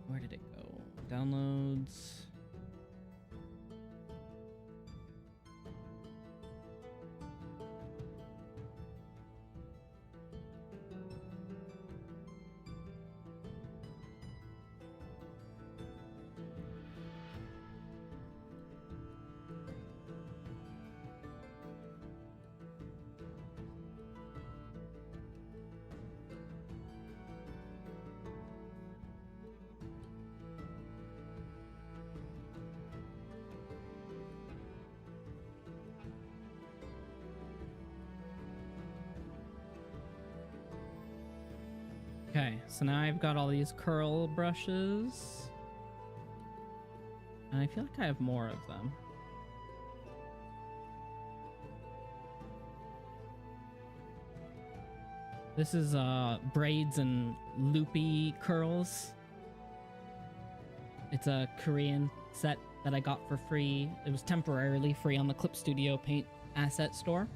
Where did it go? Downloads. Okay, so now I've got all these curl brushes. And I feel like I have more of them. This is braids and loopy curls. It's a Korean set that I got for free. It was temporarily free on the Clip Studio Paint asset store.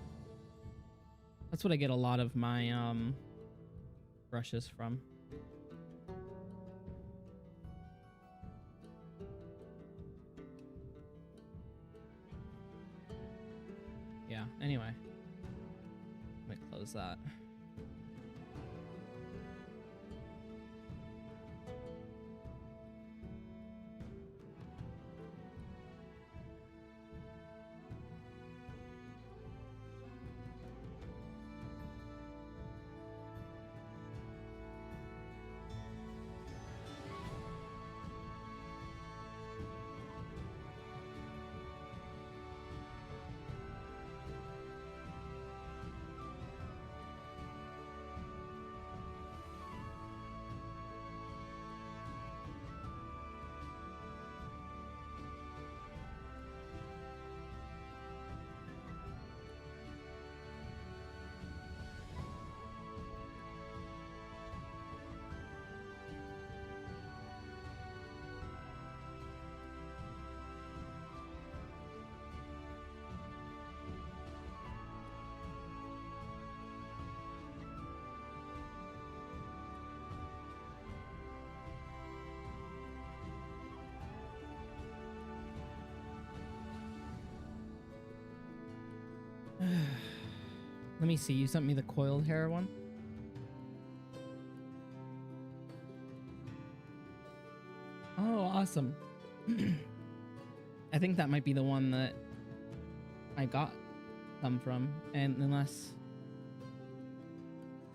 That's what I get a lot of my brushes from. Yeah, anyway. Let me close that. Let me see. You sent me the coiled hair one. Oh, awesome. I think that might be the one that I got them from. And unless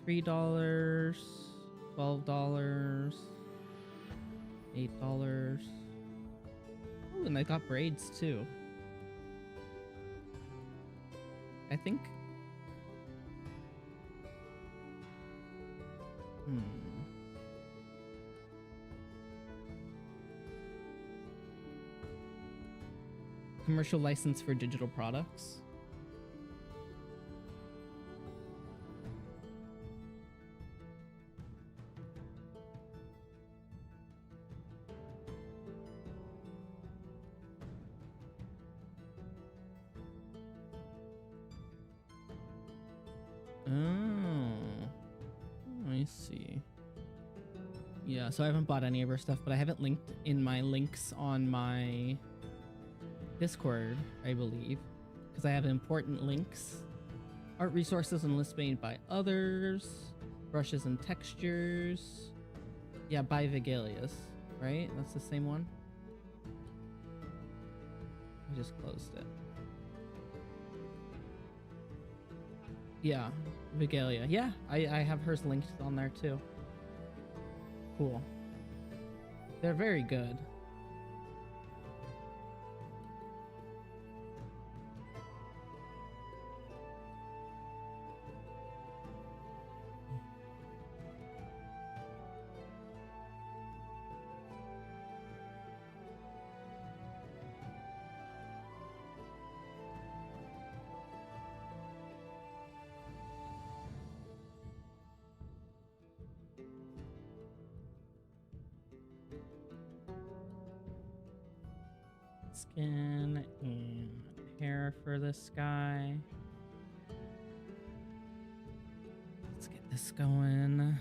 $3, $12, $8. Oh, and I got braids too. I think. Commercial license for digital products. I see. Yeah, so I haven't bought any of her stuff, but I haven't linked in my links on my Discord, I believe, because I have important links. Art resources and lists made by others. Brushes and textures. Yeah, by Vigilius, right? That's the same one. I just closed it. Yeah, Vigilia. Yeah, I have hers linked on there too. Cool. They're very good. Skin and hair for this guy. Let's get this going.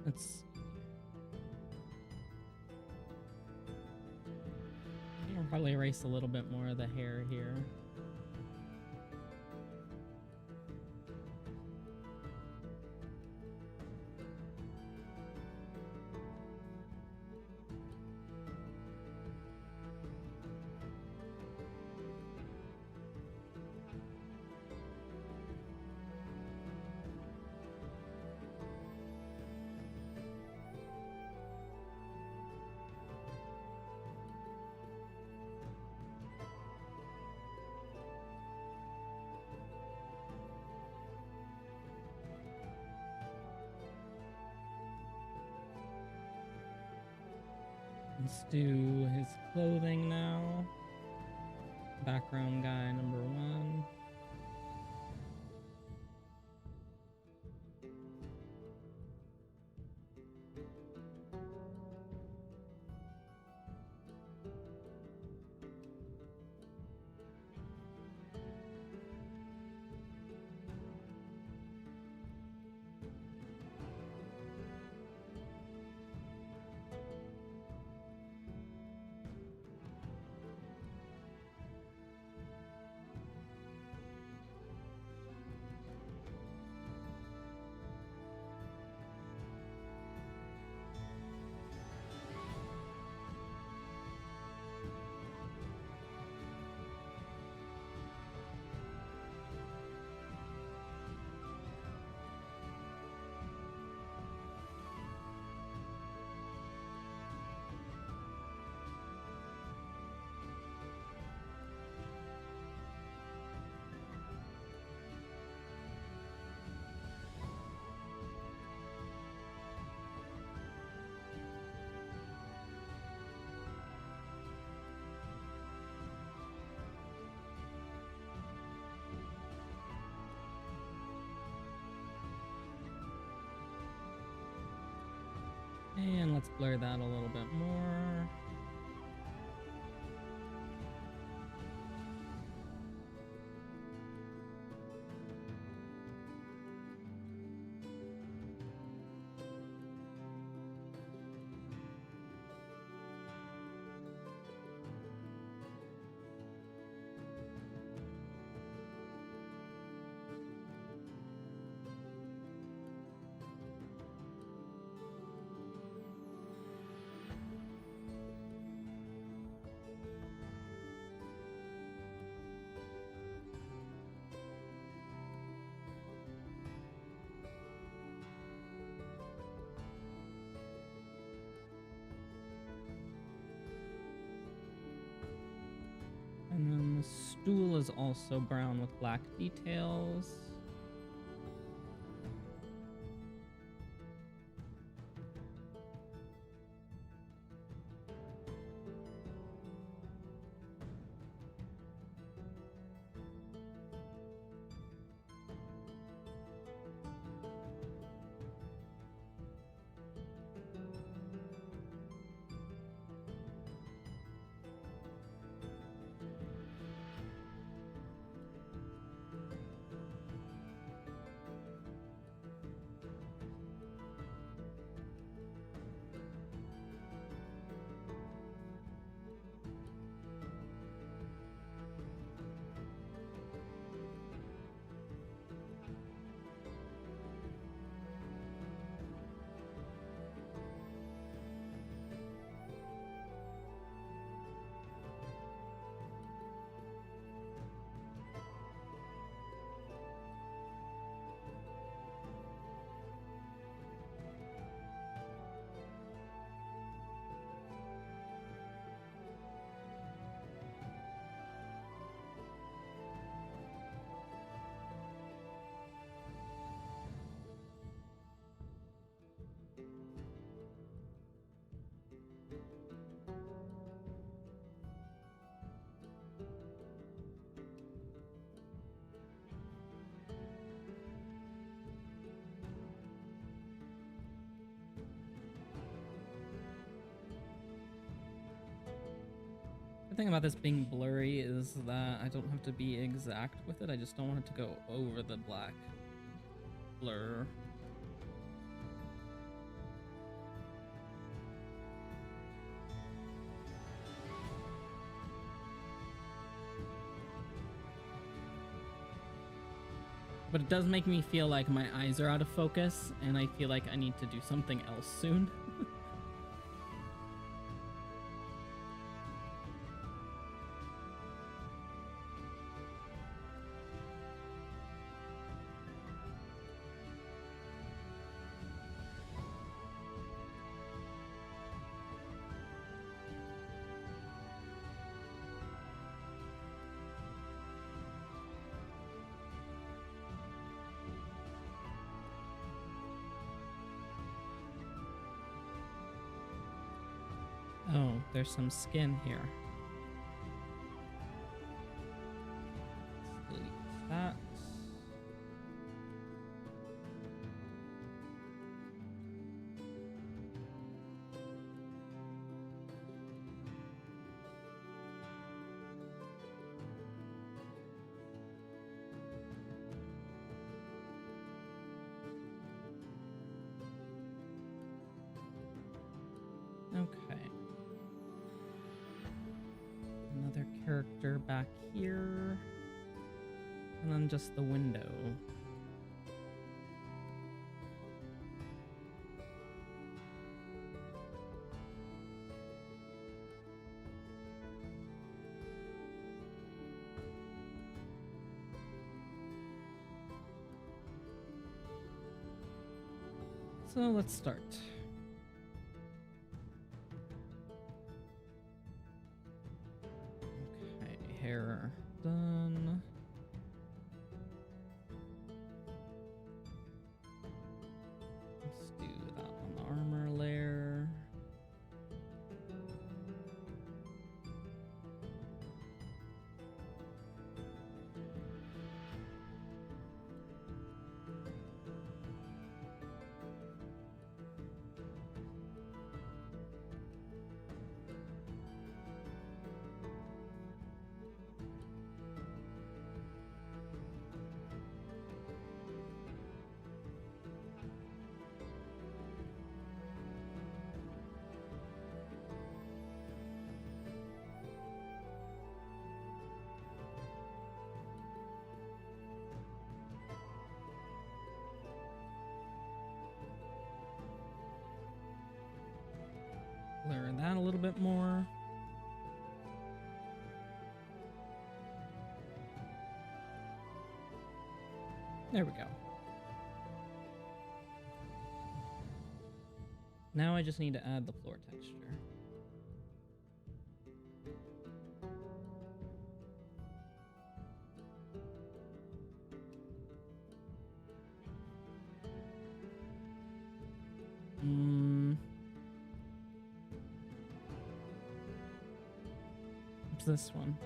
Let's. I'll probably erase a little bit more of the hair here. Let's do his clothing now. Background guy number 1. And let's blur that a little bit more. And then the stool is also brown with black details. The thing about this being blurry is that I don't have to be exact with it. I just don't want it to go over the black blur. But it does make me feel like my eyes are out of focus, and I feel like I need to do something else soon. Oh, there's some skin here. Let's delete that. Okay. Another character back here. And then just the window. So let's start. Hair done. Let's do that on the armor layer. Blur that a little bit more. There we go. Now I just need to add the floor texture. What's this one?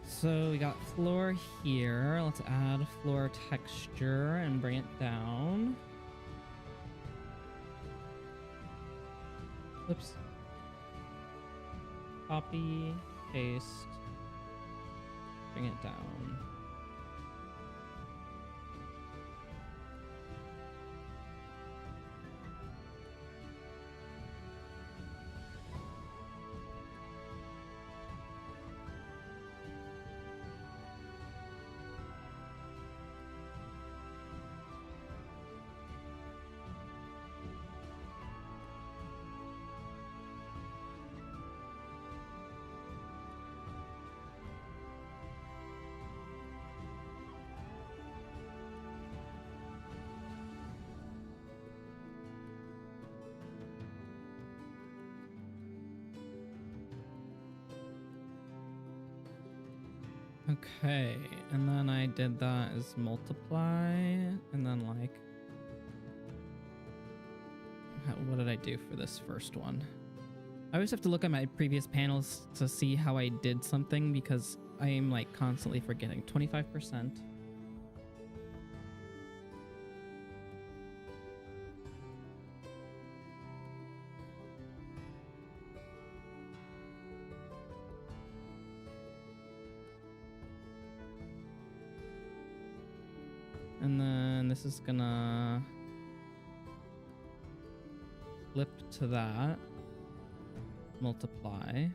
So we got floor here. Let's add floor texture and bring it down. Oops. Copy, paste, bring it down. Okay, and then I did that as multiply, and then like, what did I do for this first one? I always have to look at my previous panels to see how I did something because I am like constantly forgetting. 25%. And then this is gonna flip to that, multiply.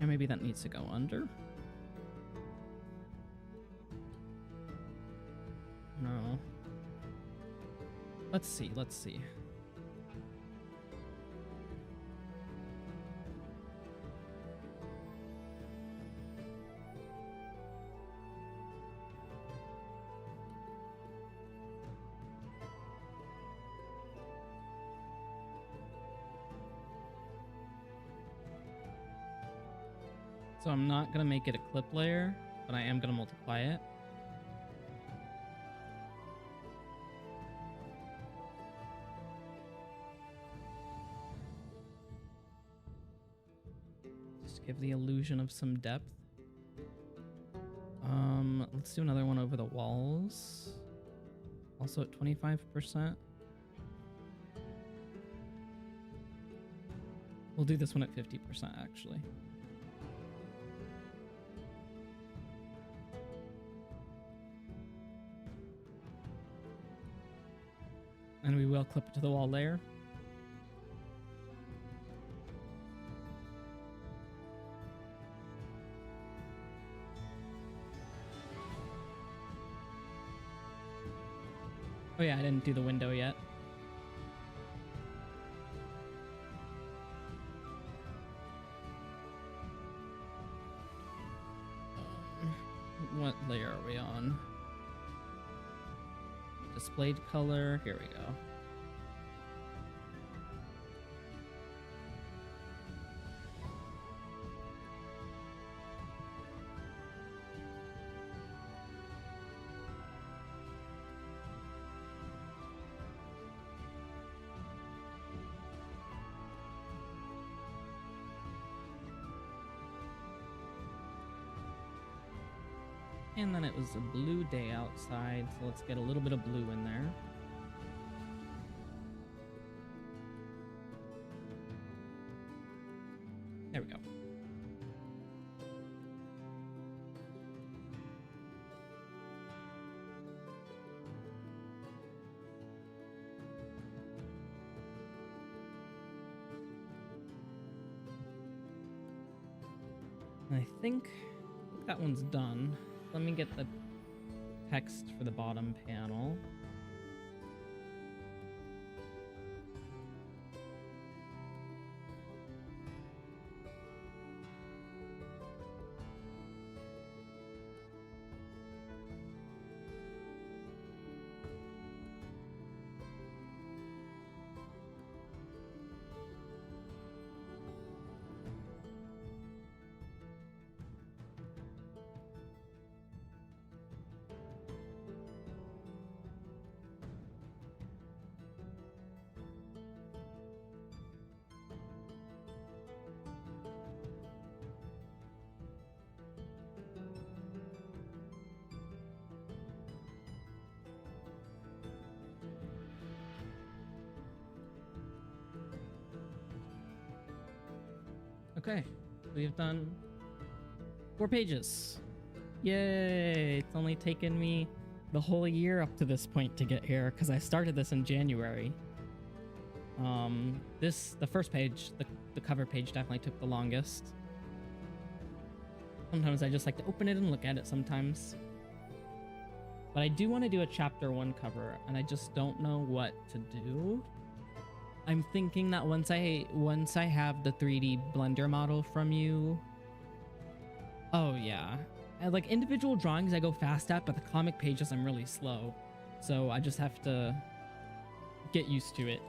maybe that needs to go under. No. Let's see, let's see. So I'm not gonna make it a clip layer, but I am gonna multiply it. Just give the illusion of some depth. Let's do another one over the walls. Also at 25%. We'll do this one at 50% actually. And we will clip it to the wall layer. Oh yeah, I didn't do the window yet. What layer are we on? Displayed color, here we go. And then it was a blue day outside, so let's get a little bit of blue in there. There we go. I think that one's done. Let me get the text for the bottom panel. Okay, we've done 4 pages. Yay! It's only taken me the whole year up to this point to get here because I started this in January. The first page, the cover page definitely took the longest. Sometimes I just like to open it and look at it sometimes. But I do want to do a chapter 1 cover and I just don't know what to do. I'm thinking that once I have the 3D Blender model from you. Oh yeah. Like individual drawings I go fast at, but the comic pages I'm really slow. So I just have to get used to it.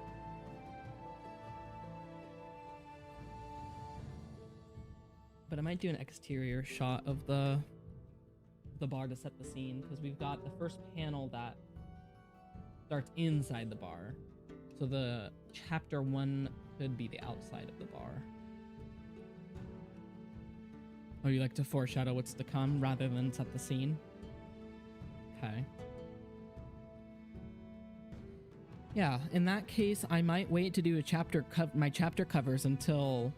But I might do an exterior shot of the bar to set the scene because we've got the first panel that starts inside the bar. So the chapter 1 could be the outside of the bar. Oh, you like to foreshadow what's to come rather than set the scene? Okay. Yeah, in that case, I might wait to do a my chapter covers until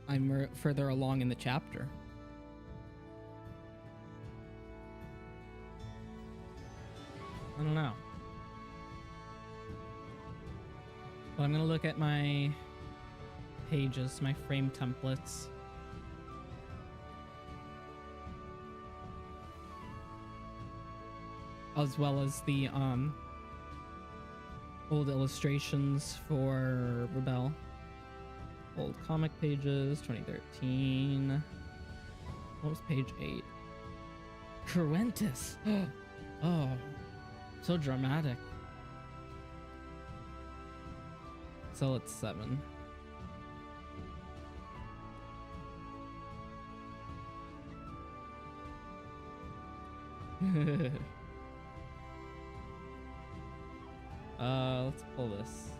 I'm further along in the chapter. I don't know. But I'm gonna look at my pages, my frame templates. as well as the old illustrations for Rebel. Old comic pages, 2013. What was page 8? Cruentus. Oh, so dramatic. So it's 7. Let's pull this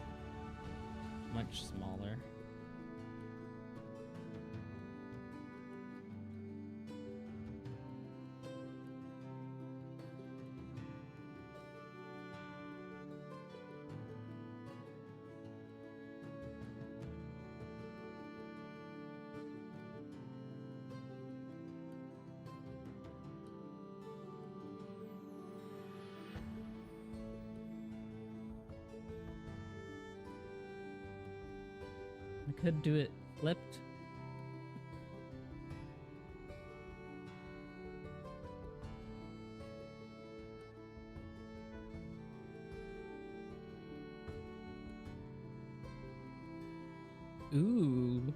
much smaller. I could do it flipped. Ooh,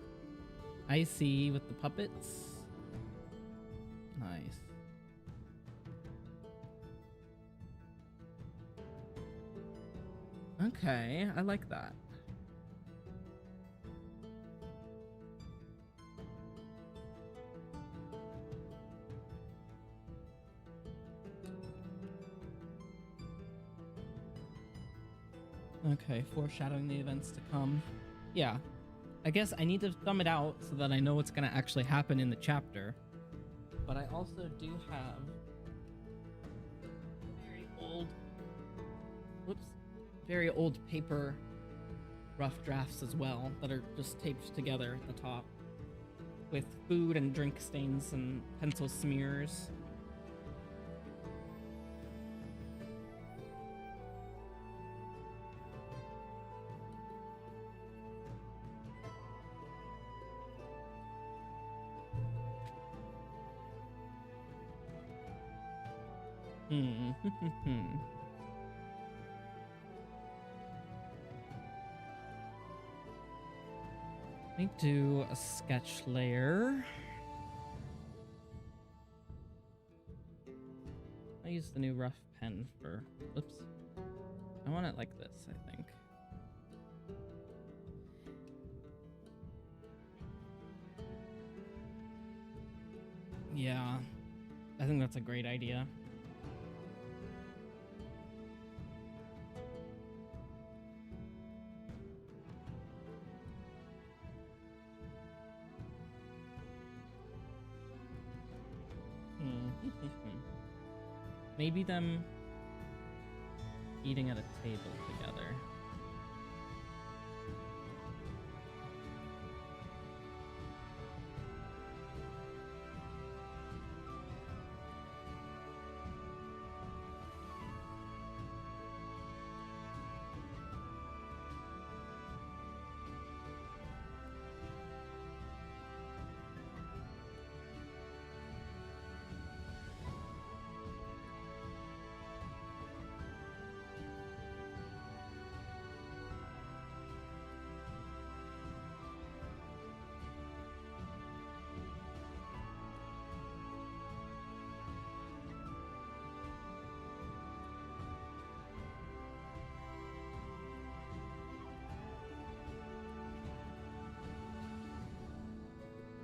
I see, with the puppets. Nice. Okay, I like that. Okay, foreshadowing the events to come. Yeah, I guess I need to thumb it out so that I know what's gonna actually happen in the chapter. But I also do have very old paper rough drafts as well that are just taped together at the top with food and drink stains and pencil smears. Let me do a sketch layer. I use the new rough pen for, oops. I want it like this, I think. Yeah, I think that's a great idea. Maybe them eating at a table together.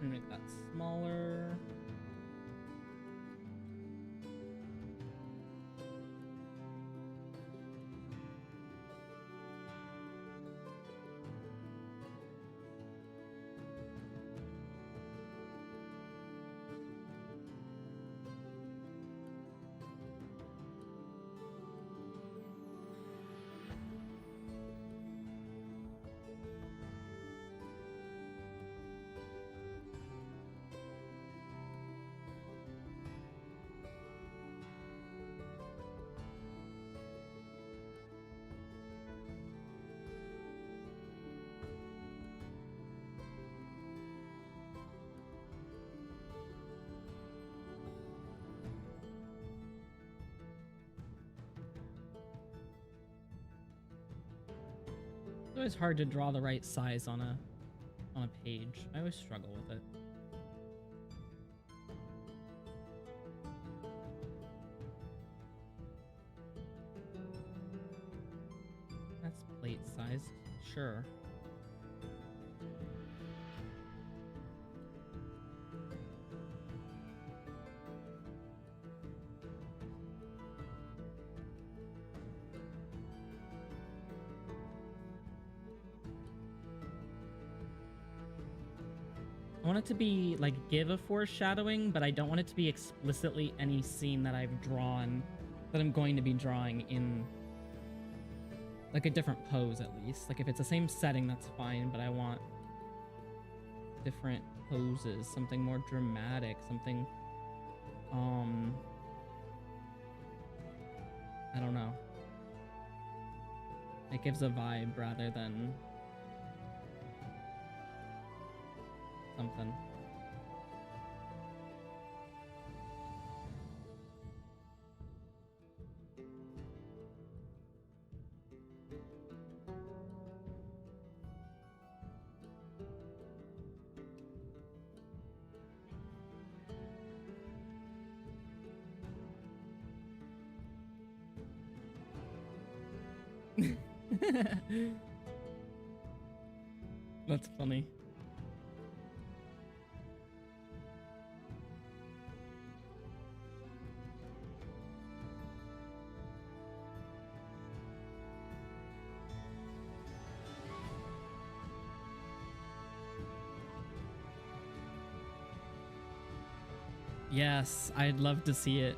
Make that smaller. always hard to draw the right size on a page. I always struggle with it. That's plate sized, sure. I want it to be like give a foreshadowing, but I don't want it to be explicitly any scene that I've drawn, that I'm going to be drawing in like a different pose at least. Like if it's the same setting, that's fine, but I want different poses, something more dramatic, something, I don't know. It gives a vibe rather than something. That's funny. Yes, I'd love to see it.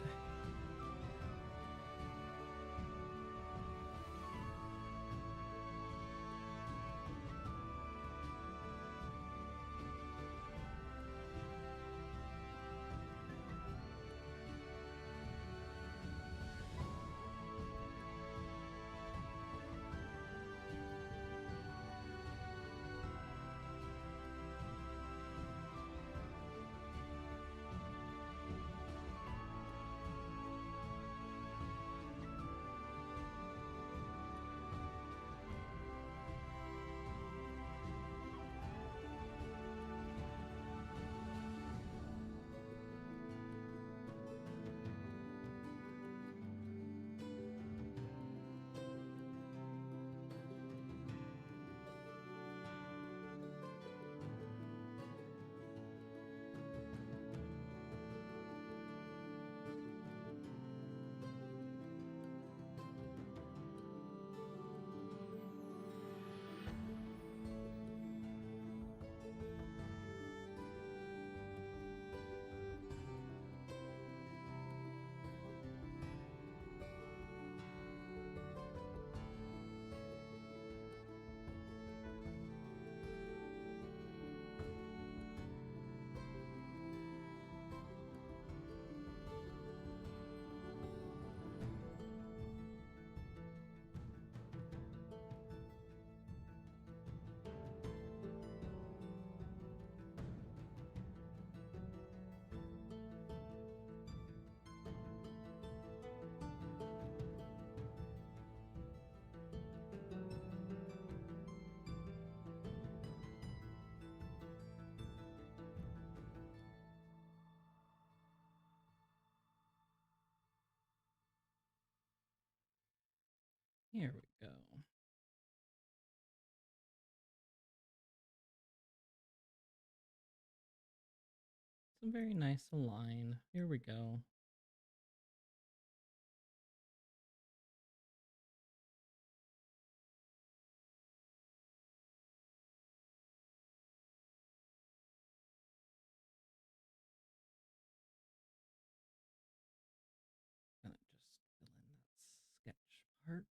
Here we go. It's a very nice line. Here we go. Gonna just fill in that sketch part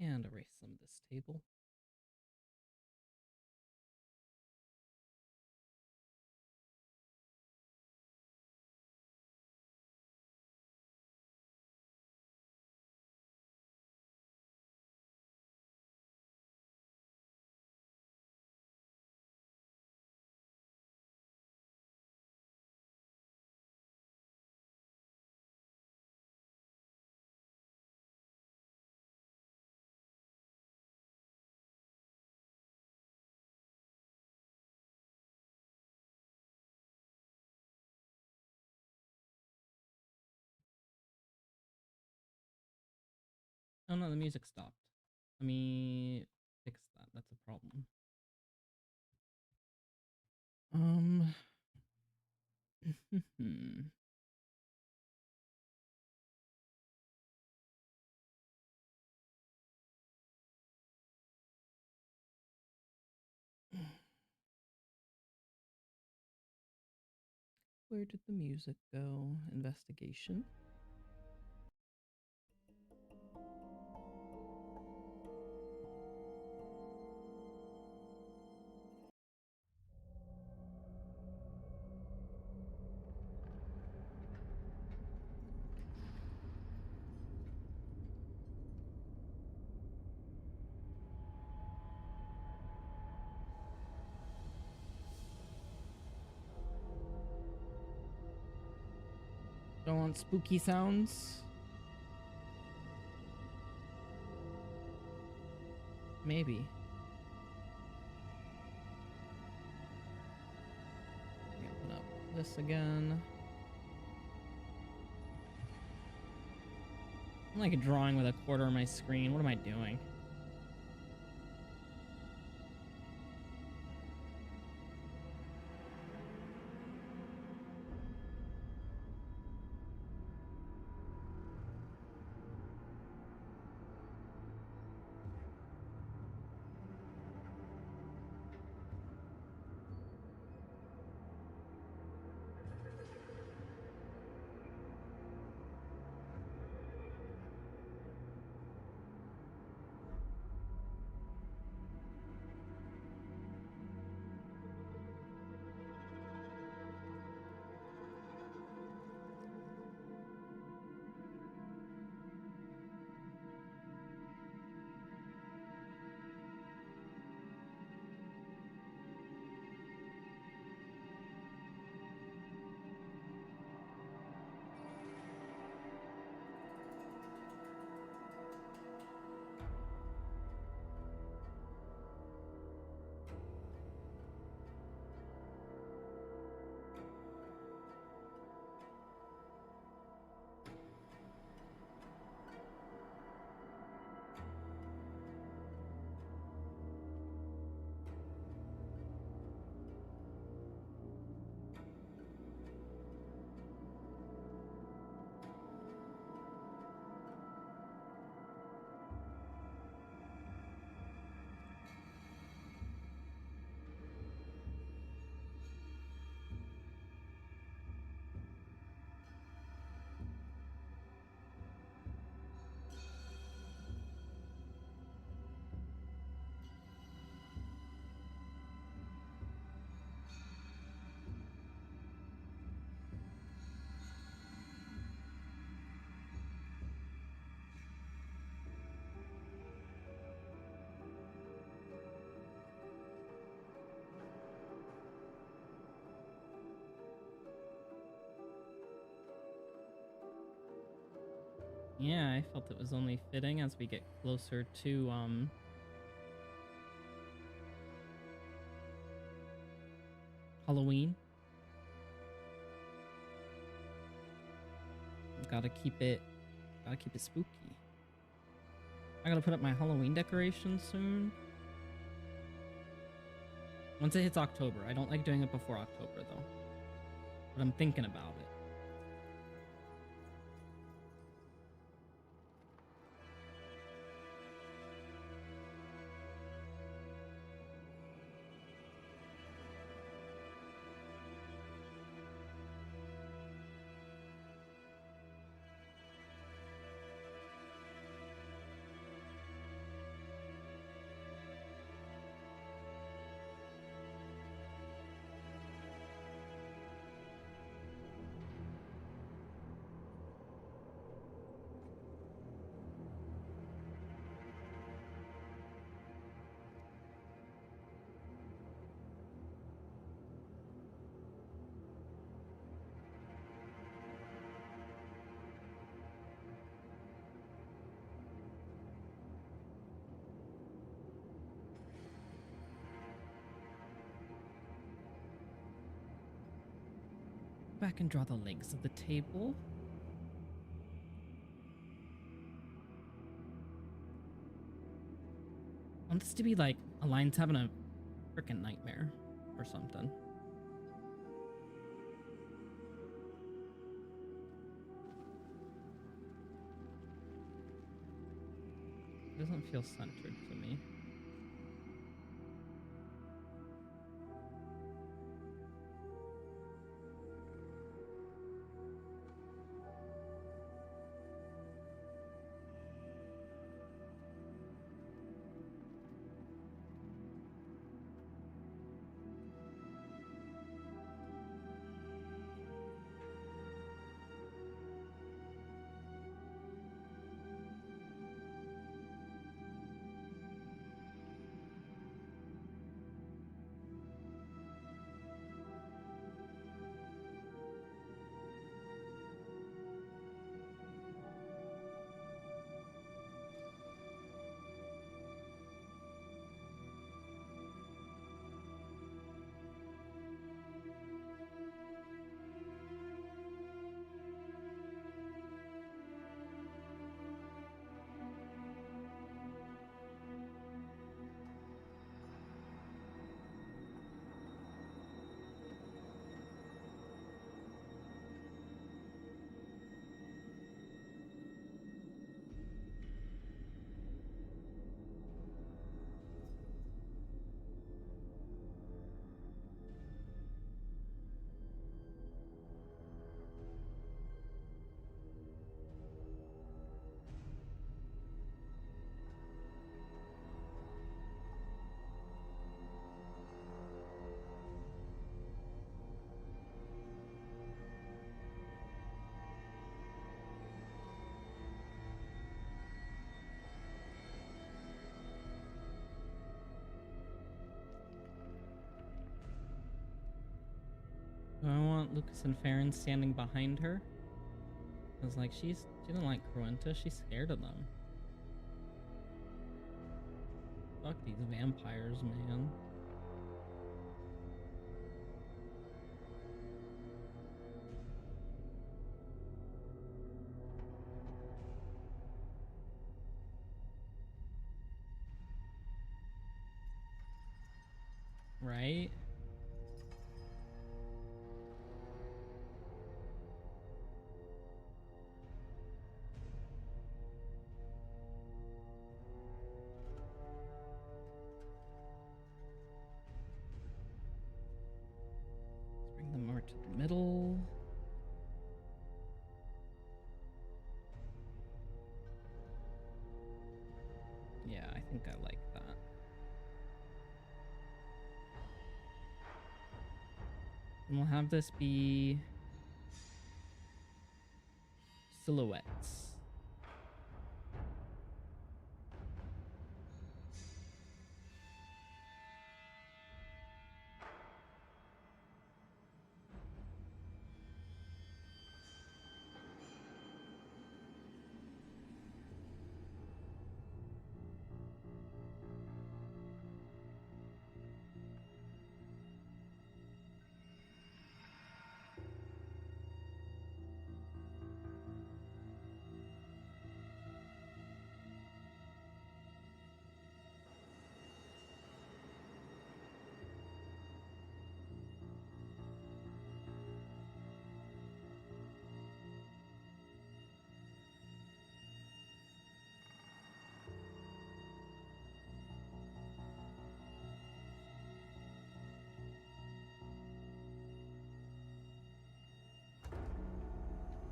and erase some of this table. Oh no, the music stopped. Let me fix that. That's a problem. Where did the music go? Investigation. Don't want spooky sounds. Maybe. Open up this again. I'm like drawing with a quarter of my screen. What am I doing? Yeah, I felt it was only fitting as we get closer to Halloween. Gotta keep it spooky. I gotta put up my Halloween decorations soon. Once it hits October. I don't like doing it before October though. But I'm thinking about it. Back and draw the legs of the table. want this to be like Alliance having a freaking nightmare or something. It doesn't feel centered to me. Do I want Lucas and Farron standing behind her? I was like, she didn't like Cruenta, she's scared of them. Fuck these vampires, man. Right? Let's bring them more to the middle. Yeah, I think I like that. And we'll have this be silhouettes.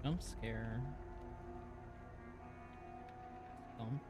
Jump scare. Thump.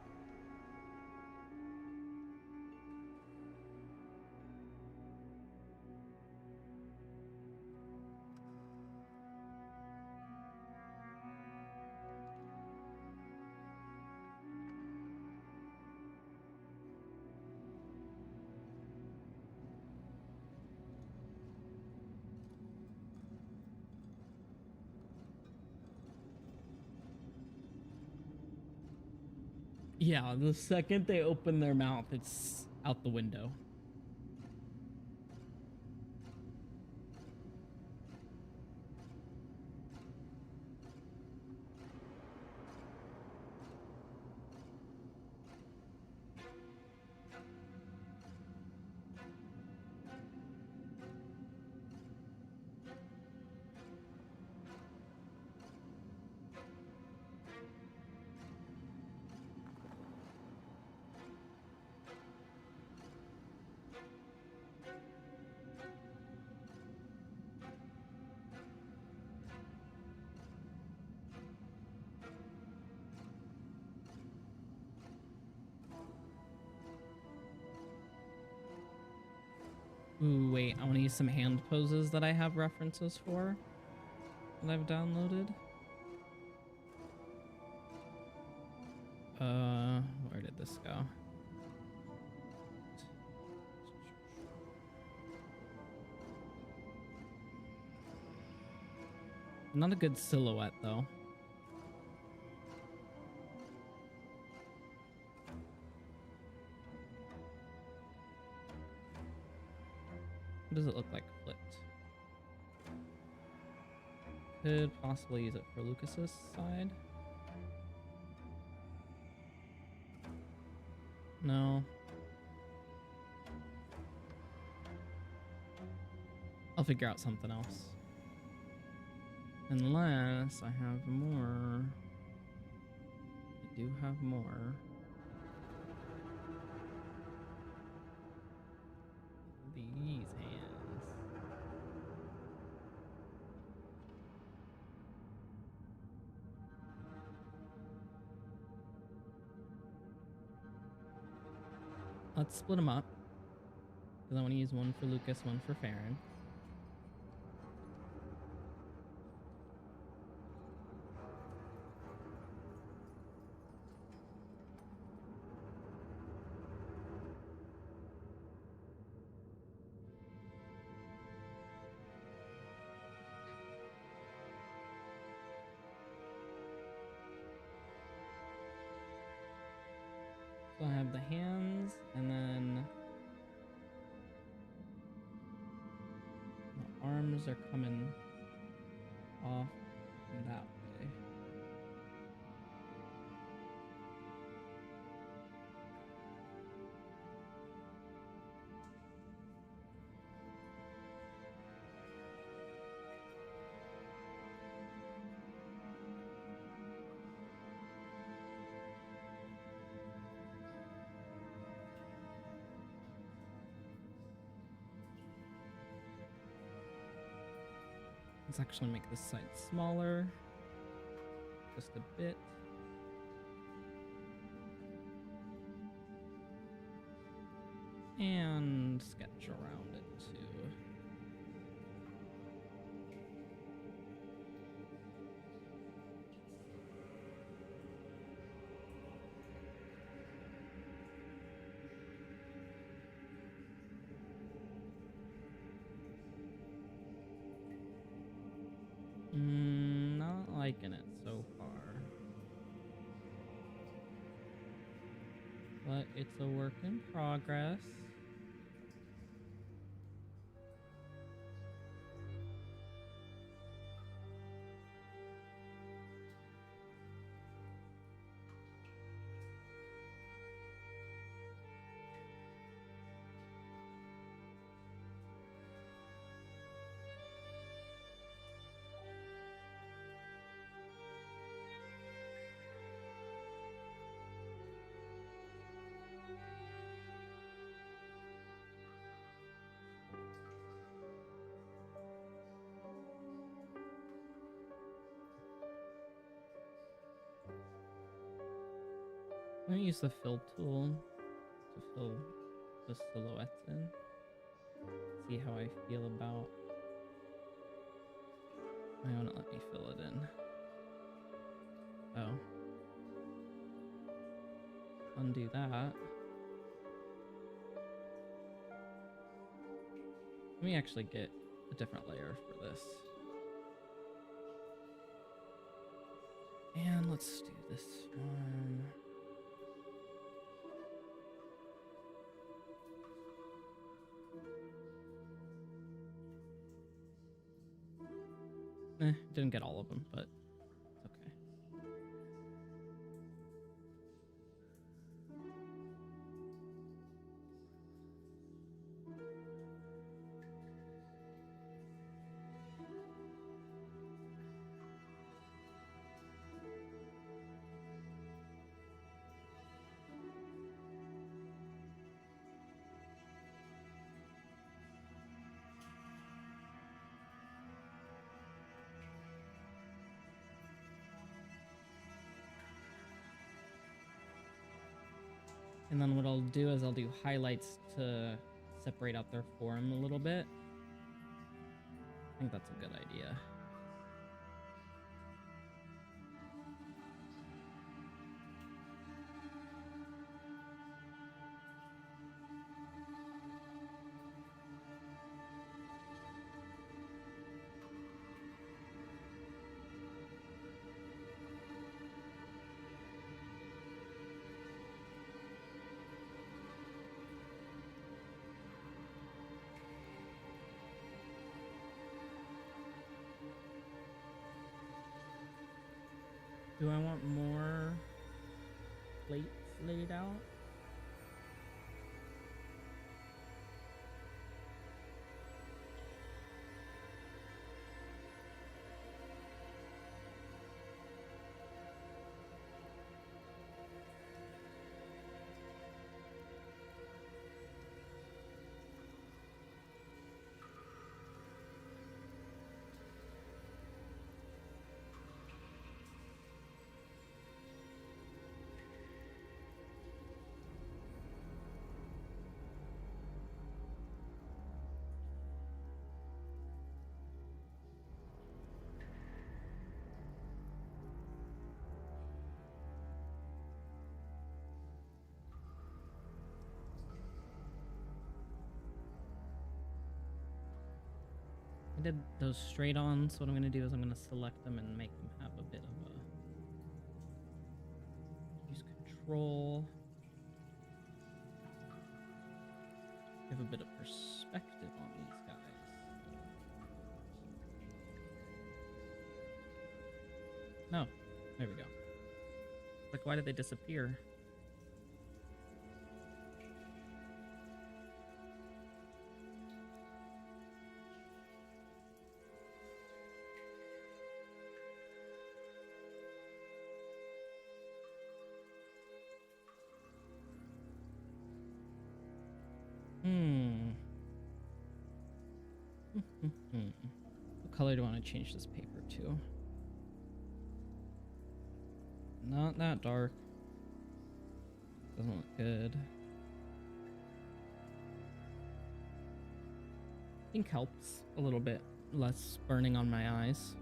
Yeah, the second they open their mouth, it's out the window. Ooh, wait, I want to use some hand poses that I have references for that I've downloaded. Where did this go? Not a good silhouette, though. What does it look like flipped? Could possibly use it for Lucas's side. No. I'll figure out something else. Unless I have more. I do have more. These hands. Let's split them up. Because I want to use one for Lucas, one for Farron. So I have the hands, and then the arms are coming off that way. Let's actually make this side smaller, just a bit. And sketch around it too. Not liking it so far. But it's a work in progress. I'm gonna use the fill tool to fill the silhouettes in. See how I feel about. Why won't it let me fill it in? Oh. Undo that. Let me actually get a different layer for this. And let's do this one. Didn't get all of them, but it's okay. And then what I'll do is I'll do highlights to separate out their form a little bit. I think that's a good idea. Do I want more plates laid out? I did those straight on, so what I'm going to do is I'm going to select them and make them have a bit of a... use control. Give a bit of perspective on these guys. No, there we go. Like, why did they disappear? What color do I want to change this paper to? Not that dark. Doesn't look good. Pink helps a little bit. Less burning on my eyes.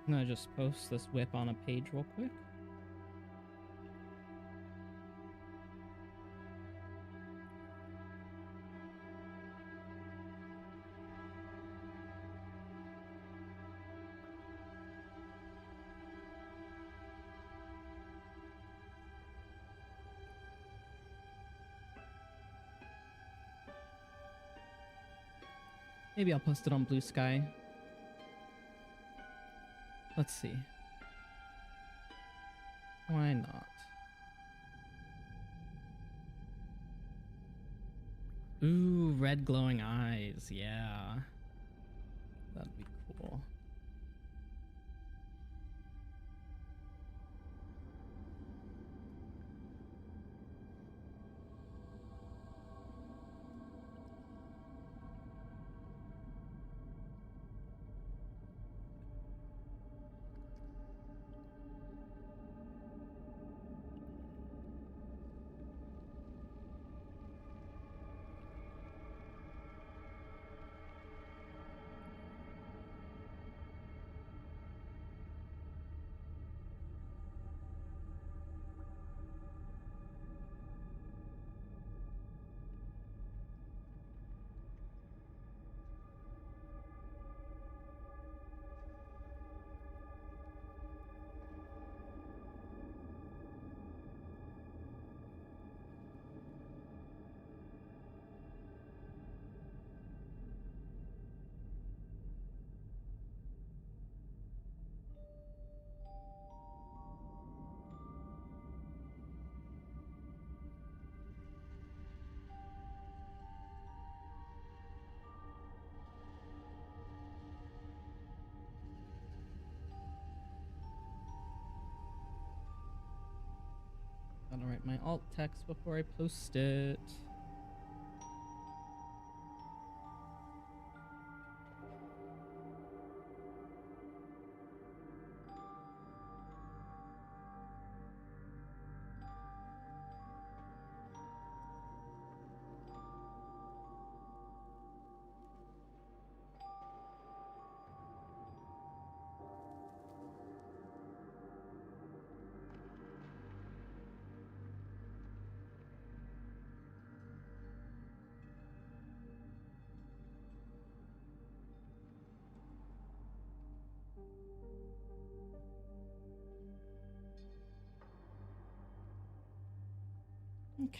I'm gonna just post this whip on a page real quick. Maybe I'll post it on Blue Sky. Let's see. Why not? Ooh, red glowing eyes. Yeah. That'd be cool. write my alt text before I post it.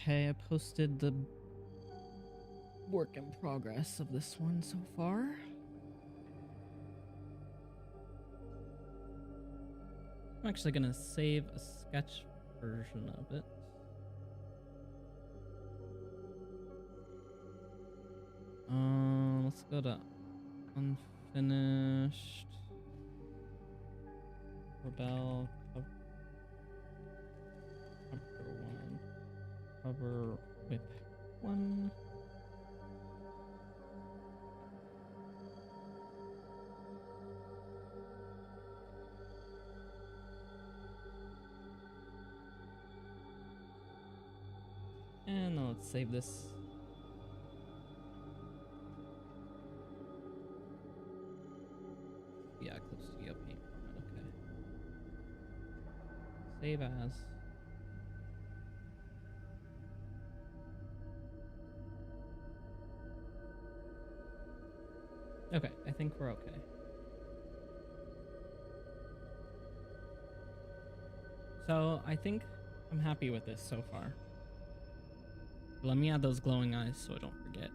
Okay, I posted the work in progress of this one so far. I'm actually gonna save a sketch version of it. Let's go to unfinished rebel cover one, cover whip one. And now let's save this. Yeah, close to your paint format. Okay. Save as. Okay, I think we're okay. So I think I'm happy with this so far. Let me add those glowing eyes so I don't forget.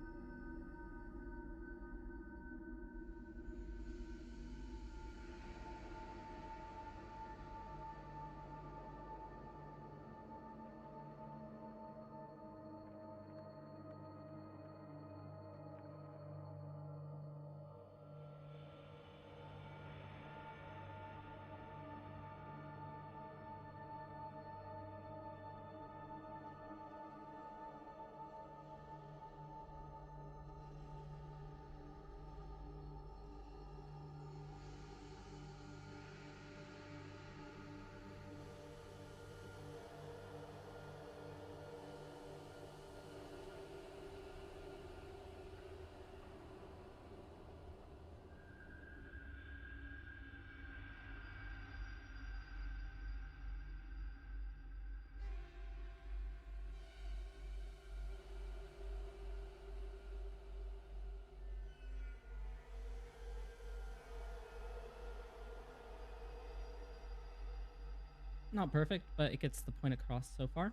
Not perfect, but it gets the point across so far.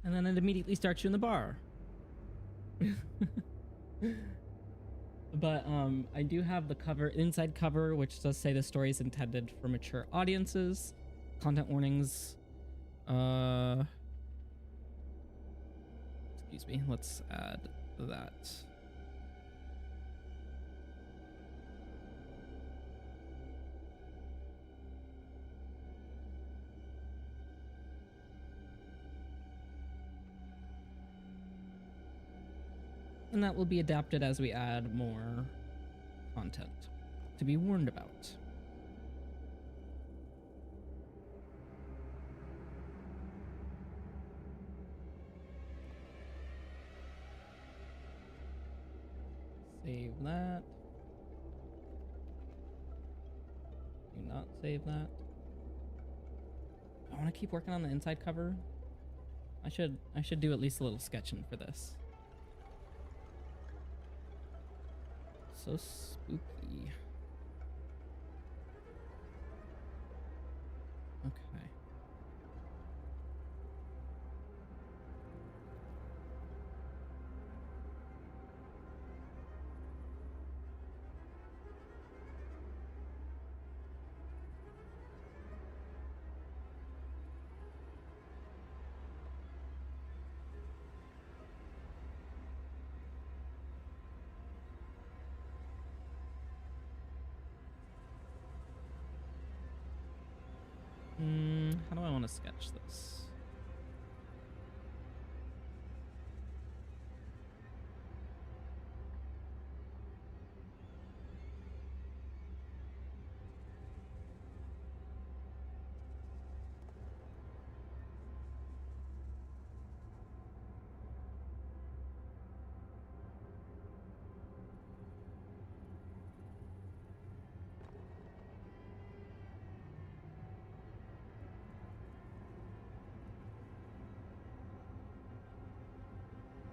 And then it immediately starts you in the bar. But I do have the cover, inside cover, which does say the story is intended for mature audiences. Content warnings. Excuse me. Let's add that. And that will be adapted as we add more content to be warned about. Save that. Do not save that. I want to keep working on the inside cover. I should do at least a little sketching for this. So spooky. Okay. want to sketch this.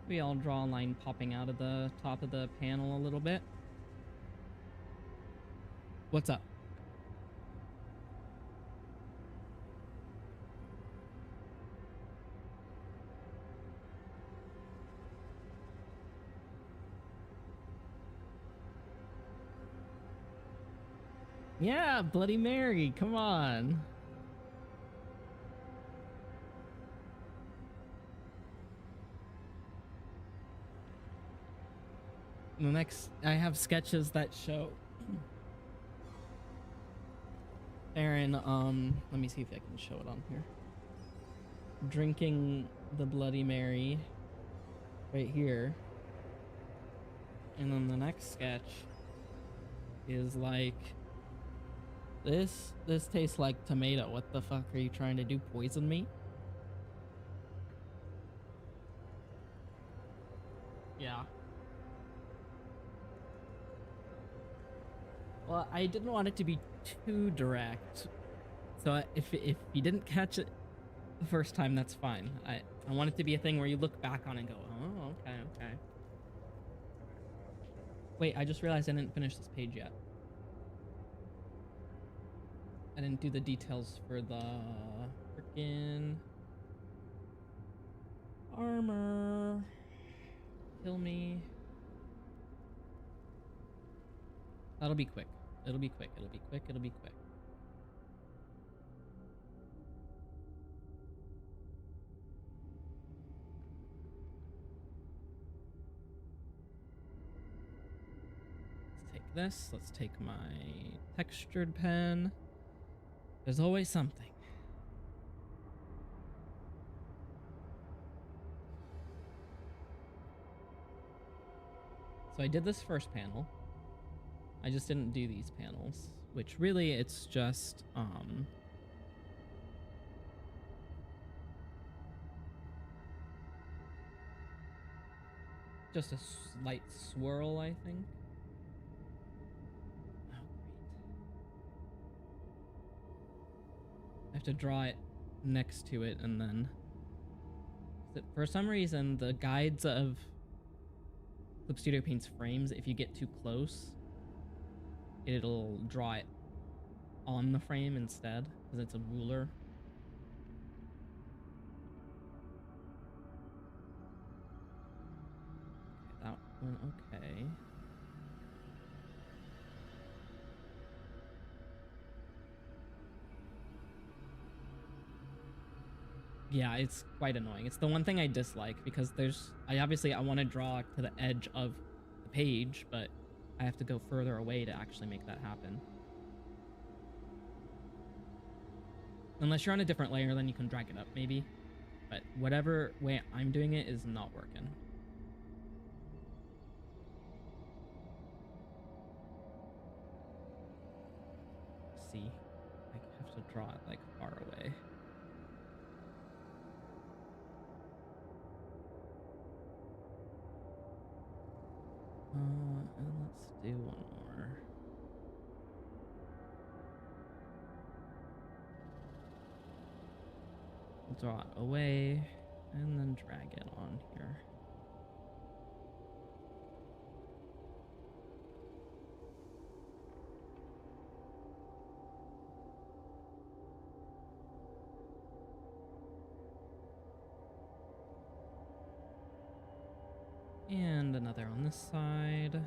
Maybe I'll draw a line popping out of the top of the panel a little bit. What's up? Yeah, Bloody Mary, come on. The next, I have sketches that show Aaron, let me see if I can show it on here. Drinking the Bloody Mary right here. And then the next sketch is like, this tastes like tomato. What the fuck are you trying to do? Poison me? Yeah. Well, I didn't want it to be too direct. So if you didn't catch it the first time, that's fine. I want it to be a thing where you look back on it and go, oh, okay. Wait, I just realized I didn't finish this page yet. I didn't do the details for the frickin' armor. Kill me. That'll be quick. It'll be quick. It'll be quick. It'll be quick. Let's take this. Let's take my textured pen. There's always something. So I did this first panel. I just didn't do these panels, which really it's just a slight swirl, I think. Oh, great. I have to draw it next to it, and then for some reason the guides of Clip Studio Paint's frames, if you get too close, it'll draw it on the frame instead, because it's a ruler. Okay, that one, okay. Yeah, it's quite annoying. It's the one thing I dislike, because I want to draw to the edge of the page, but I have to go further away to actually make that happen. Unless you're on a different layer, then you can drag it up, maybe. But whatever way I'm doing it is not working. Let's see, I have to draw it like far away. And let's do one more. Draw it away and then drag it on here. And another on this side.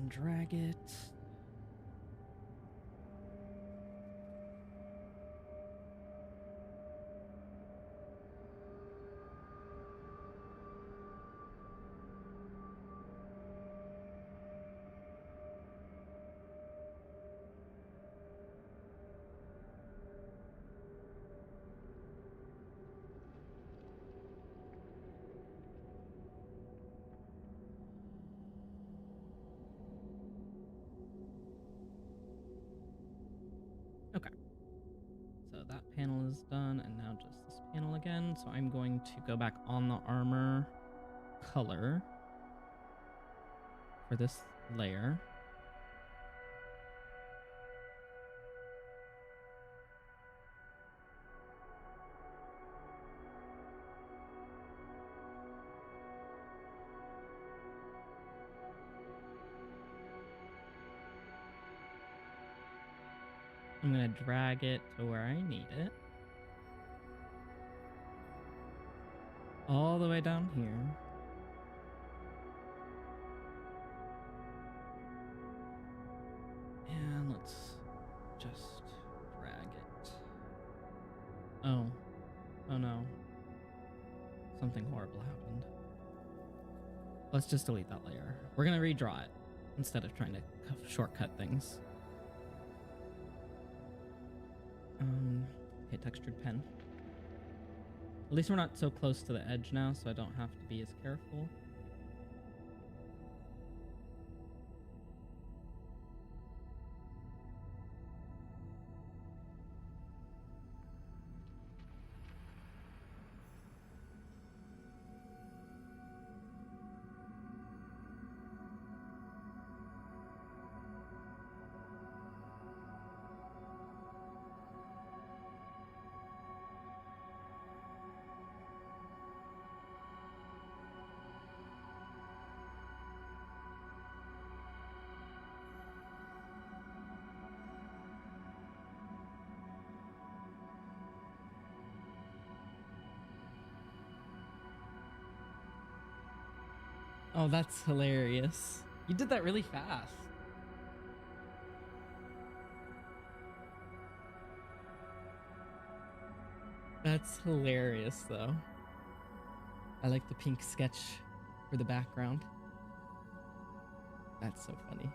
and drag it. Okay, so that panel is done, and now just this panel again. So I'm going to go back on the armor color for this layer. I'm gonna drag it to where I need it. All the way down here. And let's just drag it. Oh. Oh no. Something horrible happened. Let's just delete that layer. We're gonna redraw it instead of trying to shortcut things. Okay, textured pen. At least we're not so close to the edge now, so I don't have to be as careful. Oh, that's hilarious. You did that really fast. That's hilarious, though. I like the pink sketch for the background. That's so funny.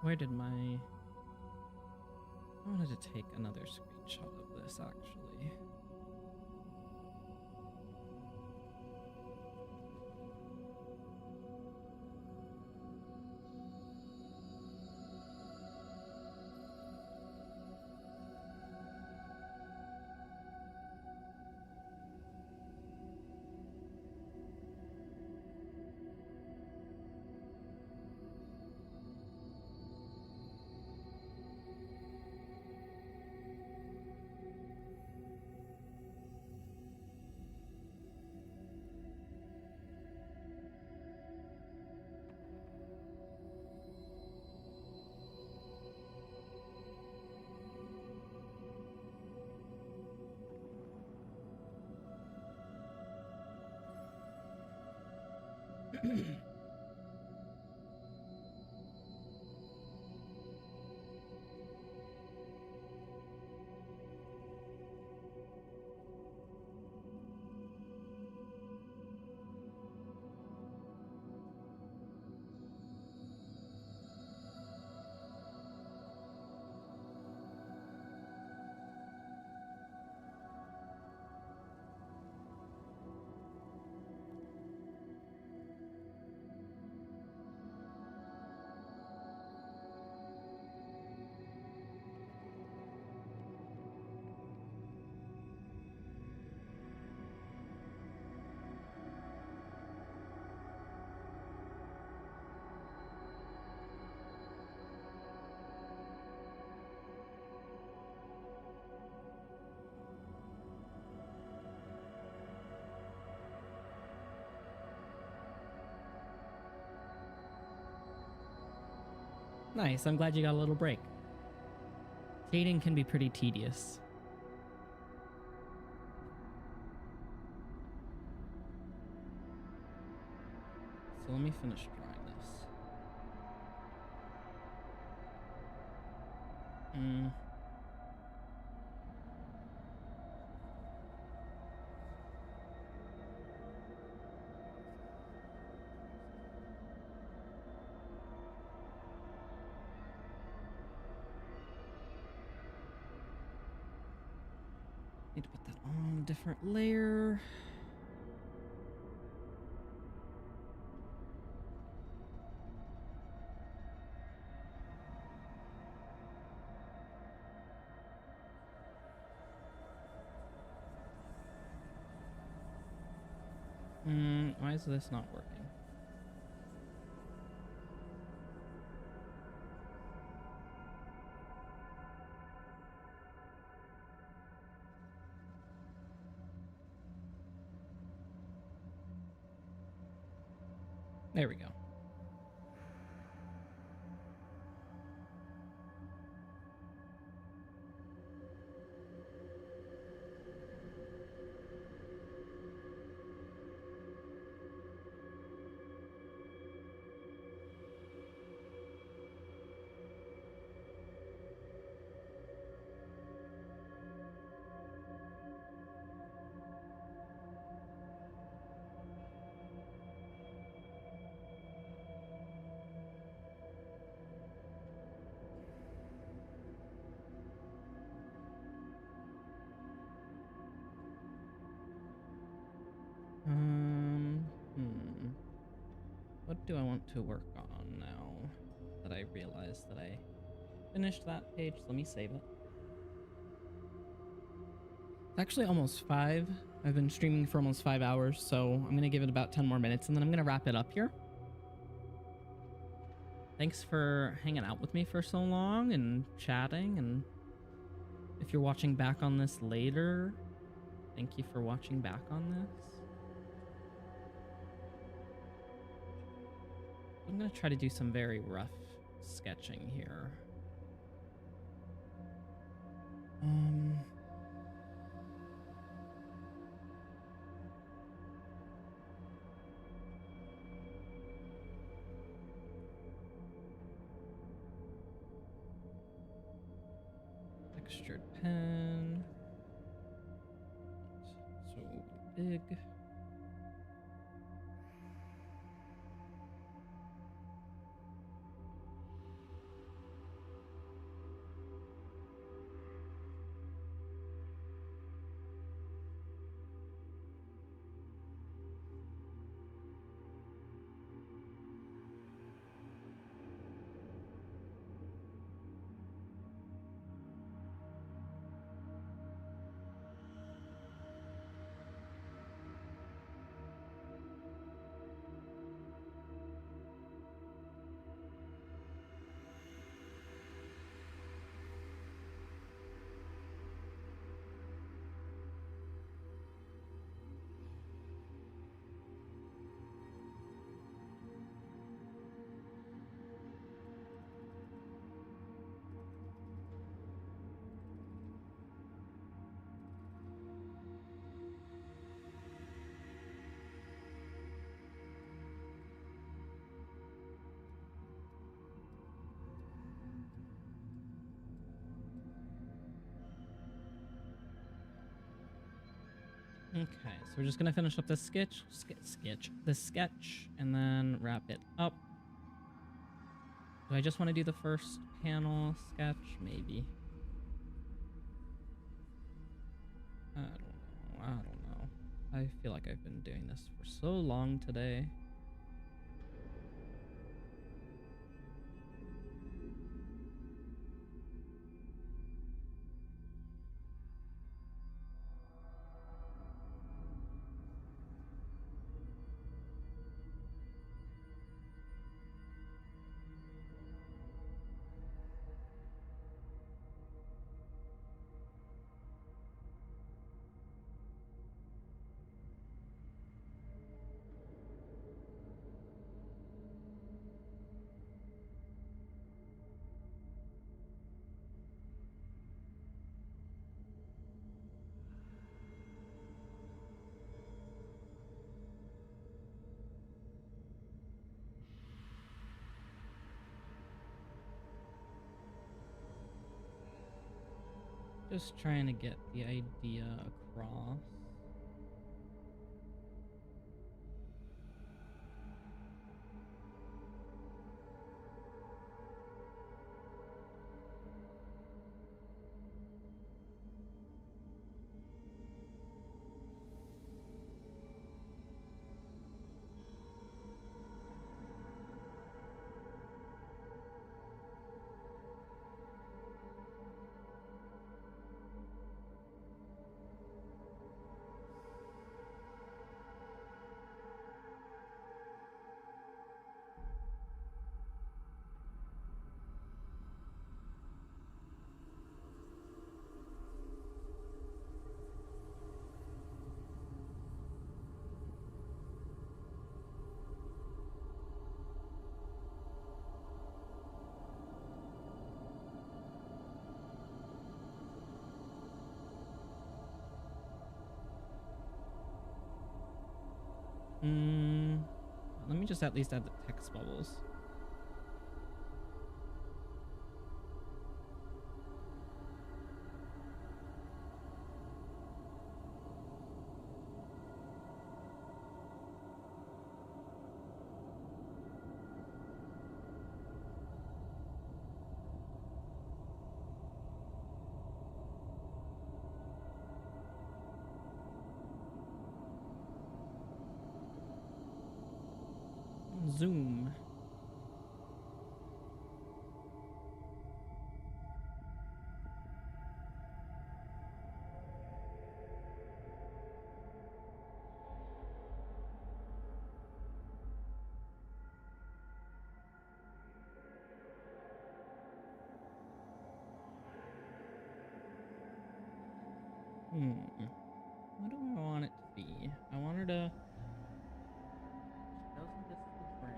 Where did my... I wanted to take another screenshot of this, actually. Nice. I'm glad you got a little break. Dating can be pretty tedious. So let me finish drawing this. Need to put that on a different layer. Why is this not working? There we go. What do I want to work on now that I realized that I finished that page? Let me save it. It's actually almost 5. I've been streaming for almost 5 hours, so I'm going to give it about 10 more minutes and then I'm going to wrap it up here. Thanks for hanging out with me for so long and chatting, and if you're watching back on this later, thank you for watching back on this. I'm going to try to do some very rough sketching here. Textured pen. So big. Okay, so we're just gonna finish up this sketch, and then wrap it up. Do I just want to do the first panel sketch? Maybe. I don't know. I feel like I've been doing this for so long today. Just trying to get the idea across. Let me just at least add the text bubbles. Zoom. What do I want it to be? I want her to... Doesn't this is the brain.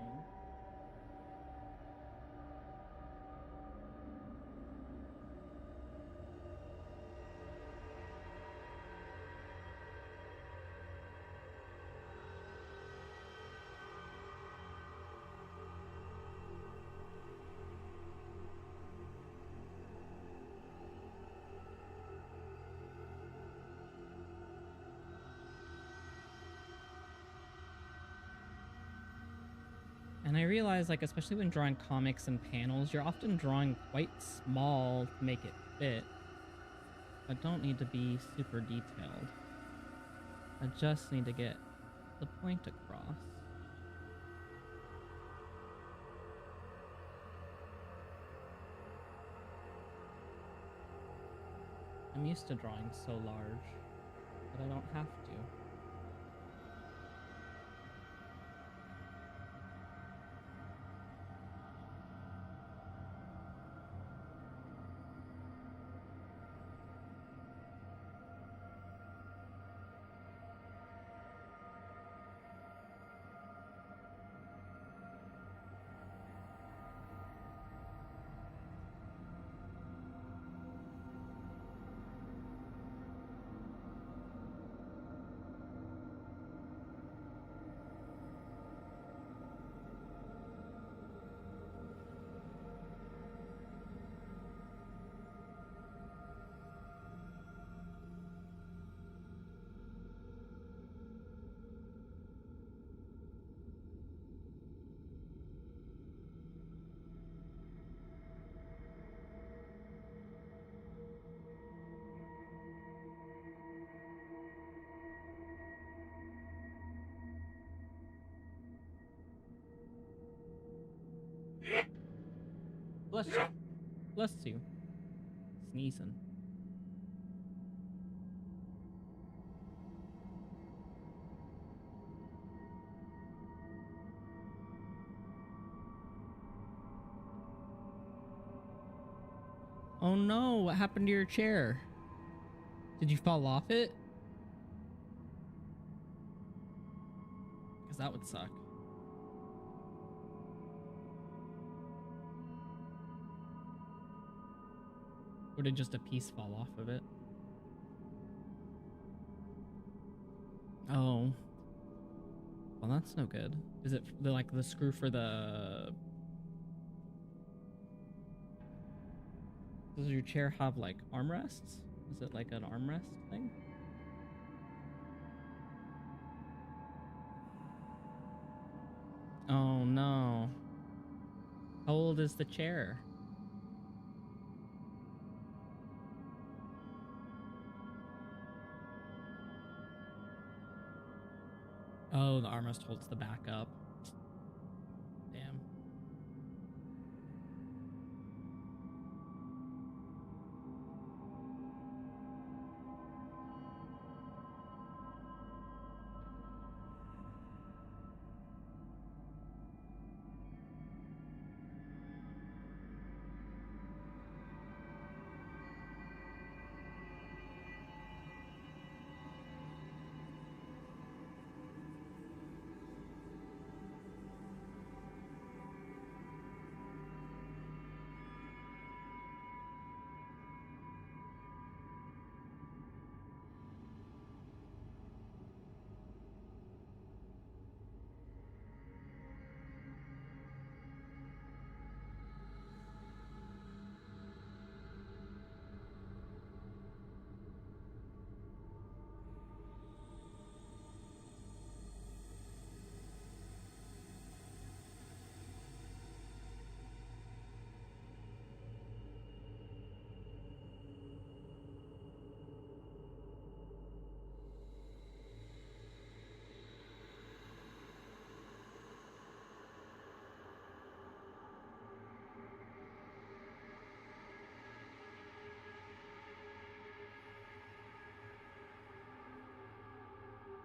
And I realize, like, especially when drawing comics and panels, you're often drawing quite small to make it fit. I don't need to be super detailed. I just need to get the point across. I'm used to drawing so large, but I don't have to. Bless you. Bless you. Sneezing. Oh no, what happened to your chair? Did you fall off it? Because that would suck. Or did just a piece fall off of it? Oh. Well, that's no good. Is it like the screw for the... Does your chair have like armrests? Is it like an armrest thing? Oh no. How old is the chair? Oh, the armrest holds the back up. Damn.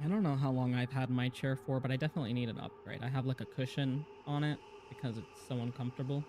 I don't know how long I've had my chair for, but I definitely need an upgrade. I have like a cushion on it because it's so uncomfortable.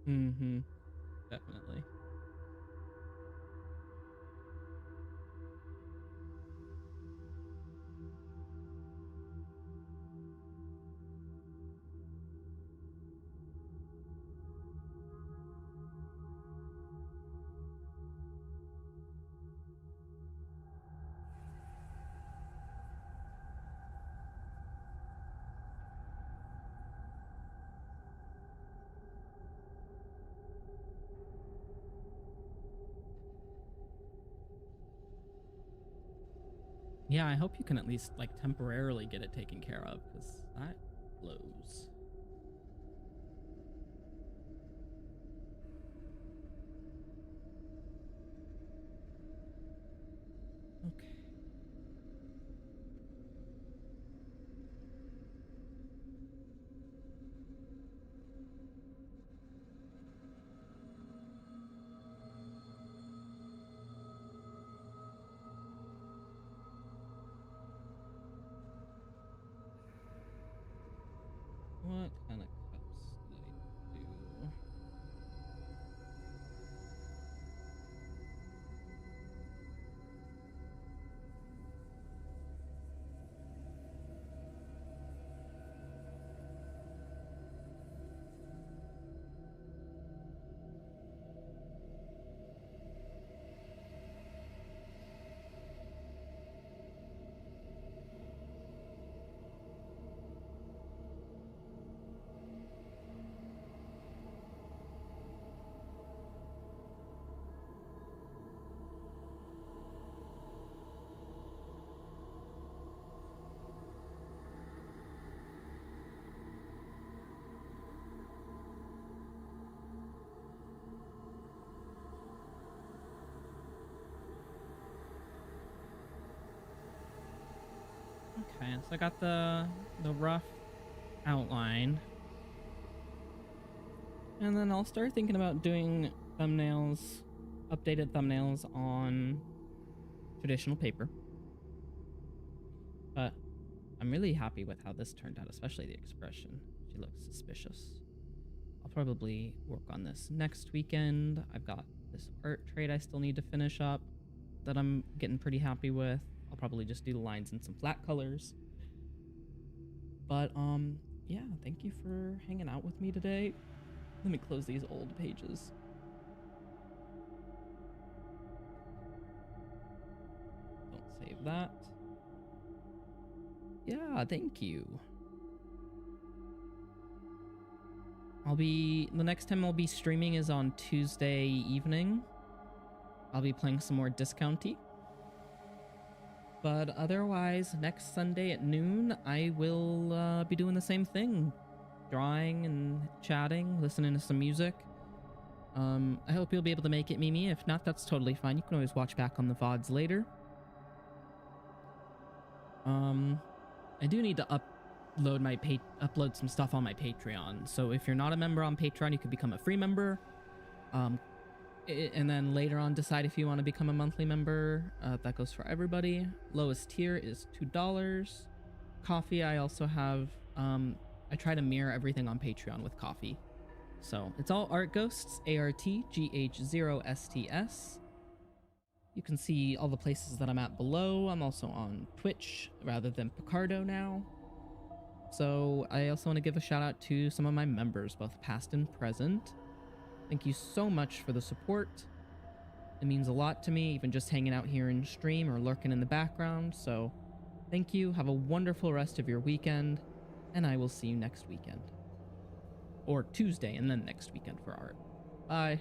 Mm-hmm. Definitely. Yeah, I hope you can at least like temporarily get it taken care of because that blows. Okay. What kind of cups did I do? Okay, so I got the rough outline. And then I'll start thinking about doing thumbnails, updated thumbnails on traditional paper. But I I'm really happy with how this turned out, especially the expression. She looks suspicious. I'll probably work on this next weekend. I've got this art trade I still need to finish up that I'm getting pretty happy with. I'll probably just do the lines in some flat colors. But yeah, thank you for hanging out with me today. Let me close these old pages. Don't save that. Yeah, thank you. The next time I'll be streaming is on Tuesday evening. I'll be playing some more Discounty. But otherwise, next Sunday at noon, I will be doing the same thing. Drawing and chatting, listening to some music. I hope you'll be able to make it, Mimi. If not, that's totally fine. You can always watch back on the VODs later. I do need to upload some stuff on my Patreon. So if you're not a member on Patreon, you can become a free member. And then later on decide if you want to become a monthly member. That goes for everybody. Lowest tier is $2. Coffee, I also have, I try to mirror everything on Patreon with coffee. So it's all Art Ghosts, ARTGH0STS. You can see all the places that I'm at below. I'm also on Twitch rather than Picardo now. So I also want to give a shout out to some of my members, both past and present. Thank you so much for the support. It means a lot to me, even just hanging out here in stream or lurking in the background. So thank you. Have a wonderful rest of your weekend, and I will see you next weekend. Or Tuesday and then next weekend for art. Bye.